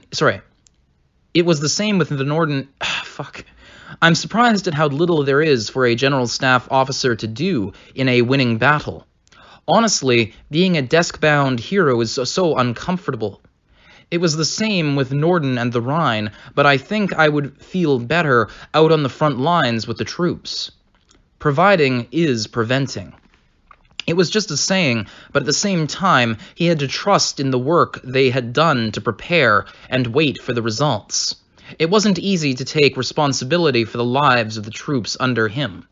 I'm surprised at how little there is for a General Staff officer to do in a winning battle. Honestly, being a desk-bound hero is so uncomfortable. It was the same with Norden and the Rhine, but I think I would feel better out on the front lines with the troops. Providing is preventing. It was just a saying, but at the same time, he had to trust in the work they had done to prepare and wait for the results. It wasn't easy to take responsibility for the lives of the troops under him.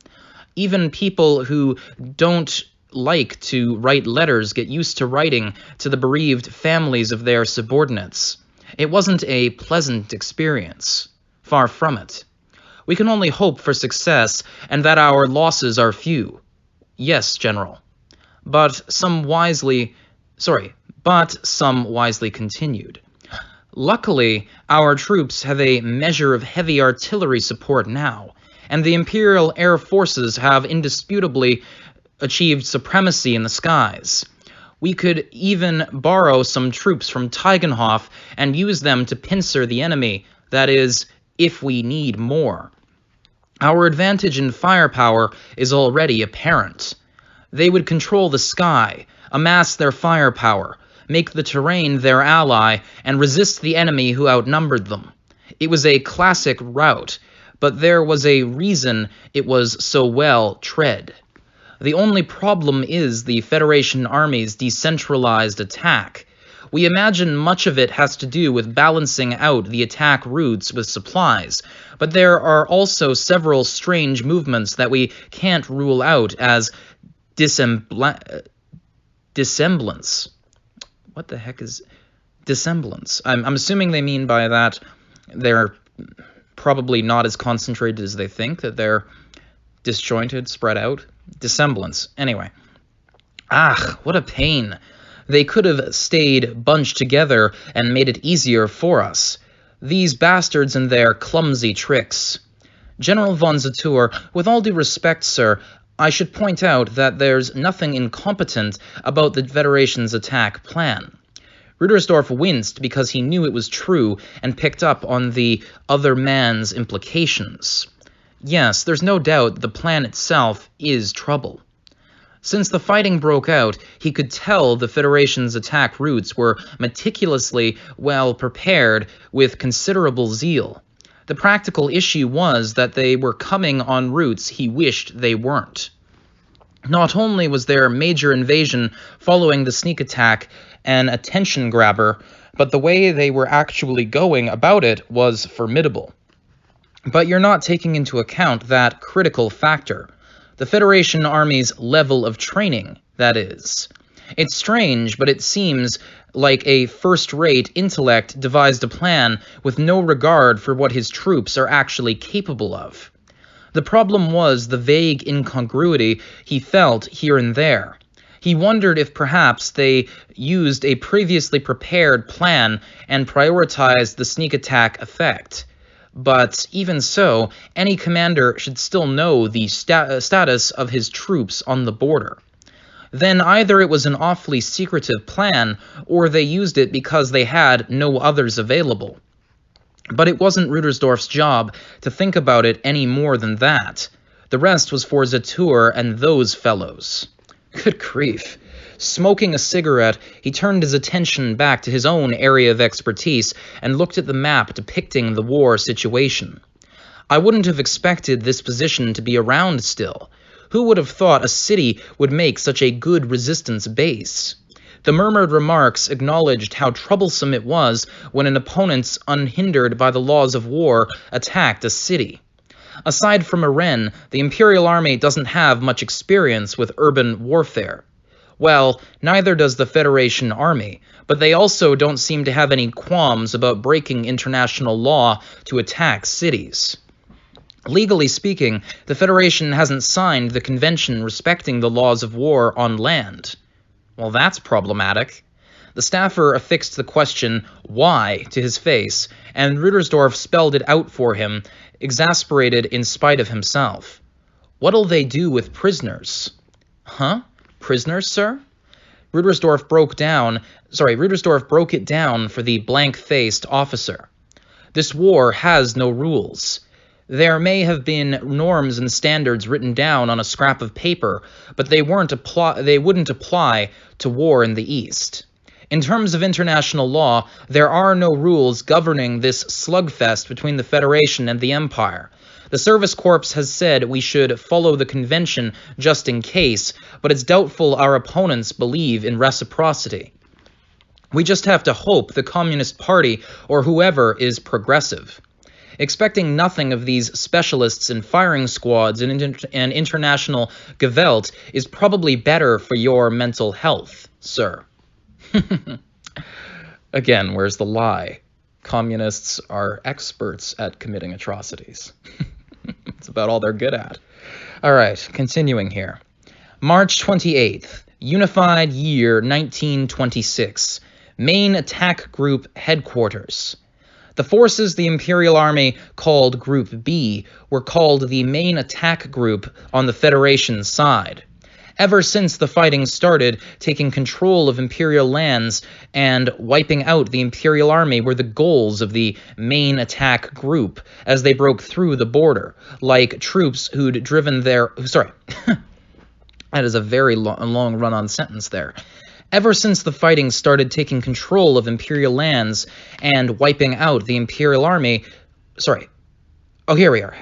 Even people who don't like to write letters get used to writing to the bereaved families of their subordinates. It wasn't a pleasant experience. Far from it. We can only hope for success and that our losses are few. Yes, General. But some wisely continued. Luckily, our troops have a measure of heavy artillery support now, and the Imperial Air Forces have indisputably achieved supremacy in the skies. We could even borrow some troops from Tigenhof and use them to pincer the enemy, that is, if we need more. Our advantage in firepower is already apparent. They would control the sky, amass their firepower, make the terrain their ally, and resist the enemy who outnumbered them. It was a classic route, but there was a reason it was so well tread. The only problem is the Federation Army's decentralized attack. We imagine much of it has to do with balancing out the attack routes with supplies, but there are also several strange movements that we can't rule out as dissemblance. What the heck is dissemblance? I'm assuming they mean by that they're probably not as concentrated as they think, that they're disjointed, spread out. Dissemblance. Anyway. What a pain. They could have stayed bunched together and made it easier for us. These bastards and their clumsy tricks. General von Zatour, with all due respect, sir, I should point out that there's nothing incompetent about the Federation's attack plan. Rudersdorf winced because he knew it was true and picked up on the other man's implications. Yes, there's no doubt the plan itself is trouble. Since the fighting broke out, he could tell the Federation's attack routes were meticulously well prepared with considerable zeal. The practical issue was that they were coming on routes he wished they weren't. Not only was their major invasion following the sneak attack an attention grabber, but the way they were actually going about it was formidable. But you're not taking into account that critical factor. The Federation Army's level of training, that is. It's strange, but it seems like a first-rate intellect devised a plan with no regard for what his troops are actually capable of. The problem was the vague incongruity he felt here and there. He wondered if perhaps they used a previously prepared plan and prioritized the sneak attack effect. But even so, any commander should still know the status of his troops on the border. Then either it was an awfully secretive plan, or they used it because they had no others available. But it wasn't Rudersdorf's job to think about it any more than that. The rest was for Zatour and those fellows. Good grief. Smoking a cigarette, he turned his attention back to his own area of expertise and looked at the map depicting the war situation. I wouldn't have expected this position to be around still. Who would have thought a city would make such a good resistance base? The murmured remarks acknowledged how troublesome it was when an opponent, unhindered by the laws of war, attacked a city. Aside from Iren, the Imperial Army doesn't have much experience with urban warfare. Well, neither does the Federation Army, but they also don't seem to have any qualms about breaking international law to attack cities. Legally speaking, the Federation hasn't signed the convention respecting the laws of war on land. Well, that's problematic. The staffer affixed the question, why, to his face, and Rudersdorf spelled it out for him, exasperated in spite of himself. What'll they do with prisoners? Huh? Prisoners, sir? Rudersdorf broke it down for the blank-faced officer. This war has no rules. There may have been norms and standards written down on a scrap of paper, but they wouldn't apply to war in the East. In terms of international law, there are no rules governing this slugfest between the Federation and the Empire. The Service Corps has said we should follow the convention just in case, but it's doubtful our opponents believe in reciprocity. We just have to hope the Communist Party or whoever is progressive. Expecting nothing of these specialists in firing squads and international Gewalt is probably better for your mental health, sir. Again, where's the lie? Communists are experts at committing atrocities. It's about all they're good at. All right, continuing here. March 28th, Unified Year 1926. Main Attack Group Headquarters. The forces the Imperial Army called Group B were called the Main Attack Group on the Federation side. Ever since the fighting started, taking control of Imperial lands and wiping out the Imperial army were the goals of the main attack group as they broke through the border, like troops who'd driven their... Sorry. That is a very long run-on sentence there. Ever since the fighting started taking control of Imperial lands and wiping out the Imperial army... Sorry. Oh, here we are.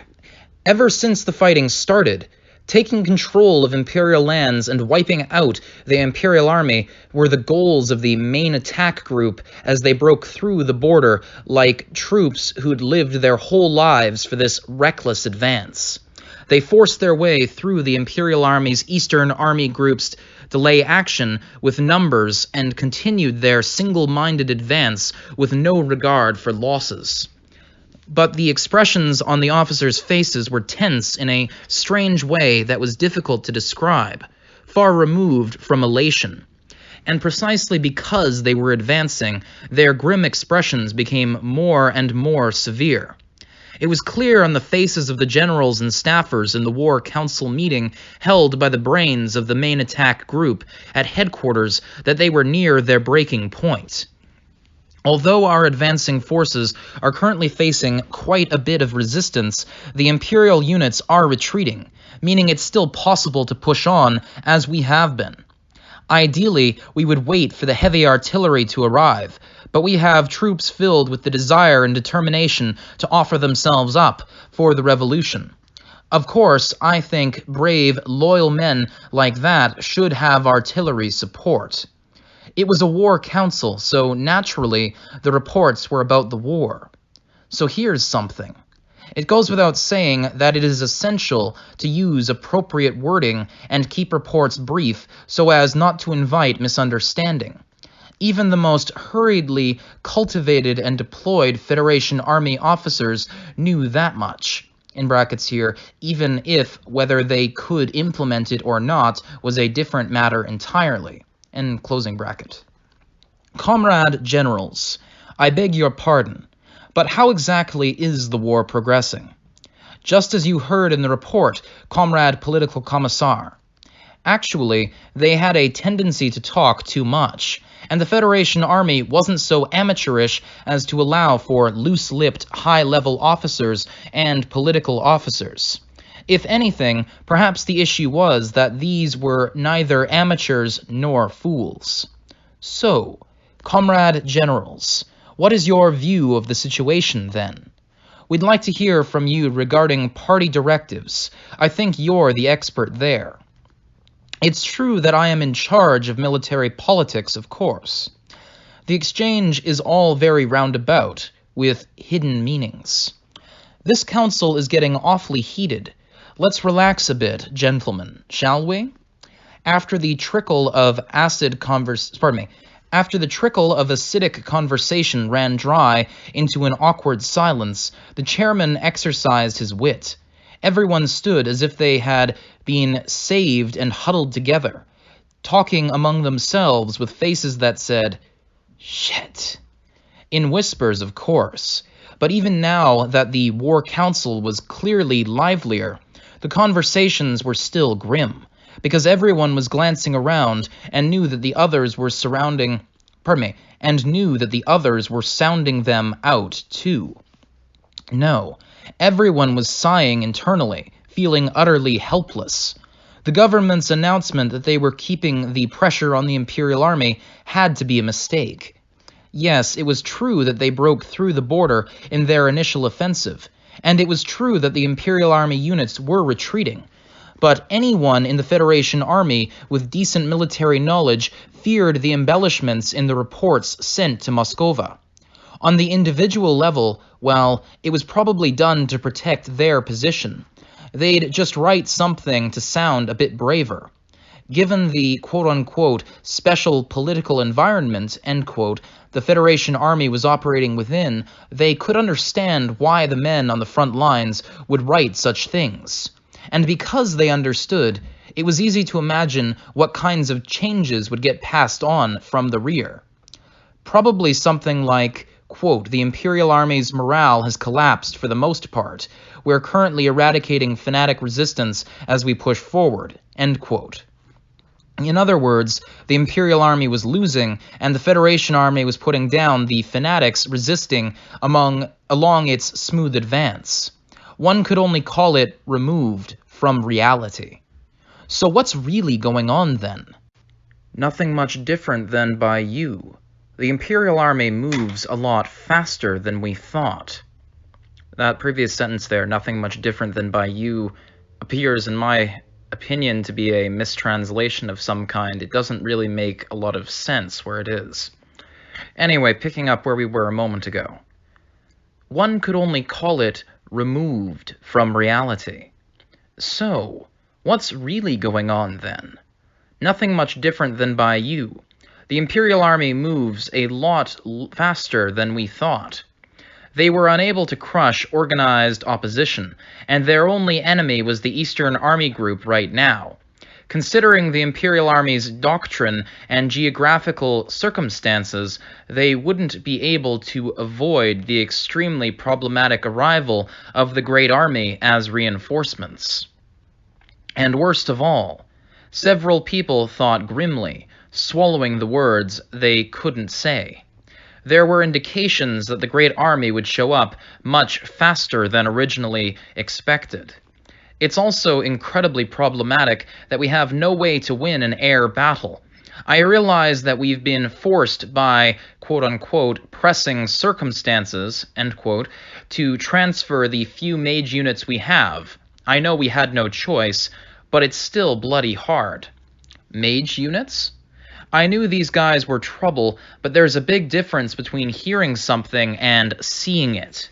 Ever since the fighting started, taking control of Imperial lands and wiping out the Imperial army were the goals of the main attack group as they broke through the border like troops who'd lived their whole lives for this reckless advance. They forced their way through the Imperial Army's Eastern Army Group's delay action with numbers and continued their single-minded advance with no regard for losses. But the expressions on the officers' faces were tense in a strange way that was difficult to describe, far removed from elation. And precisely because they were advancing, their grim expressions became more and more severe. It was clear on the faces of the generals and staffers in the War Council meeting held by the brains of the main attack group at headquarters that they were near their breaking point. Although our advancing forces are currently facing quite a bit of resistance, the Imperial units are retreating, meaning it's still possible to push on as we have been. Ideally, we would wait for the heavy artillery to arrive, but we have troops filled with the desire and determination to offer themselves up for the revolution. Of course, I think brave, loyal men like that should have artillery support. It was a war council, so naturally the reports were about the war. So here's something. It goes without saying that it is essential to use appropriate wording and keep reports brief so as not to invite misunderstanding. Even the most hurriedly cultivated and deployed Federation Army officers knew that much. In brackets here, even if whether they could implement it or not was a different matter entirely. End closing bracket. Comrade Generals, I beg your pardon, but how exactly is the war progressing? Just as you heard in the report, Comrade Political Commissar. Actually, they had a tendency to talk too much, and the Federation Army wasn't so amateurish as to allow for loose-lipped high-level officers and political officers. If anything, perhaps the issue was that these were neither amateurs nor fools. So, Comrade Generals, what is your view of the situation then? We'd like to hear from you regarding party directives. I think you're the expert there. It's true that I am in charge of military politics, of course. The exchange is all very roundabout, with hidden meanings. This council is getting awfully heated. Let's relax a bit, gentlemen, shall we? After the trickle of acidic conversation ran dry into an awkward silence, the chairman exercised his wit. Everyone stood as if they had been saved and huddled together, talking among themselves with faces that said, "Shit." In whispers, of course. But even now that the War Council was clearly livelier, the conversations were still grim, because everyone was glancing around and knew that the others were sounding them out too. No, everyone was sighing internally, feeling utterly helpless. The government's announcement that they were keeping the pressure on the Imperial Army had to be a mistake. Yes, it was true that they broke through the border in their initial offensive, and it was true that the Imperial Army units were retreating. But anyone in the Federation Army with decent military knowledge feared the embellishments in the reports sent to Moscova. On the individual level, well, it was probably done to protect their position. They'd just write something to sound a bit braver. Given the quote-unquote special political environment, end quote, the Federation Army was operating within, they could understand why the men on the front lines would write such things. And because they understood, it was easy to imagine what kinds of changes would get passed on from the rear. Probably something like, quote, the Imperial Army's morale has collapsed for the most part. We're currently eradicating fanatic resistance as we push forward, end quote. In other words, the Imperial army was losing, and the Federation army was putting down the fanatics resisting along its smooth advance. One could only call it removed from reality. So what's really going on then? Nothing much different than by you. The Imperial army moves a lot faster than we thought. That previous sentence there, nothing much different than by you, appears in my opinion to be a mistranslation of some kind. It doesn't really make a lot of sense where it is. Anyway, picking up where we were a moment ago. One could only call it removed from reality. So, what's really going on then? Nothing much different than by you. The Imperial army moves a lot faster than we thought. They were unable to crush organized opposition, and their only enemy was the Eastern Army Group right now. Considering the Imperial Army's doctrine and geographical circumstances, they wouldn't be able to avoid the extremely problematic arrival of the Great Army as reinforcements. And worst of all, several people thought grimly, swallowing the words they couldn't say. There were indications that the Great Army would show up much faster than originally expected. It's also incredibly problematic that we have no way to win an air battle. I realize that we've been forced by quote-unquote pressing circumstances, end quote, to transfer the few mage units we have. I know we had no choice, but it's still bloody hard. Mage units? I knew these guys were trouble, but there's a big difference between hearing something and seeing it.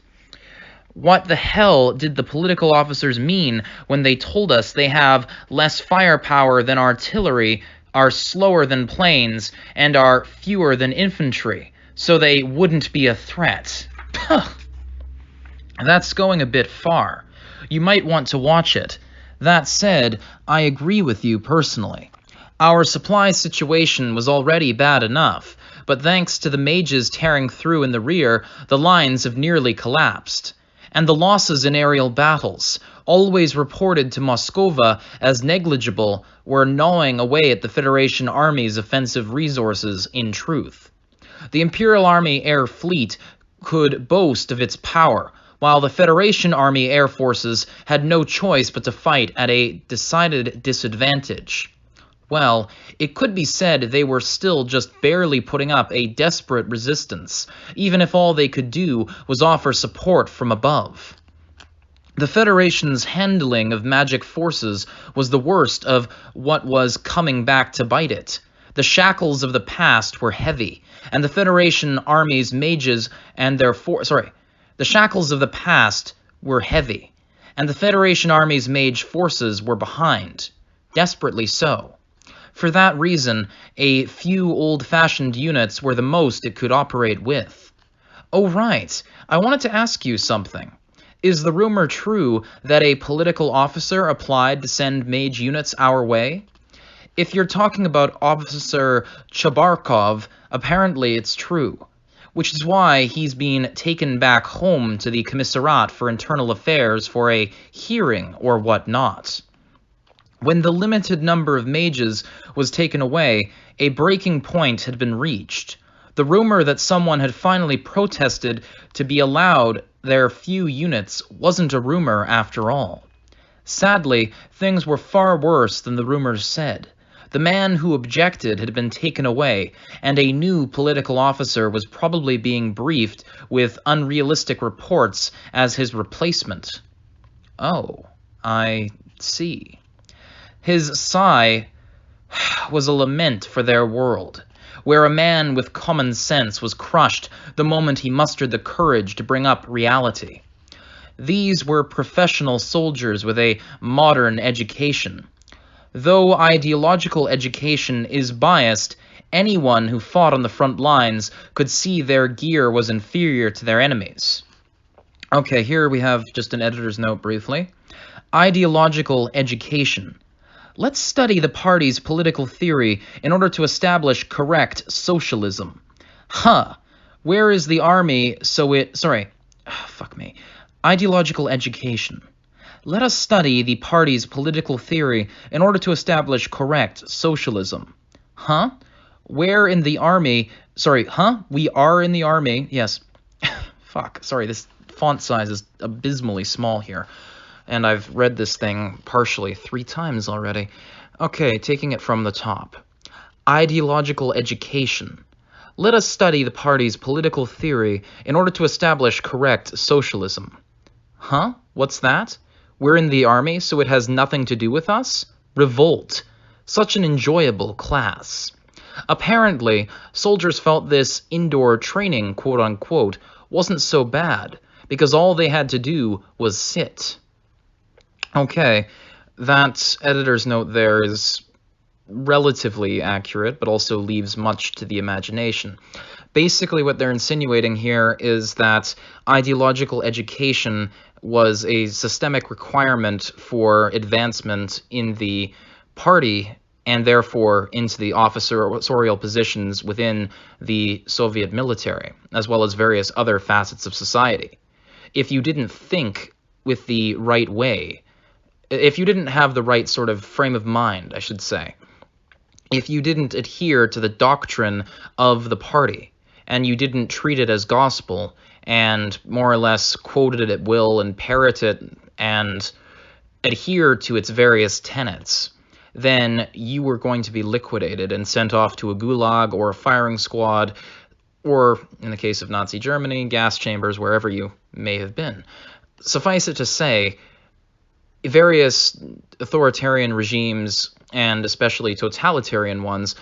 What the hell did the political officers mean when they told us they have less firepower than artillery, are slower than planes, and are fewer than infantry, so they wouldn't be a threat? That's going a bit far. You might want to watch it. That said, I agree with you personally. Our supply situation was already bad enough, but thanks to the mages tearing through in the rear, the lines have nearly collapsed. And the losses in aerial battles, always reported to Moscova as negligible, were gnawing away at the Federation Army's offensive resources in truth. The Imperial Army Air Fleet could boast of its power, while the Federation Army Air Forces had no choice but to fight at a decided disadvantage. Well, it could be said they were still just barely putting up a desperate resistance, even if all they could do was offer support from above. The Federation's handling of magic forces was the worst of what was coming back to bite it. The shackles of the past were heavy, and the Federation Army's mages and their the shackles of the past were heavy, and the Federation Army's mage forces were behind, desperately so. For that reason, a few old-fashioned units were the most it could operate with. Oh right, I wanted to ask you something. Is the rumor true that a political officer applied to send mage units our way? If you're talking about Officer Chabarkov, apparently it's true, which is why he's been taken back home to the Commissariat for Internal Affairs for a hearing or whatnot. When the limited number of mages was taken away, a breaking point had been reached. The rumor that someone had finally protested to be allowed their few units wasn't a rumor after all. Sadly, things were far worse than the rumors said. The man who objected had been taken away, and a new political officer was probably being briefed with unrealistic reports as his replacement. Oh, I see. His sigh was a lament for their world, where a man with common sense was crushed the moment he mustered the courage to bring up reality. These were professional soldiers with a modern education. Though ideological education is biased, anyone who fought on the front lines could see their gear was inferior to their enemies. Okay, here we have just an editor's note briefly. Ideological education. Let's study the party's political theory in order to establish correct socialism. Where is the army so it... Ideological education. Let us study the party's political theory in order to establish correct socialism. Huh? Where in the army... Sorry, huh? We are in the army. Yes. Fuck. Sorry, this font size is abysmally small here. And I've read this thing partially 3 times already. Okay, taking it from the top. Ideological education. Let us study the party's political theory in order to establish correct socialism. Huh? What's that? We're in the army, so it has nothing to do with us? Revolt. Such an enjoyable class. Apparently, soldiers felt this indoor training, quote-unquote, wasn't so bad, because all they had to do was sit. Okay, that editor's note there is relatively accurate, but also leaves much to the imagination. Basically, what they're insinuating here is that ideological education was a systemic requirement for advancement in the party and therefore into the officerial positions within the Soviet military, as well as various other facets of society. If you didn't think with the right way, if you didn't have the right sort of frame of mind, I should say, if you didn't adhere to the doctrine of the party, and you didn't treat it as gospel, and more or less quote it at will and parrot it and adhere to its various tenets, then you were going to be liquidated and sent off to a gulag or a firing squad, or, in the case of Nazi Germany, gas chambers, wherever you may have been. Suffice it to say, various authoritarian regimes, and especially totalitarian ones,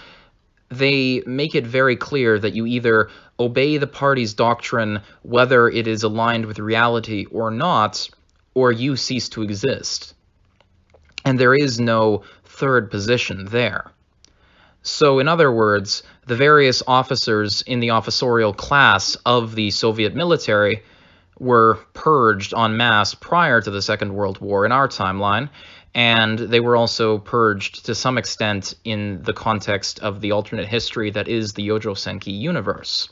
they make it very clear that you either obey the party's doctrine, whether it is aligned with reality or not, or you cease to exist. And there is no third position there. So, in other words, the various officers in the officerial class of the Soviet military were purged en masse prior to the Second World War in our timeline, and they were also purged to some extent in the context of the alternate history that is the Youjo Senki universe.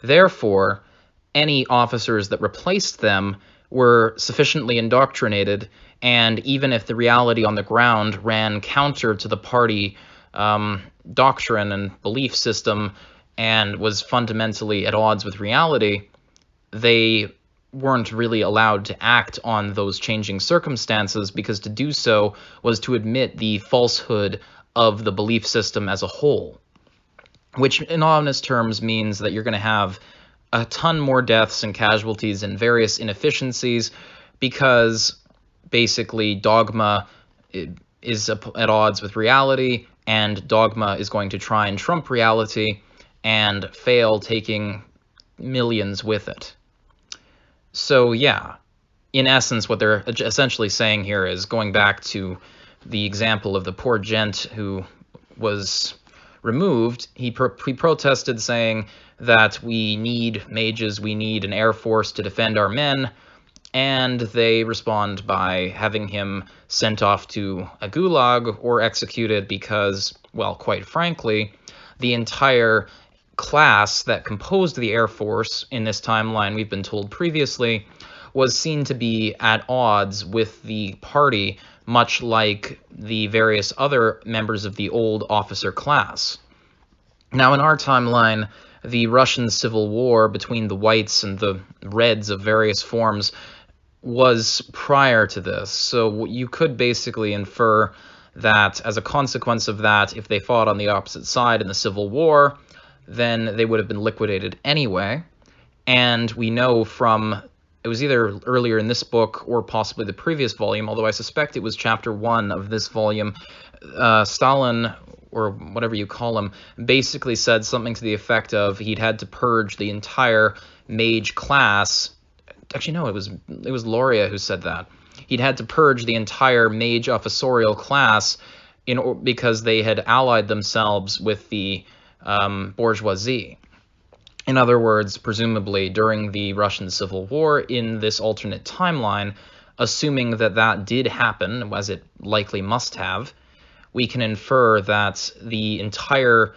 Therefore, any officers that replaced them were sufficiently indoctrinated, and even if the reality on the ground ran counter to the party doctrine and belief system and was fundamentally at odds with reality, they weren't really allowed to act on those changing circumstances, because to do so was to admit the falsehood of the belief system as a whole, which in honest terms means that you're going to have a ton more deaths and casualties and various inefficiencies, because basically dogma is at odds with reality, and dogma is going to try and trump reality and fail, taking millions with it. So yeah, in essence, what they're essentially saying here is, going back to the example of the poor gent who was removed, he protested saying that we need mages, we need an air force to defend our men, and they respond by having him sent off to a gulag or executed because, well, quite frankly, the entire class that composed the Air Force in this timeline, we've been told previously, was seen to be at odds with the party, much like the various other members of the old officer class. Now, in our timeline, the Russian Civil War between the whites and the reds of various forms was prior to this, so you could basically infer that as a consequence of that, if they fought on the opposite side in the Civil War, then they would have been liquidated anyway. And we know from, it was either earlier in this book or possibly the previous volume, although I suspect it was chapter 1 of this volume, Stalin, or whatever you call him, basically said something to the effect of he'd had to purge the entire mage class. Actually, no, it was Loria who said that. He'd had to purge the entire mage officerial class because they had allied themselves with the bourgeoisie. In other words, presumably during the Russian Civil War in this alternate timeline, assuming that that did happen, as it likely must have, we can infer that the entire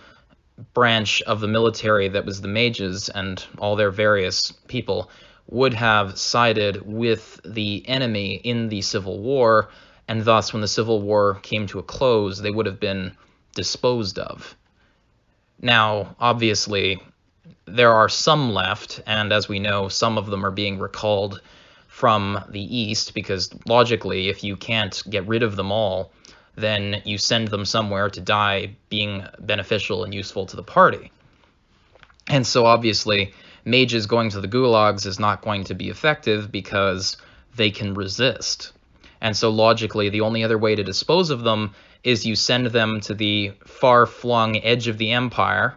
branch of the military that was the mages and all their various people would have sided with the enemy in the Civil War, and thus when the Civil War came to a close, they would have been disposed of. Now, obviously, there are some left, and as we know, some of them are being recalled from the East, because logically, if you can't get rid of them all, then you send them somewhere to die being beneficial and useful to the party. And so obviously, mages going to the gulags is not going to be effective because they can resist. And so logically, the only other way to dispose of them is you send them to the far-flung edge of the empire,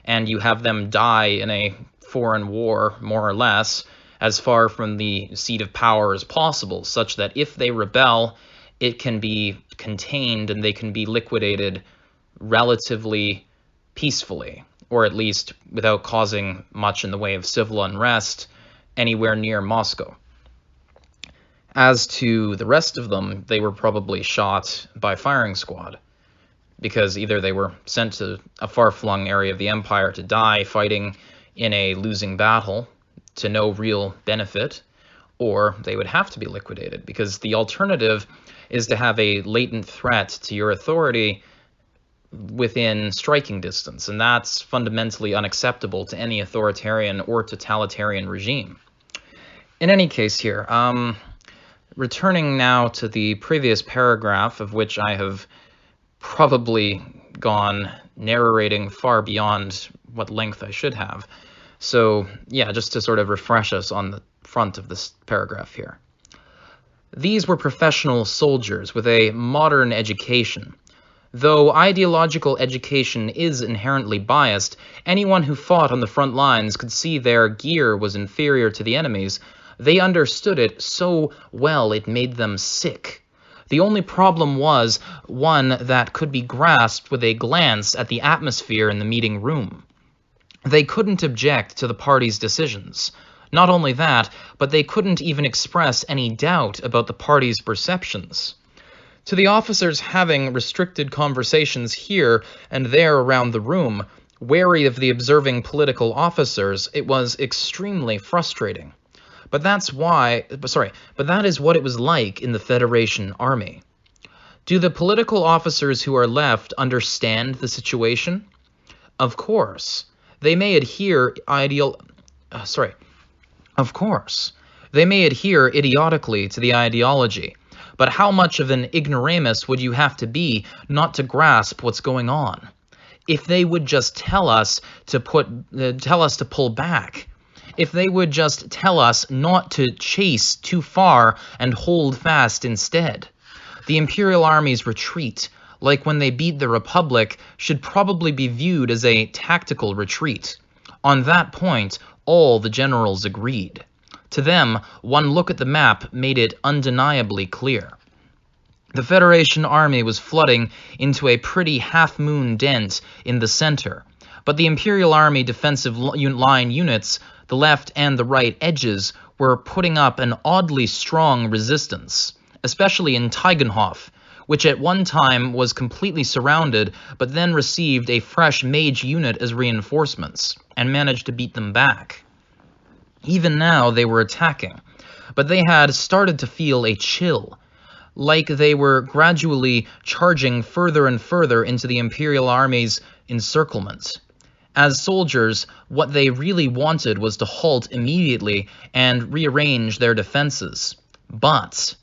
and you have them die in a foreign war, more or less, as far from the seat of power as possible, such that if they rebel, it can be contained and they can be liquidated relatively peacefully, or at least without causing much in the way of civil unrest anywhere near Moscow. As to the rest of them, they were probably shot by firing squad, because either they were sent to a far-flung area of the empire to die fighting in a losing battle to no real benefit, or they would have to be liquidated, because the alternative is to have a latent threat to your authority within striking distance, and that's fundamentally unacceptable to any authoritarian or totalitarian regime. In any case here, returning now to the previous paragraph, of which I have probably gone narrating far beyond what length I should have. So yeah, just to sort of refresh us on the front of this paragraph here. These were professional soldiers with a modern education. Though ideological education is inherently biased, anyone who fought on the front lines could see their gear was inferior to the enemy's. They understood it so well it made them sick. The only problem was one that could be grasped with a glance at the atmosphere in the meeting room. They couldn't object to the party's decisions. Not only that, but they couldn't even express any doubt about the party's perceptions. To the officers having restricted conversations here and there around the room, wary of the observing political officers, it was extremely frustrating. But that is what it was like in the Federation Army. Do the political officers who are left understand the situation? Of course. They may adhere idiotically to the ideology, but how much of an ignoramus would you have to be not to grasp what's going on? If they would just tell us to pull back, if they would just tell us not to chase too far and hold fast instead. The Imperial Army's retreat, like when they beat the Republic, should probably be viewed as a tactical retreat. On that point, all the generals agreed. To them, one look at the map made it undeniably clear. The Federation Army was flooding into a pretty half-moon dent in the center, but the Imperial Army defensive line units, the left and the right edges, were putting up an oddly strong resistance, especially in Tegenhof, which at one time was completely surrounded, but then received a fresh mage unit as reinforcements, and managed to beat them back. Even now they were attacking, but they had started to feel a chill, like they were gradually charging further and further into the Imperial Army's encirclement. As soldiers, what they really wanted was to halt immediately and rearrange their defenses. But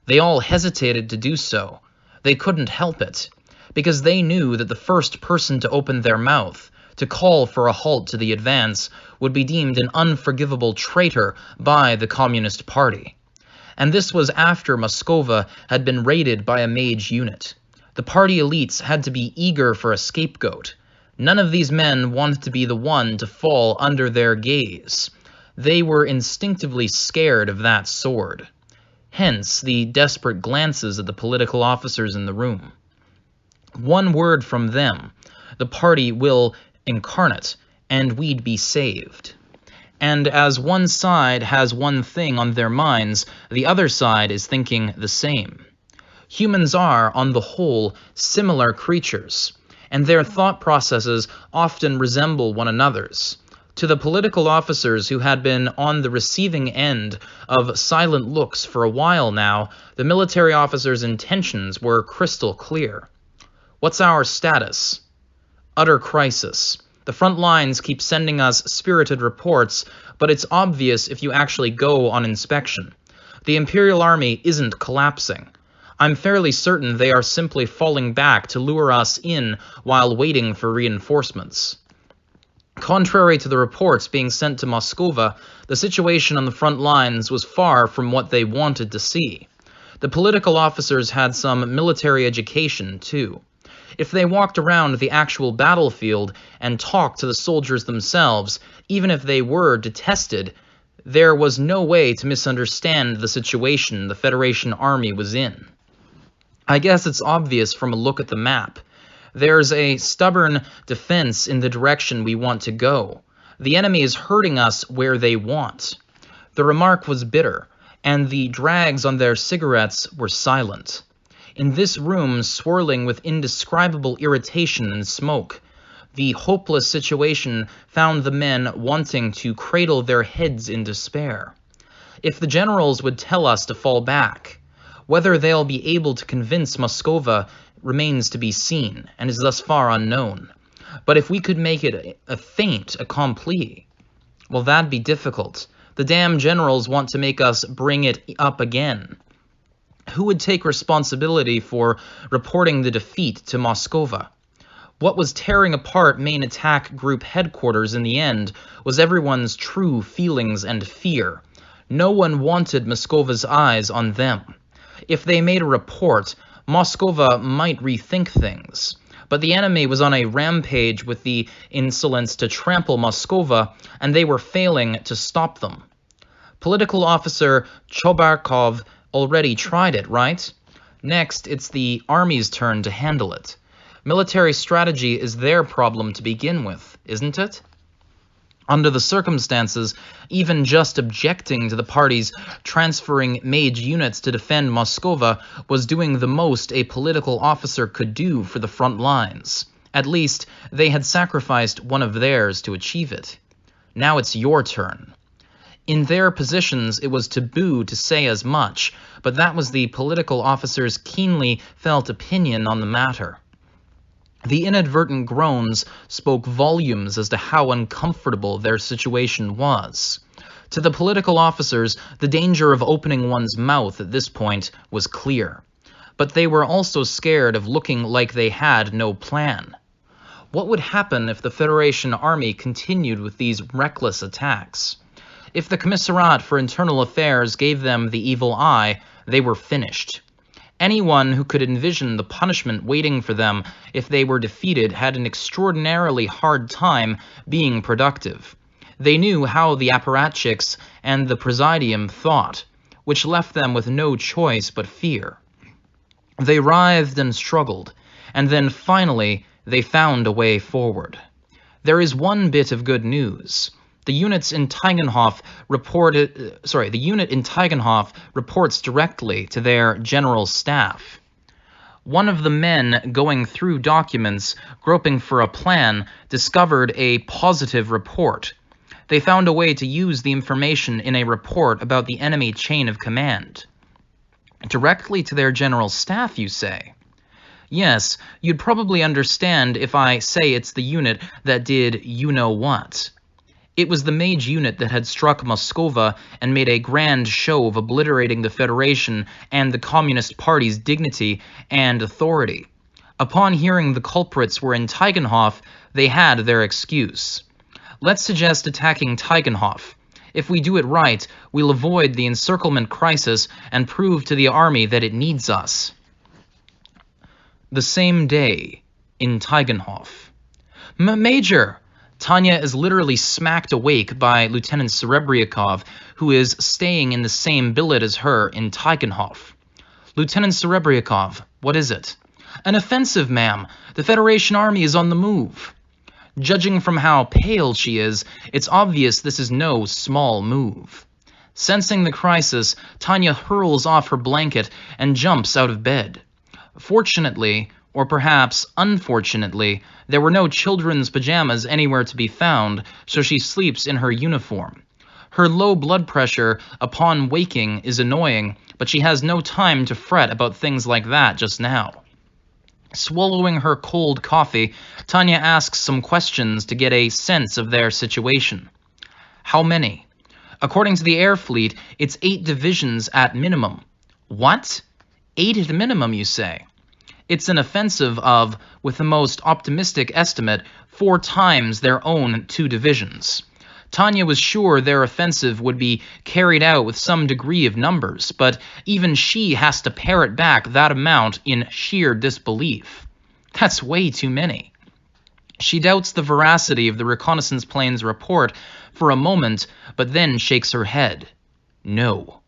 they all hesitated to do so. They couldn't help it, because they knew that the first person to open their mouth, to call for a halt to the advance, would be deemed an unforgivable traitor by the Communist Party. And this was after Moscova had been raided by a mage unit. The party elites had to be eager for a scapegoat. None of these men wanted to be the one to fall under their gaze. They were instinctively scared of that sword. Hence the desperate glances at the political officers in the room. One word from them, the party will incarnate, and we'd be saved. And as one side has one thing on their minds, the other side is thinking the same. Humans are, on the whole, similar creatures, and their thought processes often resemble one another's. To the political officers who had been on the receiving end of silent looks for a while now, the military officers' intentions were crystal clear. What's our status? Utter crisis. The front lines keep sending us spirited reports, but it's obvious if you actually go on inspection. The Imperial Army isn't collapsing. I'm fairly certain they are simply falling back to lure us in while waiting for reinforcements. Contrary to the reports being sent to Moscova, the situation on the front lines was far from what they wanted to see. The political officers had some military education, too. If they walked around the actual battlefield and talked to the soldiers themselves, even if they were detested, there was no way to misunderstand the situation the Federation Army was in. I guess it's obvious from a look at the map. There's a stubborn defense in the direction we want to go. The enemy is hurting us where they want. The remark was bitter, and the drags on their cigarettes were silent. In this room, swirling with indescribable irritation and smoke, the hopeless situation found the men wanting to cradle their heads in despair. If the generals would tell us to fall back, whether they'll be able to convince Moscova remains to be seen, and is thus far unknown. But if we could make it a fait accompli, well, that'd be difficult. The damn generals want to make us bring it up again. Who would take responsibility for reporting the defeat to Moscova? What was tearing apart main attack group headquarters in the end was everyone's true feelings and fear. No one wanted Moscova's eyes on them. If they made a report, Moscova might rethink things, but the enemy was on a rampage with the insolence to trample Moscova, and they were failing to stop them. Political officer Chobarkov already tried it, right? Next, it's the army's turn to handle it. Military strategy is their problem to begin with, isn't it? Under the circumstances, even just objecting to the parties transferring mage units to defend Moscova was doing the most a political officer could do for the front lines. At least, they had sacrificed one of theirs to achieve it. Now it's your turn. In their positions, it was taboo to say as much, but that was the political officer's keenly felt opinion on the matter. The inadvertent groans spoke volumes as to how uncomfortable their situation was. To the political officers, the danger of opening one's mouth at this point was clear. But they were also scared of looking like they had no plan. What would happen if the Federation Army continued with these reckless attacks? If the Commissariat for Internal Affairs gave them the evil eye, they were finished. Anyone who could envision the punishment waiting for them if they were defeated had an extraordinarily hard time being productive. They knew how the apparatchiks and the Presidium thought, which left them with no choice but fear. They writhed and struggled, and then finally they found a way forward. There is one bit of good news. The unit in Tigenhof reports directly to their general staff. One of the men going through documents, groping for a plan, discovered a positive report. They found a way to use the information in a report about the enemy chain of command. Directly to their general staff, you say? Yes, you'd probably understand if I say it's the unit that did you-know-what. It was the mage unit that had struck Moscova and made a grand show of obliterating the Federation and the Communist Party's dignity and authority. Upon hearing the culprits were in Tigenhof, they had their excuse. Let's suggest attacking Tigenhof. If we do it right, we'll avoid the encirclement crisis and prove to the army that it needs us. The same day, in Tigenhof. Major! Tanya is literally smacked awake by Lieutenant Serebriakov, who is staying in the same billet as her in Tigenhof. Lieutenant Serebriakov, what is it? An offensive, ma'am. The Federation Army is on the move. Judging from how pale she is, it's obvious this is no small move. Sensing the crisis, Tanya hurls off her blanket and jumps out of bed. Fortunately, Or perhaps, unfortunately, there were no children's pajamas anywhere to be found, so she sleeps in her uniform. Her low blood pressure upon waking is annoying, but she has no time to fret about things like that just now. Swallowing her cold coffee, Tanya asks some questions to get a sense of their situation. How many? According to the air fleet, it's 8 divisions at minimum. What? 8 at minimum, you say? It's an offensive of, with the most optimistic estimate, 4 times their own 2 divisions. Tanya was sure their offensive would be carried out with some degree of numbers, but even she has to parrot back that amount in sheer disbelief. That's way too many. She doubts the veracity of the reconnaissance plane's report for a moment, but then shakes her head. No.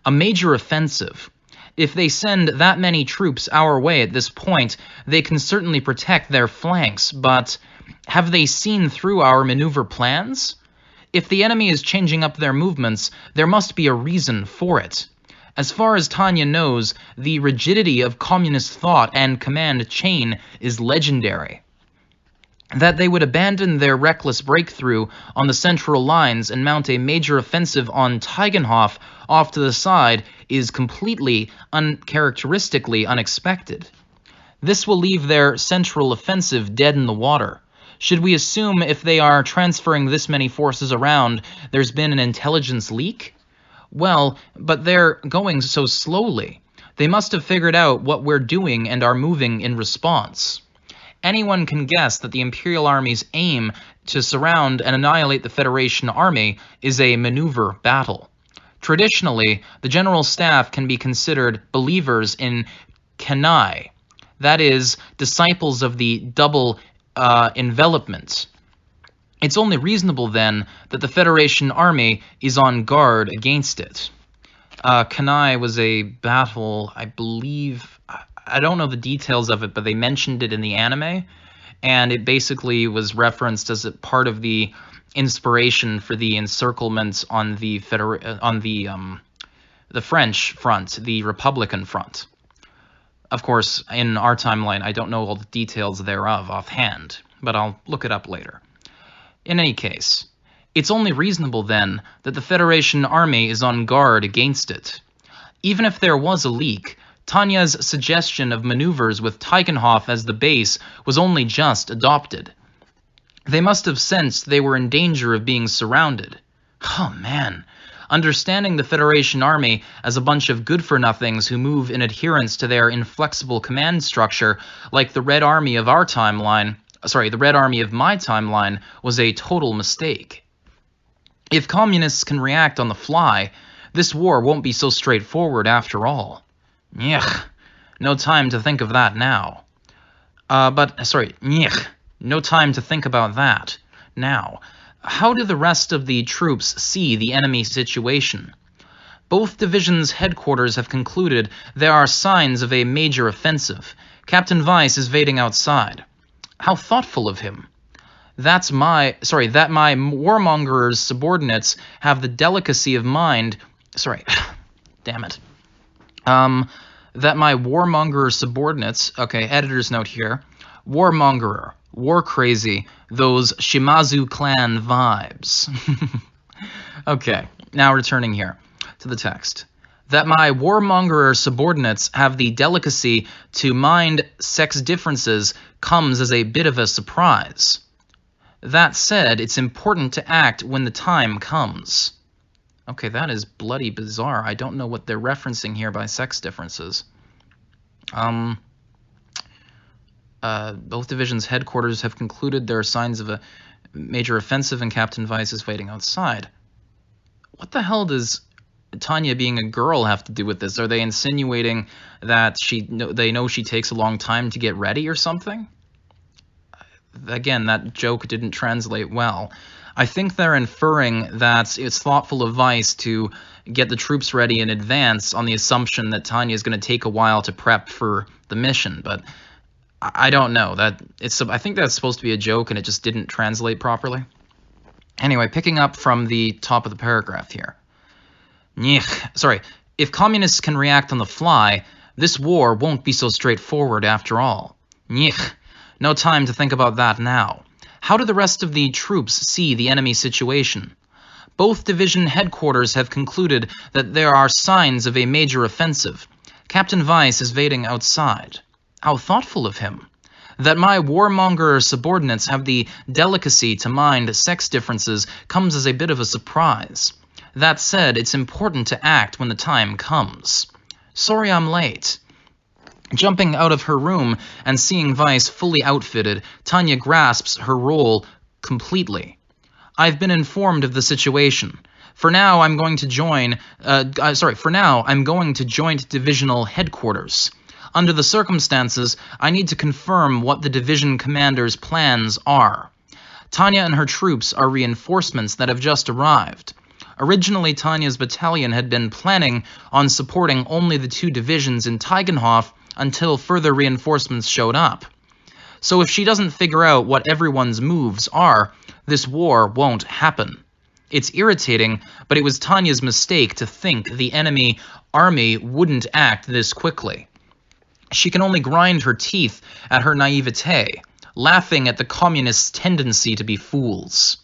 A major offensive. If they send that many troops our way at this point, they can certainly protect their flanks, but have they seen through our maneuver plans? If the enemy is changing up their movements, there must be a reason for it. As far as Tanya knows, the rigidity of communist thought and command chain is legendary. That they would abandon their reckless breakthrough on the central lines and mount a major offensive on Tegenhof off to the side is completely, uncharacteristically unexpected. This will leave their central offensive dead in the water. Should we assume if they are transferring this many forces around, there's been an intelligence leak? Well, but they're going so slowly. They must have figured out what we're doing and are moving in response. Anyone can guess that the Imperial Army's aim to surround and annihilate the Federation Army is a maneuver battle. Traditionally, the General Staff can be considered believers in commie, that is, disciples of the double envelopment. It's only reasonable, then, that the Federation Army is on guard against it. Commie was a battle, I believe, I don't know the details of it, but they mentioned it in the anime, and it basically was referenced as a part of the inspiration for the encirclement on the French front, the Republican front. Of course, in our timeline, I don't know all the details thereof offhand, but I'll look it up later. In any case, it's only reasonable then that the Federation Army is on guard against it. Even if there was a leak, Tanya's suggestion of maneuvers with Tegenhof as the base was only just adopted. They must have sensed they were in danger of being surrounded. Oh man, understanding the Federation Army as a bunch of good-for-nothings who move in adherence to their inflexible command structure like the Red Army of our timeline, the Red Army of my timeline, was a total mistake. If communists can react on the fly, this war won't be so straightforward after all. Nyeh, no time to think of that now. No time to think about that now. How do the rest of the troops see the enemy situation? Both divisions' headquarters have concluded there are signs of a major offensive. Captain Weiss is waiting outside. How thoughtful of him. That my warmonger's subordinates have the delicacy of mind... damn it. That my warmonger subordinates... Okay, editor's note here. Warmongerer. War crazy. Those Shimazu clan vibes. Okay, now returning here to the text. That my warmongerer subordinates have the delicacy to mind sex differences comes as a bit of a surprise. That said, it's important to act when the time comes. Okay, that is bloody bizarre. I don't know what they're referencing here by sex differences. Both divisions' headquarters have concluded there are signs of a major offensive and Captain Weiss is waiting outside. What the hell does Tanya being a girl have to do with this? Are they insinuating that they know she takes a long time to get ready or something? Again, that joke didn't translate well. I think they're inferring that it's thoughtful of Weiss to get the troops ready in advance on the assumption that Tanya is going to take a while to prep for the mission, but I don't know. I think that's supposed to be a joke and it just didn't translate properly. Anyway, picking up from the top of the paragraph here. If communists can react on the fly, This war won't be so straightforward after all. Nyeh, no time to think about that now. How do the rest of the troops see the enemy situation? Both division headquarters have concluded that there are signs of a major offensive. Captain Weiss is waiting outside. How thoughtful of him. That my warmonger subordinates have the delicacy to mind sex differences comes as a bit of a surprise. That said, it's important to act when the time comes. Sorry I'm late. Jumping out of her room and seeing Weiss fully outfitted, Tanya grasps her role completely. I've been informed of the situation. For now, I'm going to join joint divisional headquarters. Under the circumstances, I need to confirm what the division commander's plans are. Tanya and her troops are reinforcements that have just arrived. Originally, Tanya's battalion had been planning on supporting only the 2 divisions in Tigenhof until further reinforcements showed up. So if she doesn't figure out what everyone's moves are, this war won't happen. It's irritating, but it was Tanya's mistake to think the enemy army wouldn't act this quickly. She can only grind her teeth at her naivete, laughing at the communists' tendency to be fools.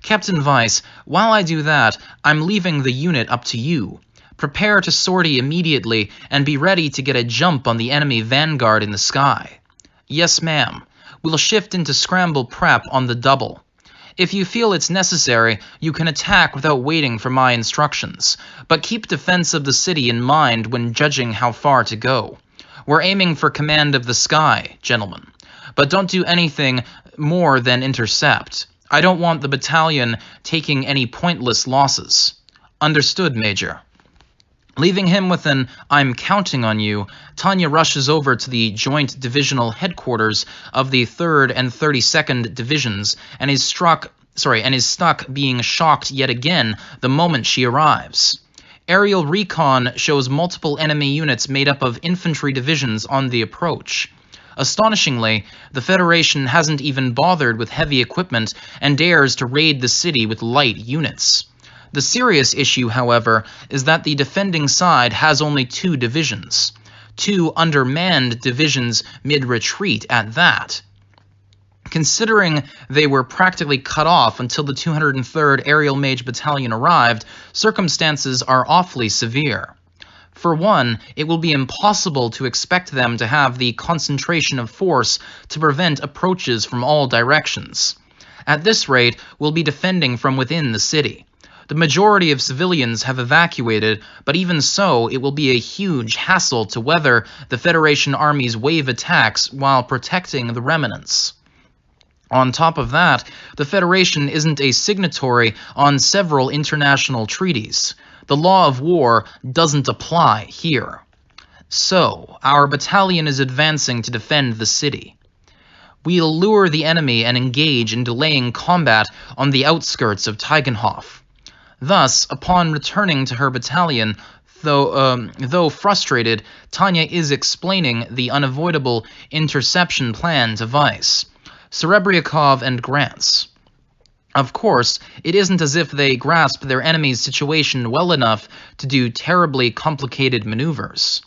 Captain Weiss, while I do that, I'm leaving the unit up to you. Prepare to sortie immediately and be ready to get a jump on the enemy vanguard in the sky. Yes, ma'am. We'll shift into scramble prep on the double. If you feel it's necessary, you can attack without waiting for my instructions, but keep defense of the city in mind when judging how far to go. We're aiming for command of the sky, gentlemen, but don't do anything more than intercept. I don't want the battalion taking any pointless losses. Understood, Major. Leaving him with an "I'm counting on you," Tanya rushes over to the joint divisional headquarters of the 3rd and 32nd Divisions and is stuck being shocked yet again the moment she arrives. Aerial recon shows multiple enemy units made up of infantry divisions on the approach. Astonishingly, the Federation hasn't even bothered with heavy equipment and dares to raid the city with light units. The serious issue, however, is that the defending side has only 2 divisions. 2 undermanned divisions mid-retreat at that. Considering they were practically cut off until the 203rd Aerial Mage Battalion arrived, circumstances are awfully severe. For one, it will be impossible to expect them to have the concentration of force to prevent approaches from all directions. At this rate, we'll be defending from within the city. The majority of civilians have evacuated, but even so, it will be a huge hassle to weather the Federation Army's wave attacks while protecting the remnants. On top of that, the Federation isn't a signatory on several international treaties. The law of war doesn't apply here. So, our battalion is advancing to defend the city. We'll lure the enemy and engage in delaying combat on the outskirts of Tigenhof. Thus, upon returning to her battalion, though frustrated, Tanya is explaining the unavoidable interception plan to Weiss, Serebriakov, and Grants. Of course, it isn't as if they grasp their enemy's situation well enough to do terribly complicated maneuvers.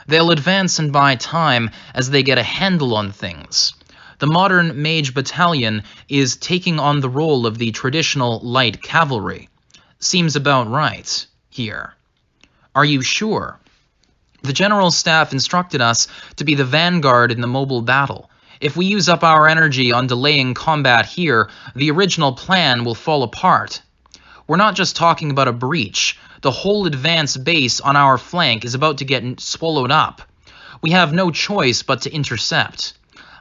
They'll advance and buy time as they get a handle on things. The modern mage battalion is taking on the role of the traditional light cavalry. Seems about right here. Are you sure? The General Staff instructed us to be the vanguard in the mobile battle. If we use up our energy on delaying combat here, the original plan will fall apart. We're not just talking about a breach. The whole advance base on our flank is about to get swallowed up. We have no choice but to intercept.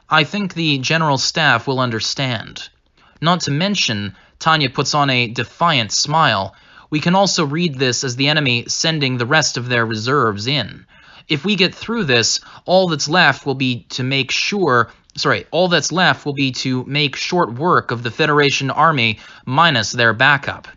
I think the General Staff will understand. Not to mention, Tanya puts on a defiant smile, we can also read this as the enemy sending the rest of their reserves in. If we get through this, all that's left will be to make short work of the Federation Army minus their backup.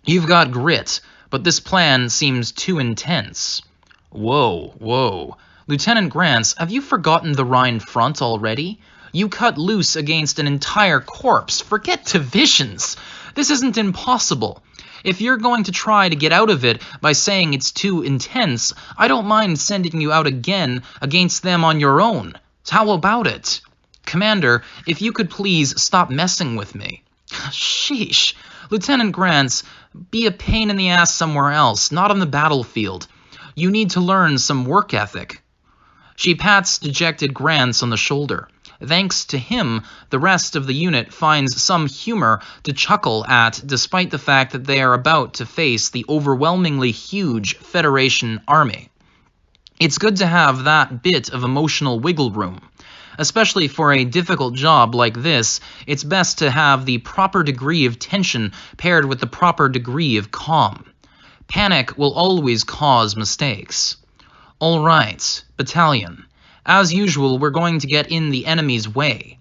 You've got grit, but this plan seems too intense. Whoa. Lieutenant Grants, have you forgotten the Rhine front already? You cut loose against an entire corps. Forget divisions. This isn't impossible. If you're going to try to get out of it by saying it's too intense, I don't mind sending you out again against them on your own. How about it? Commander, if you could please stop messing with me. Sheesh. Lieutenant Grants, be a pain in the ass somewhere else, not on the battlefield. You need to learn some work ethic. She pats dejected Grants on the shoulder. Thanks to him, the rest of the unit finds some humor to chuckle at, despite the fact that they are about to face the overwhelmingly huge Federation army. It's good to have that bit of emotional wiggle room. Especially for a difficult job like this, it's best to have the proper degree of tension paired with the proper degree of calm. Panic will always cause mistakes. All right, Battalion. As usual, we're going to get in the enemy's way.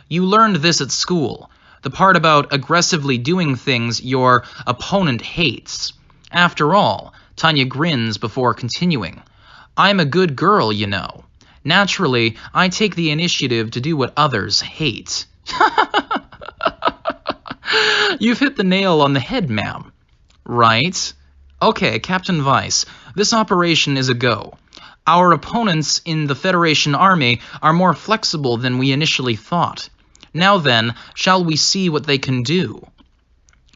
You learned this at school, the part about aggressively doing things your opponent hates. After all, Tanya grins before continuing. I'm a good girl, you know. Naturally, I take the initiative to do what others hate. You've hit the nail on the head, ma'am. Right? Okay, Captain Weiss, this operation is a go. Our opponents in the Federation Army are more flexible than we initially thought. Now then, shall we see what they can do?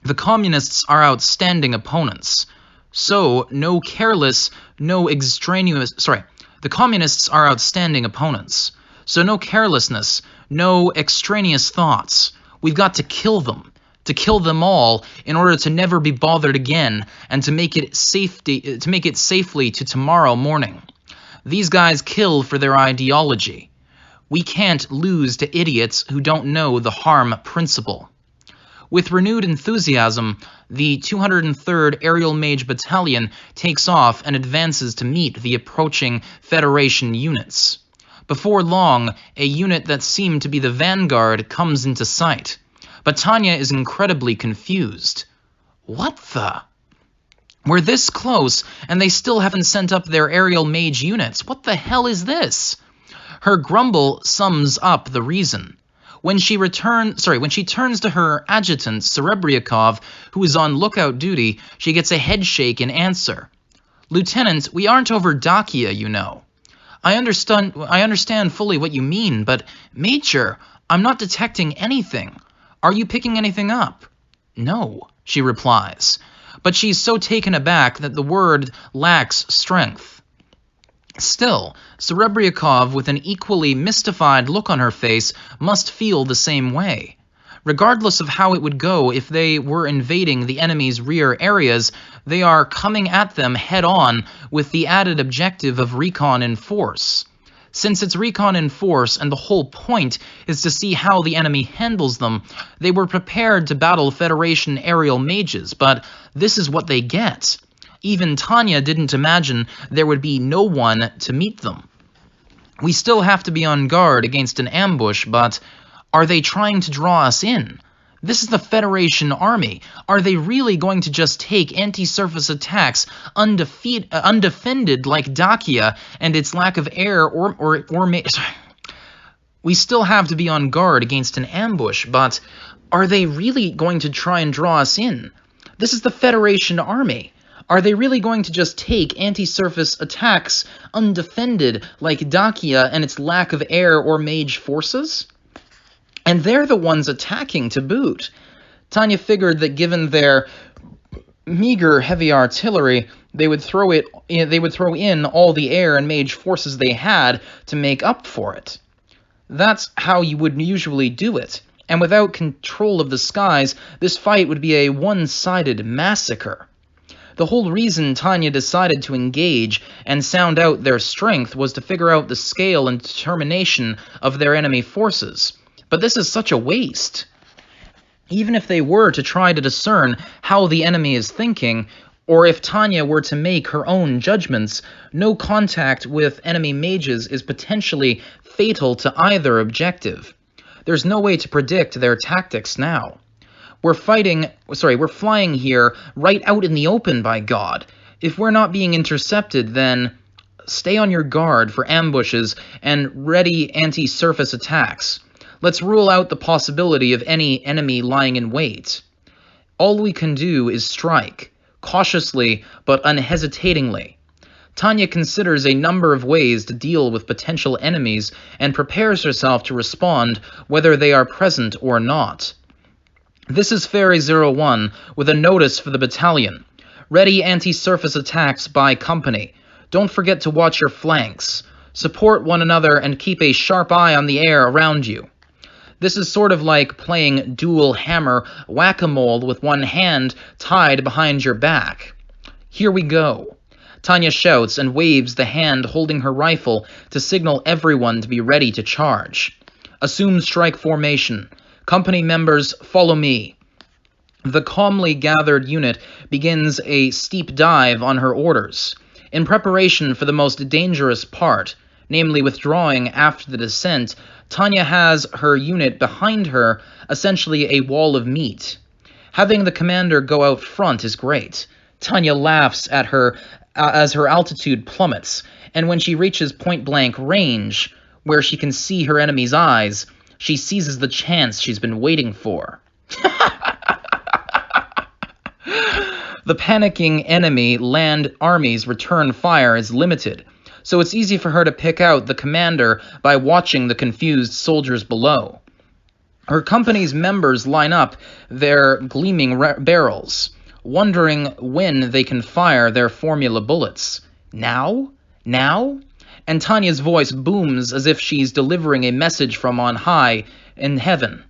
The Communists are outstanding opponents. So, no careless, no extraneous... The Communists are outstanding opponents. So no carelessness, no extraneous thoughts. We've got to kill them all in order to never be bothered again, and to make it safely to tomorrow morning. These guys kill for their ideology. We can't lose to idiots who don't know the harm principle. With renewed enthusiasm, the 203rd Aerial Mage Battalion takes off and advances to meet the approaching Federation units. Before long, a unit that seemed to be the vanguard comes into sight. But Tanya is incredibly confused. What the? We're this close, and they still haven't sent up their aerial mage units. What the hell is this? Her grumble sums up the reason. When she turns to her adjutant, Serebriakov, who is on lookout duty, she gets a head shake in answer. Lieutenant, we aren't over Dacia, you know. I understand fully what you mean, but Major, I'm not detecting anything. Are you picking anything up? No, she replies, but she's so taken aback that the word lacks strength. Still, Serebriakov, with an equally mystified look on her face, must feel the same way. Regardless of how it would go if they were invading the enemy's rear areas, they are coming at them head-on with the added objective of recon in force. Since it's recon in force and the whole point is to see how the enemy handles them, they were prepared to battle Federation aerial mages, but this is what they get. Even Tanya didn't imagine there would be no one to meet them. We still have to be on guard against an ambush, but are they trying to draw us in? This is the Federation Army. Are they really going to just take anti-surface attacks undefended like Dacia and its lack of air We still have to be on guard against an ambush, but are they really going to try and draw us in? This is the Federation Army. Are they really going to just take anti-surface attacks undefended like Dacia and its lack of air or mage forces? And they're the ones attacking to boot. Tanya figured that given their meager heavy artillery, they would throw in all the air and mage forces they had to make up for it. That's how you would usually do it, and without control of the skies, this fight would be a one-sided massacre. The whole reason Tanya decided to engage and sound out their strength was to figure out the scale and determination of their enemy forces. But this is such a waste. Even if they were to try to discern how the enemy is thinking, or if Tanya were to make her own judgments, no contact with enemy mages is potentially fatal to either objective. There's no way to predict their tactics now. We're flying here right out in the open, by God. If we're not being intercepted, then stay on your guard for ambushes and ready anti-surface attacks. Let's rule out the possibility of any enemy lying in wait. All we can do is strike, cautiously but unhesitatingly. Tanya considers a number of ways to deal with potential enemies and prepares herself to respond whether they are present or not. This is Fairy 01 with a notice for the battalion. Ready anti-surface attacks by company. Don't forget to watch your flanks. Support one another and keep a sharp eye on the air around you. This is sort of like playing dual hammer whack-a-mole with one hand tied behind your back. Here we go. Tanya shouts and waves the hand holding her rifle to signal everyone to be ready to charge. Assume strike formation. Company members, follow me. The calmly gathered unit begins a steep dive on her orders. In preparation for the most dangerous part, namely withdrawing after the descent, Tanya has her unit behind her, essentially a wall of meat. Having the commander go out front is great. Tanya laughs at her as her altitude plummets, and when she reaches point-blank range, where she can see her enemy's eyes, she seizes the chance she's been waiting for. The panicking enemy land army's return fire is limited, so it's easy for her to pick out the commander by watching the confused soldiers below. Her company's members line up their gleaming barrels, wondering when they can fire their formula bullets. Now? Now? And Tanya's voice booms as if she's delivering a message from on high in heaven.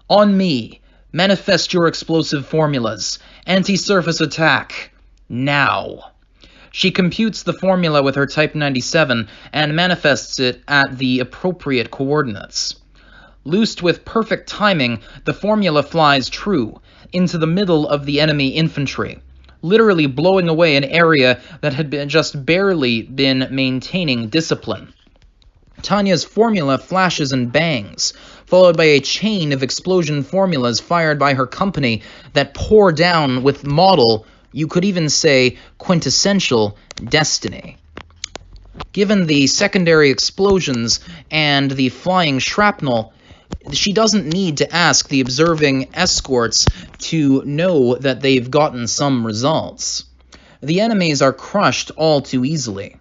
On me. Manifest your explosive formulas. Anti-surface attack. Now. She computes the formula with her Type 97 and manifests it at the appropriate coordinates. Loosed with perfect timing, the formula flies true, into the middle of the enemy infantry, literally blowing away an area that had just barely been maintaining discipline. Tanya's formula flashes and bangs, followed by a chain of explosion formulas fired by her company that pour down with model, you could even say quintessential, destiny. Given the secondary explosions and the flying shrapnel, she doesn't need to ask the observing escorts to know that they've gotten some results. The enemies are crushed all too easily.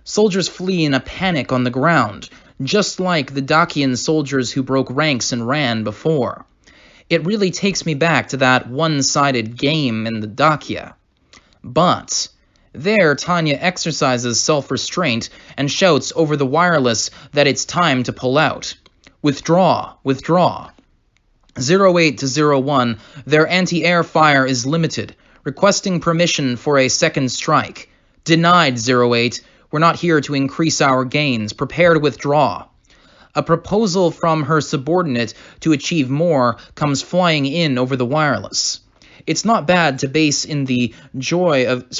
Soldiers flee in a panic on the ground, just like the Dacian soldiers who broke ranks and ran before. It really takes me back to that one-sided game in the Dacia. But there, Tanya exercises self-restraint and shouts over the wireless that it's time to pull out. Withdraw, withdraw. 08 to 01, their anti-air fire is limited, requesting permission for a second strike. Denied, 08. We're not here to increase our gains. Prepare to withdraw. A proposal from her subordinate to achieve more comes flying in over the wireless. It's not bad to bask in the joy of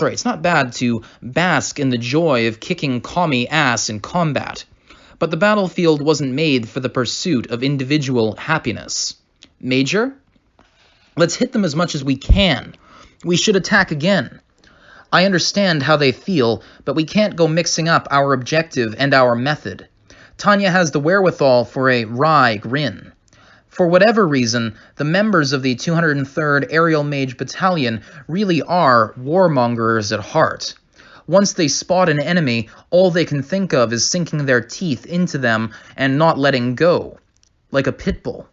kicking commie ass in combat. But the battlefield wasn't made for the pursuit of individual happiness. Major? Let's hit them as much as we can. We should attack again. I understand how they feel, but we can't go mixing up our objective and our method. Tanya has the wherewithal for a wry grin. For whatever reason, the members of the 203rd Aerial Mage Battalion really are warmongers at heart. Once they spot an enemy, all they can think of is sinking their teeth into them and not letting go, like a pit bull.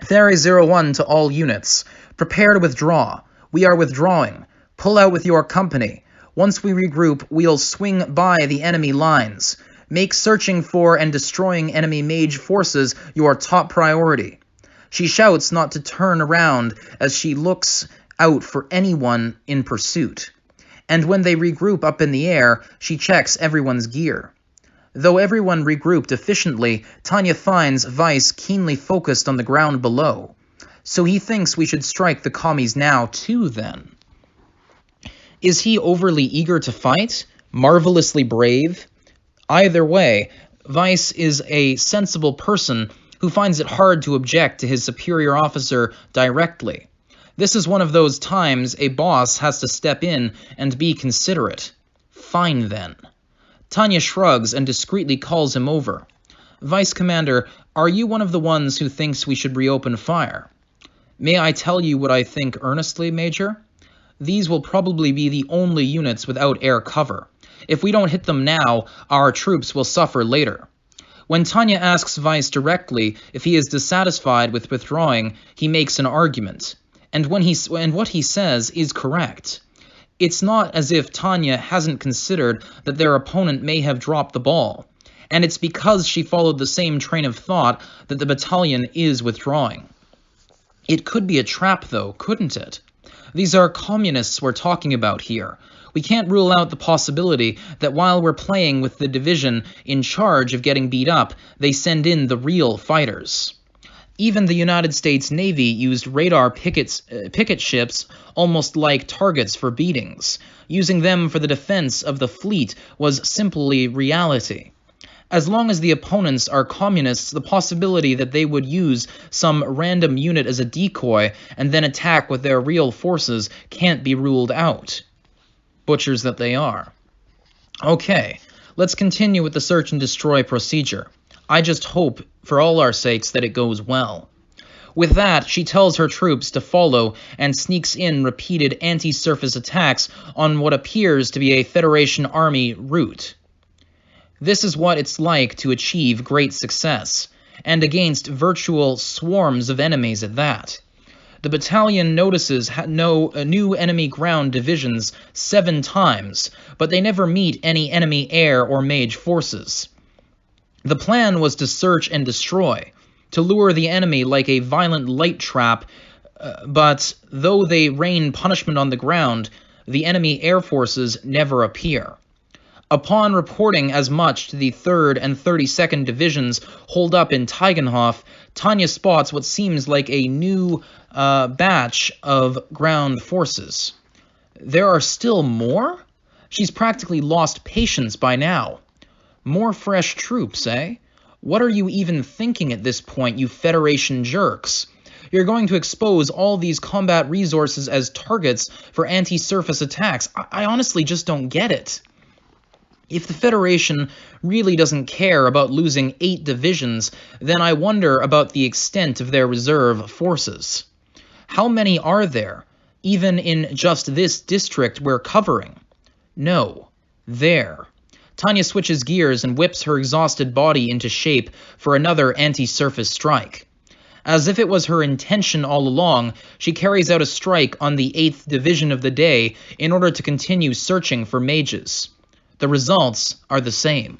Fairy 01 to all units. Prepare to withdraw. We are withdrawing. Pull out with your company. Once we regroup, we'll swing by the enemy lines. Make searching for and destroying enemy mage forces your top priority. She shouts not to turn around as she looks out for anyone in pursuit. And when they regroup up in the air, she checks everyone's gear. Though everyone regrouped efficiently, Tanya finds Weiss keenly focused on the ground below. So he thinks we should strike the commies now too, then. Is he overly eager to fight? Marvelously brave? Either way, Weiss is a sensible person who finds it hard to object to his superior officer directly. This is one of those times a boss has to step in and be considerate. Fine, then. Tanya shrugs and discreetly calls him over. Vice Commander, are you one of the ones who thinks we should reopen fire? May I tell you what I think earnestly, Major? These will probably be the only units without air cover. If we don't hit them now, our troops will suffer later. When Tanya asks Vice directly if he is dissatisfied with withdrawing, he makes an argument. And what he says is correct. It's not as if Tanya hasn't considered that their opponent may have dropped the ball. And it's because she followed the same train of thought that the battalion is withdrawing. It could be a trap, though, couldn't it? These are communists we're talking about here. We can't rule out the possibility that while we're playing with the division in charge of getting beat up, they send in the real fighters. Even the United States Navy used radar picket ships almost like targets for beatings. Using them for the defense of the fleet was simply reality. As long as the opponents are communists, the possibility that they would use some random unit as a decoy and then attack with their real forces can't be ruled out. Butchers that they are. Okay, let's continue with the search and destroy procedure. I just hope, for all our sakes, that it goes well. With that, she tells her troops to follow and sneaks in repeated anti-surface attacks on what appears to be a Federation army route. This is what it's like to achieve great success, and against virtual swarms of enemies at that. The battalion notices new enemy ground divisions 7 times, but they never meet any enemy air or mage forces. The plan was to search and destroy, to lure the enemy like a violent light trap, but though they rain punishment on the ground, the enemy air forces never appear. Upon reporting as much to the 3rd and 32nd Divisions holed up in Tegenhof, Tanya spots what seems like a new batch of ground forces. There are still more? She's practically lost patience by now. More fresh troops, eh? What are you even thinking at this point, you Federation jerks? You're going to expose all these combat resources as targets for anti-surface attacks. I honestly just don't get it. If the Federation really doesn't care about losing 8 divisions, then I wonder about the extent of their reserve forces. How many are there, even in just this district we're covering? No, there. Tanya switches gears and whips her exhausted body into shape for another anti-surface strike. As if it was her intention all along, she carries out a strike on the 8th division of the day in order to continue searching for mages. The results are the same.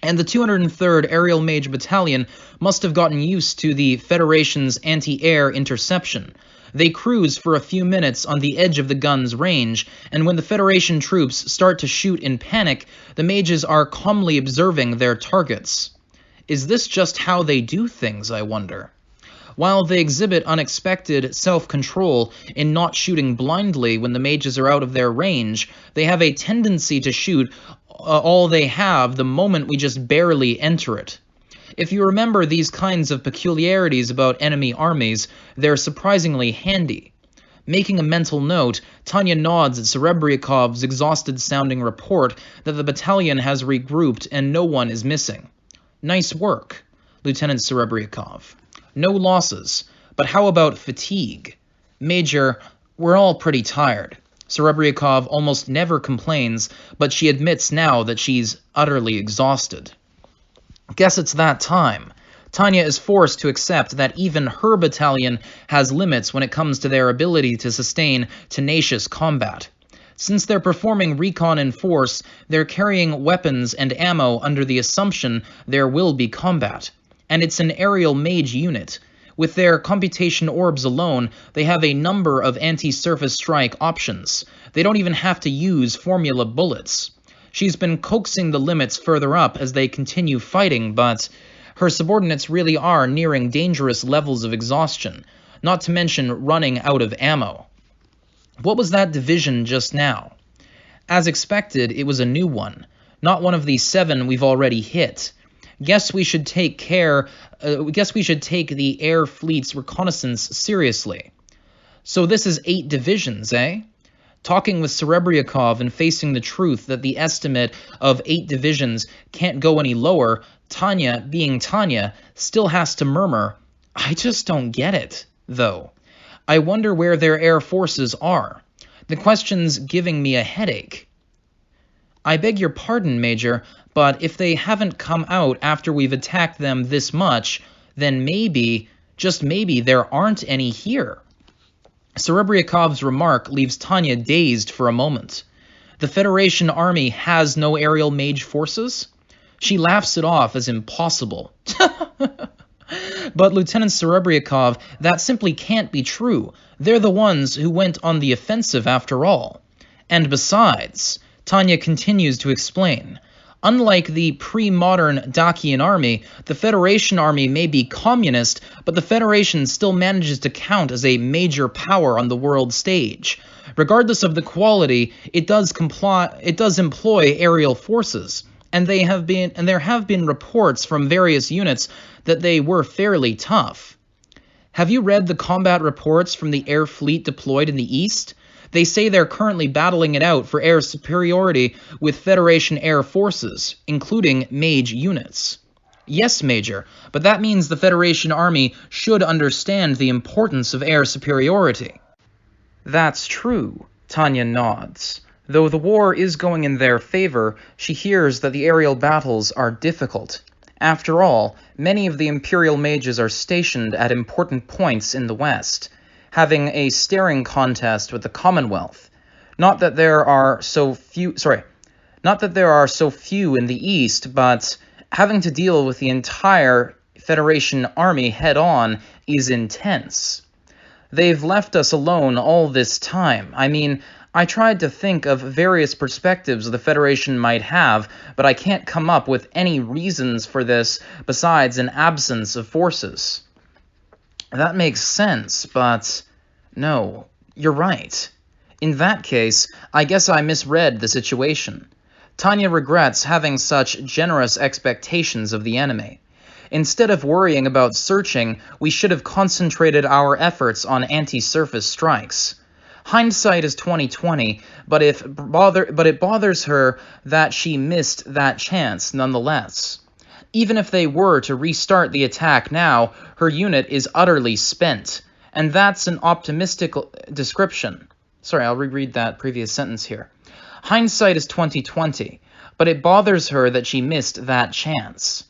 And the 203rd Aerial Mage Battalion must have gotten used to the Federation's anti-air interception. They cruise for a few minutes on the edge of the gun's range, and when the Federation troops start to shoot in panic, the mages are calmly observing their targets. Is this just how they do things, I wonder? While they exhibit unexpected self-control in not shooting blindly when the mages are out of their range, they have a tendency to shoot all they have the moment we just barely enter it. If you remember these kinds of peculiarities about enemy armies, they're surprisingly handy. Making a mental note, Tanya nods at Serebryakov's exhausted-sounding report that the battalion has regrouped and no one is missing. Nice work, Lieutenant Serebryakov. No losses, but how about fatigue? Major, we're all pretty tired. Serebryakov almost never complains, but she admits now that she's utterly exhausted. Guess it's that time. Tanya is forced to accept that even her battalion has limits when it comes to their ability to sustain tenacious combat. Since they're performing recon in force, they're carrying weapons and ammo under the assumption there will be combat. And it's an aerial mage unit. With their computation orbs alone, they have a number of anti-surface strike options. They don't even have to use formula bullets. She's been coaxing the limits further up as they continue fighting, but her subordinates really are nearing dangerous levels of exhaustion, not to mention running out of ammo. What was that division just now? As expected, it was a new one, not one of the 7 we've already hit. Guess we should take the air fleet's reconnaissance seriously. So this is 8 divisions, eh? Talking with Serebryakov and facing the truth that the estimate of 8 divisions can't go any lower, Tanya, being Tanya, still has to murmur, I just don't get it. though. I wonder where their air forces are. The question's giving me a headache. I beg your pardon, Major, but if they haven't come out after we've attacked them this much, then maybe, just maybe, there aren't any here. Serebryakov's remark leaves Tanya dazed for a moment. The Federation army has no aerial mage forces? She laughs it off as impossible. But Lieutenant Serebryakov, that simply can't be true. They're the ones who went on the offensive after all. And besides, Tanya continues to explain, unlike the pre-modern Dacian army, the Federation army may be communist, but the Federation still manages to count as a major power on the world stage. Regardless of the quality, it does employ aerial forces, and there have been reports from various units that they were fairly tough. Have you read the combat reports from the air fleet deployed in the east? They say they're currently battling it out for air superiority with Federation air forces, including mage units. Yes, Major, but that means the Federation army should understand the importance of air superiority. That's true, Tanya nods. Though the war is going in their favor, she hears that the aerial battles are difficult. After all, many of the Imperial mages are stationed at important points in the west, having a staring contest with the Commonwealth. Not that there are so few in the east, but having to deal with the entire Federation army head-on is intense. They've left us alone all this time. I mean, I tried to think of various perspectives the Federation might have, but I can't come up with any reasons for this besides an absence of forces. That makes sense, but no, you're right. In that case, I guess I misread the situation. Tanya regrets having such generous expectations of the enemy. Instead of worrying about searching, we should have concentrated our efforts on anti-surface strikes. Hindsight is 20/20, but it bothers her that she missed that chance nonetheless. Even if they were to restart the attack now, her unit is utterly spent, and that's an optimistic description. Sorry, I'll reread that previous sentence here. Hindsight is 20/20, but it bothers her that she missed that chance.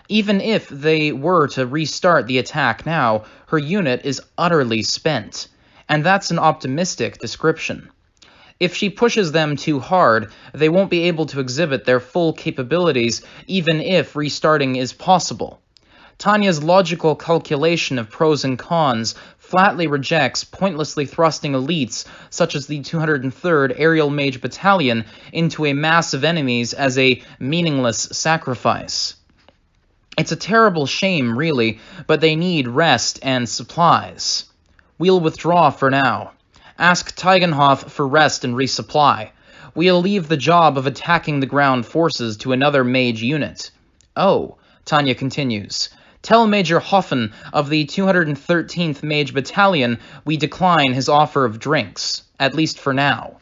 Even if they were to restart the attack now, her unit is utterly spent, and that's an optimistic description. If she pushes them too hard, they won't be able to exhibit their full capabilities, even if restarting is possible. Tanya's logical calculation of pros and cons flatly rejects pointlessly thrusting elites such as the 203rd Aerial Mage Battalion into a mass of enemies as a meaningless sacrifice. It's a terrible shame, really, but they need rest and supplies. We'll withdraw for now. Ask Tigenhoff for rest and resupply. We'll leave the job of attacking the ground forces to another mage unit. Oh, Tanya continues. Tell Major Hoffen of the 213th Mage Battalion we decline his offer of drinks, at least for now.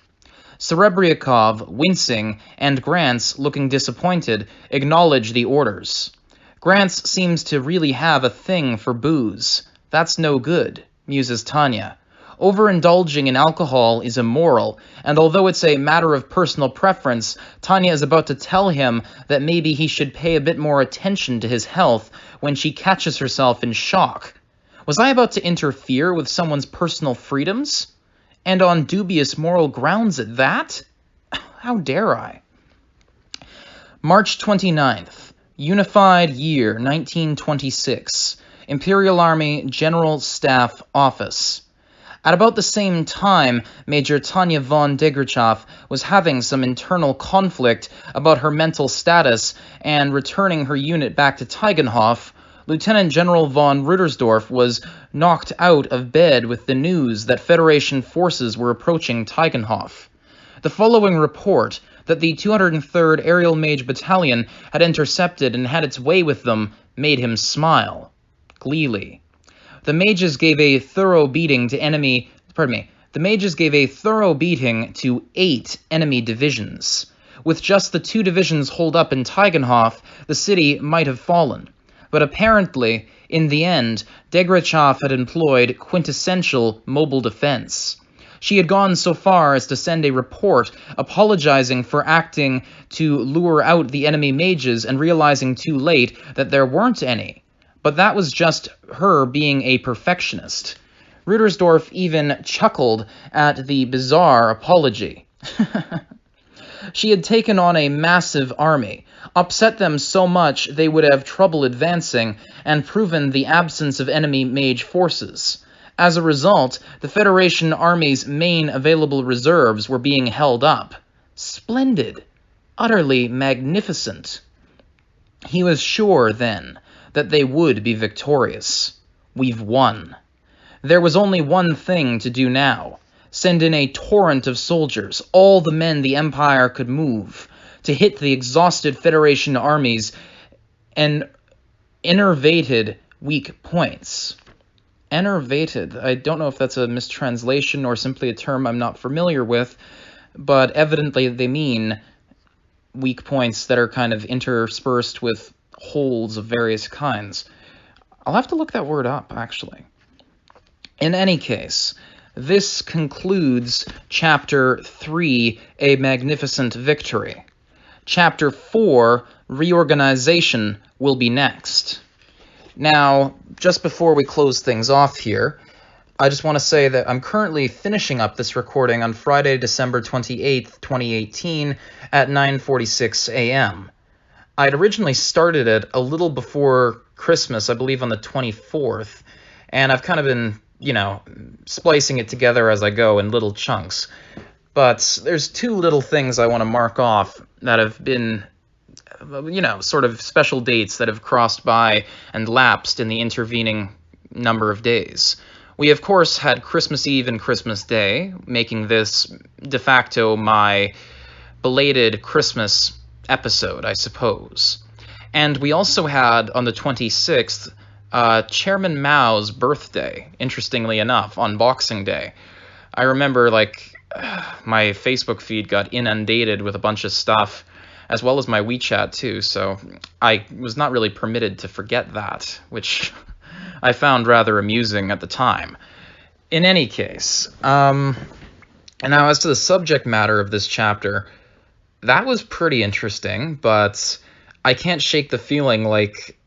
Serebryakov, wincing, and Grants, looking disappointed, acknowledge the orders. Grants seems to really have a thing for booze. That's no good, muses Tanya. Overindulging in alcohol is immoral, and although it's a matter of personal preference, Tanya is about to tell him that maybe he should pay a bit more attention to his health when she catches herself in shock. Was I about to interfere with someone's personal freedoms? And on dubious moral grounds at that? How dare I? March 29th. Unified Year 1926. Imperial Army General Staff Office. At about the same time, Major Tanya von Degerchoff was having some internal conflict about her mental status and returning her unit back to Tigenhoff, Lieutenant General von Rudersdorf was knocked out of bed with the news that Federation forces were approaching Tigenhoff. The following report, that the 203rd Aerial Mage Battalion had intercepted and had its way with them, made him smile gleefully. The mages gave a thorough beating to 8 enemy divisions. With just the 2 divisions holed up in Tigenhoff, the city might have fallen. But apparently, In the end, Degrachav had employed quintessential mobile defense. She had gone so far as to send a report apologizing for acting to lure out the enemy mages and realizing too late that there weren't any. But that was just her being a perfectionist. Rudersdorf even chuckled at the bizarre apology. She had taken on a massive army, upset them so much they would have trouble advancing, and proven the absence of enemy mage forces. As a result, the Federation Army's main available reserves were being held up. Splendid. Utterly magnificent. He was sure, then, that they would be victorious. We've won. There was only one thing to do now. Send in a torrent of soldiers, all the men the Empire could move, to hit the exhausted Federation armies and innervated weak points. Enervated. I don't know if that's a mistranslation or simply a term I'm not familiar with, but evidently they mean weak points that are kind of interspersed with holes of various kinds. I'll have to look that word up, actually. In any case, this concludes Chapter 3, A Magnificent Victory. Chapter 4, Reorganization, will be next. Now, just before we close things off here, I just want to say that I'm currently finishing up this recording on Friday, December 28th, 2018 at 9:46 a.m. I'd originally started it a little before Christmas, I believe on the 24th, and I've kind of been, splicing it together as I go in little chunks. But there's two little things I want to mark off that have been, sort of special dates that have crossed by and lapsed in the intervening number of days. We, of course, had Christmas Eve and Christmas Day, making this de facto my belated Christmas episode, I suppose. And we also had, on the 26th, Chairman Mao's birthday, interestingly enough, on Boxing Day. I remember, my Facebook feed got inundated with a bunch of stuff, as well as my WeChat, too, so I was not really permitted to forget that, which I found rather amusing at the time. In any case, and now as to the subject matter of this chapter, that was pretty interesting, but I can't shake the feeling like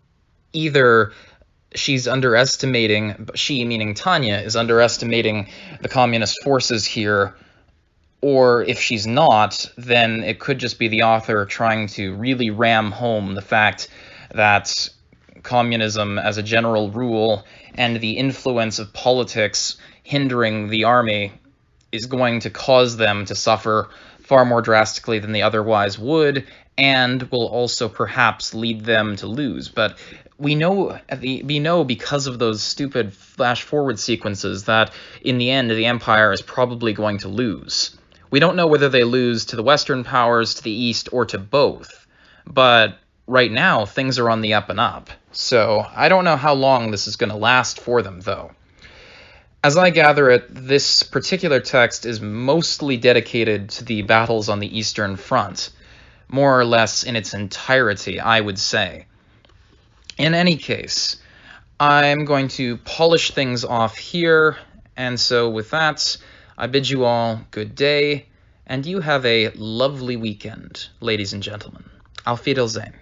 either she's underestimating, she meaning Tanya, is underestimating the communist forces here, or if she's not, then it could just be the author trying to really ram home the fact that communism as a general rule and the influence of politics hindering the army is going to cause them to suffer far more drastically than they otherwise would, and will also perhaps lead them to lose. But we know because of those stupid flash-forward sequences that in the end the Empire is probably going to lose. We don't know whether they lose to the Western powers, to the East, or to both. But right now, things are on the up and up. So I don't know how long this is going to last for them, though. As I gather it, this particular text is mostly dedicated to the battles on the Eastern Front, more or less in its entirety, I would say. In any case, I'm going to polish things off here, and so with that, I bid you all good day, and you have a lovely weekend, ladies and gentlemen. Auf Wiedersehen.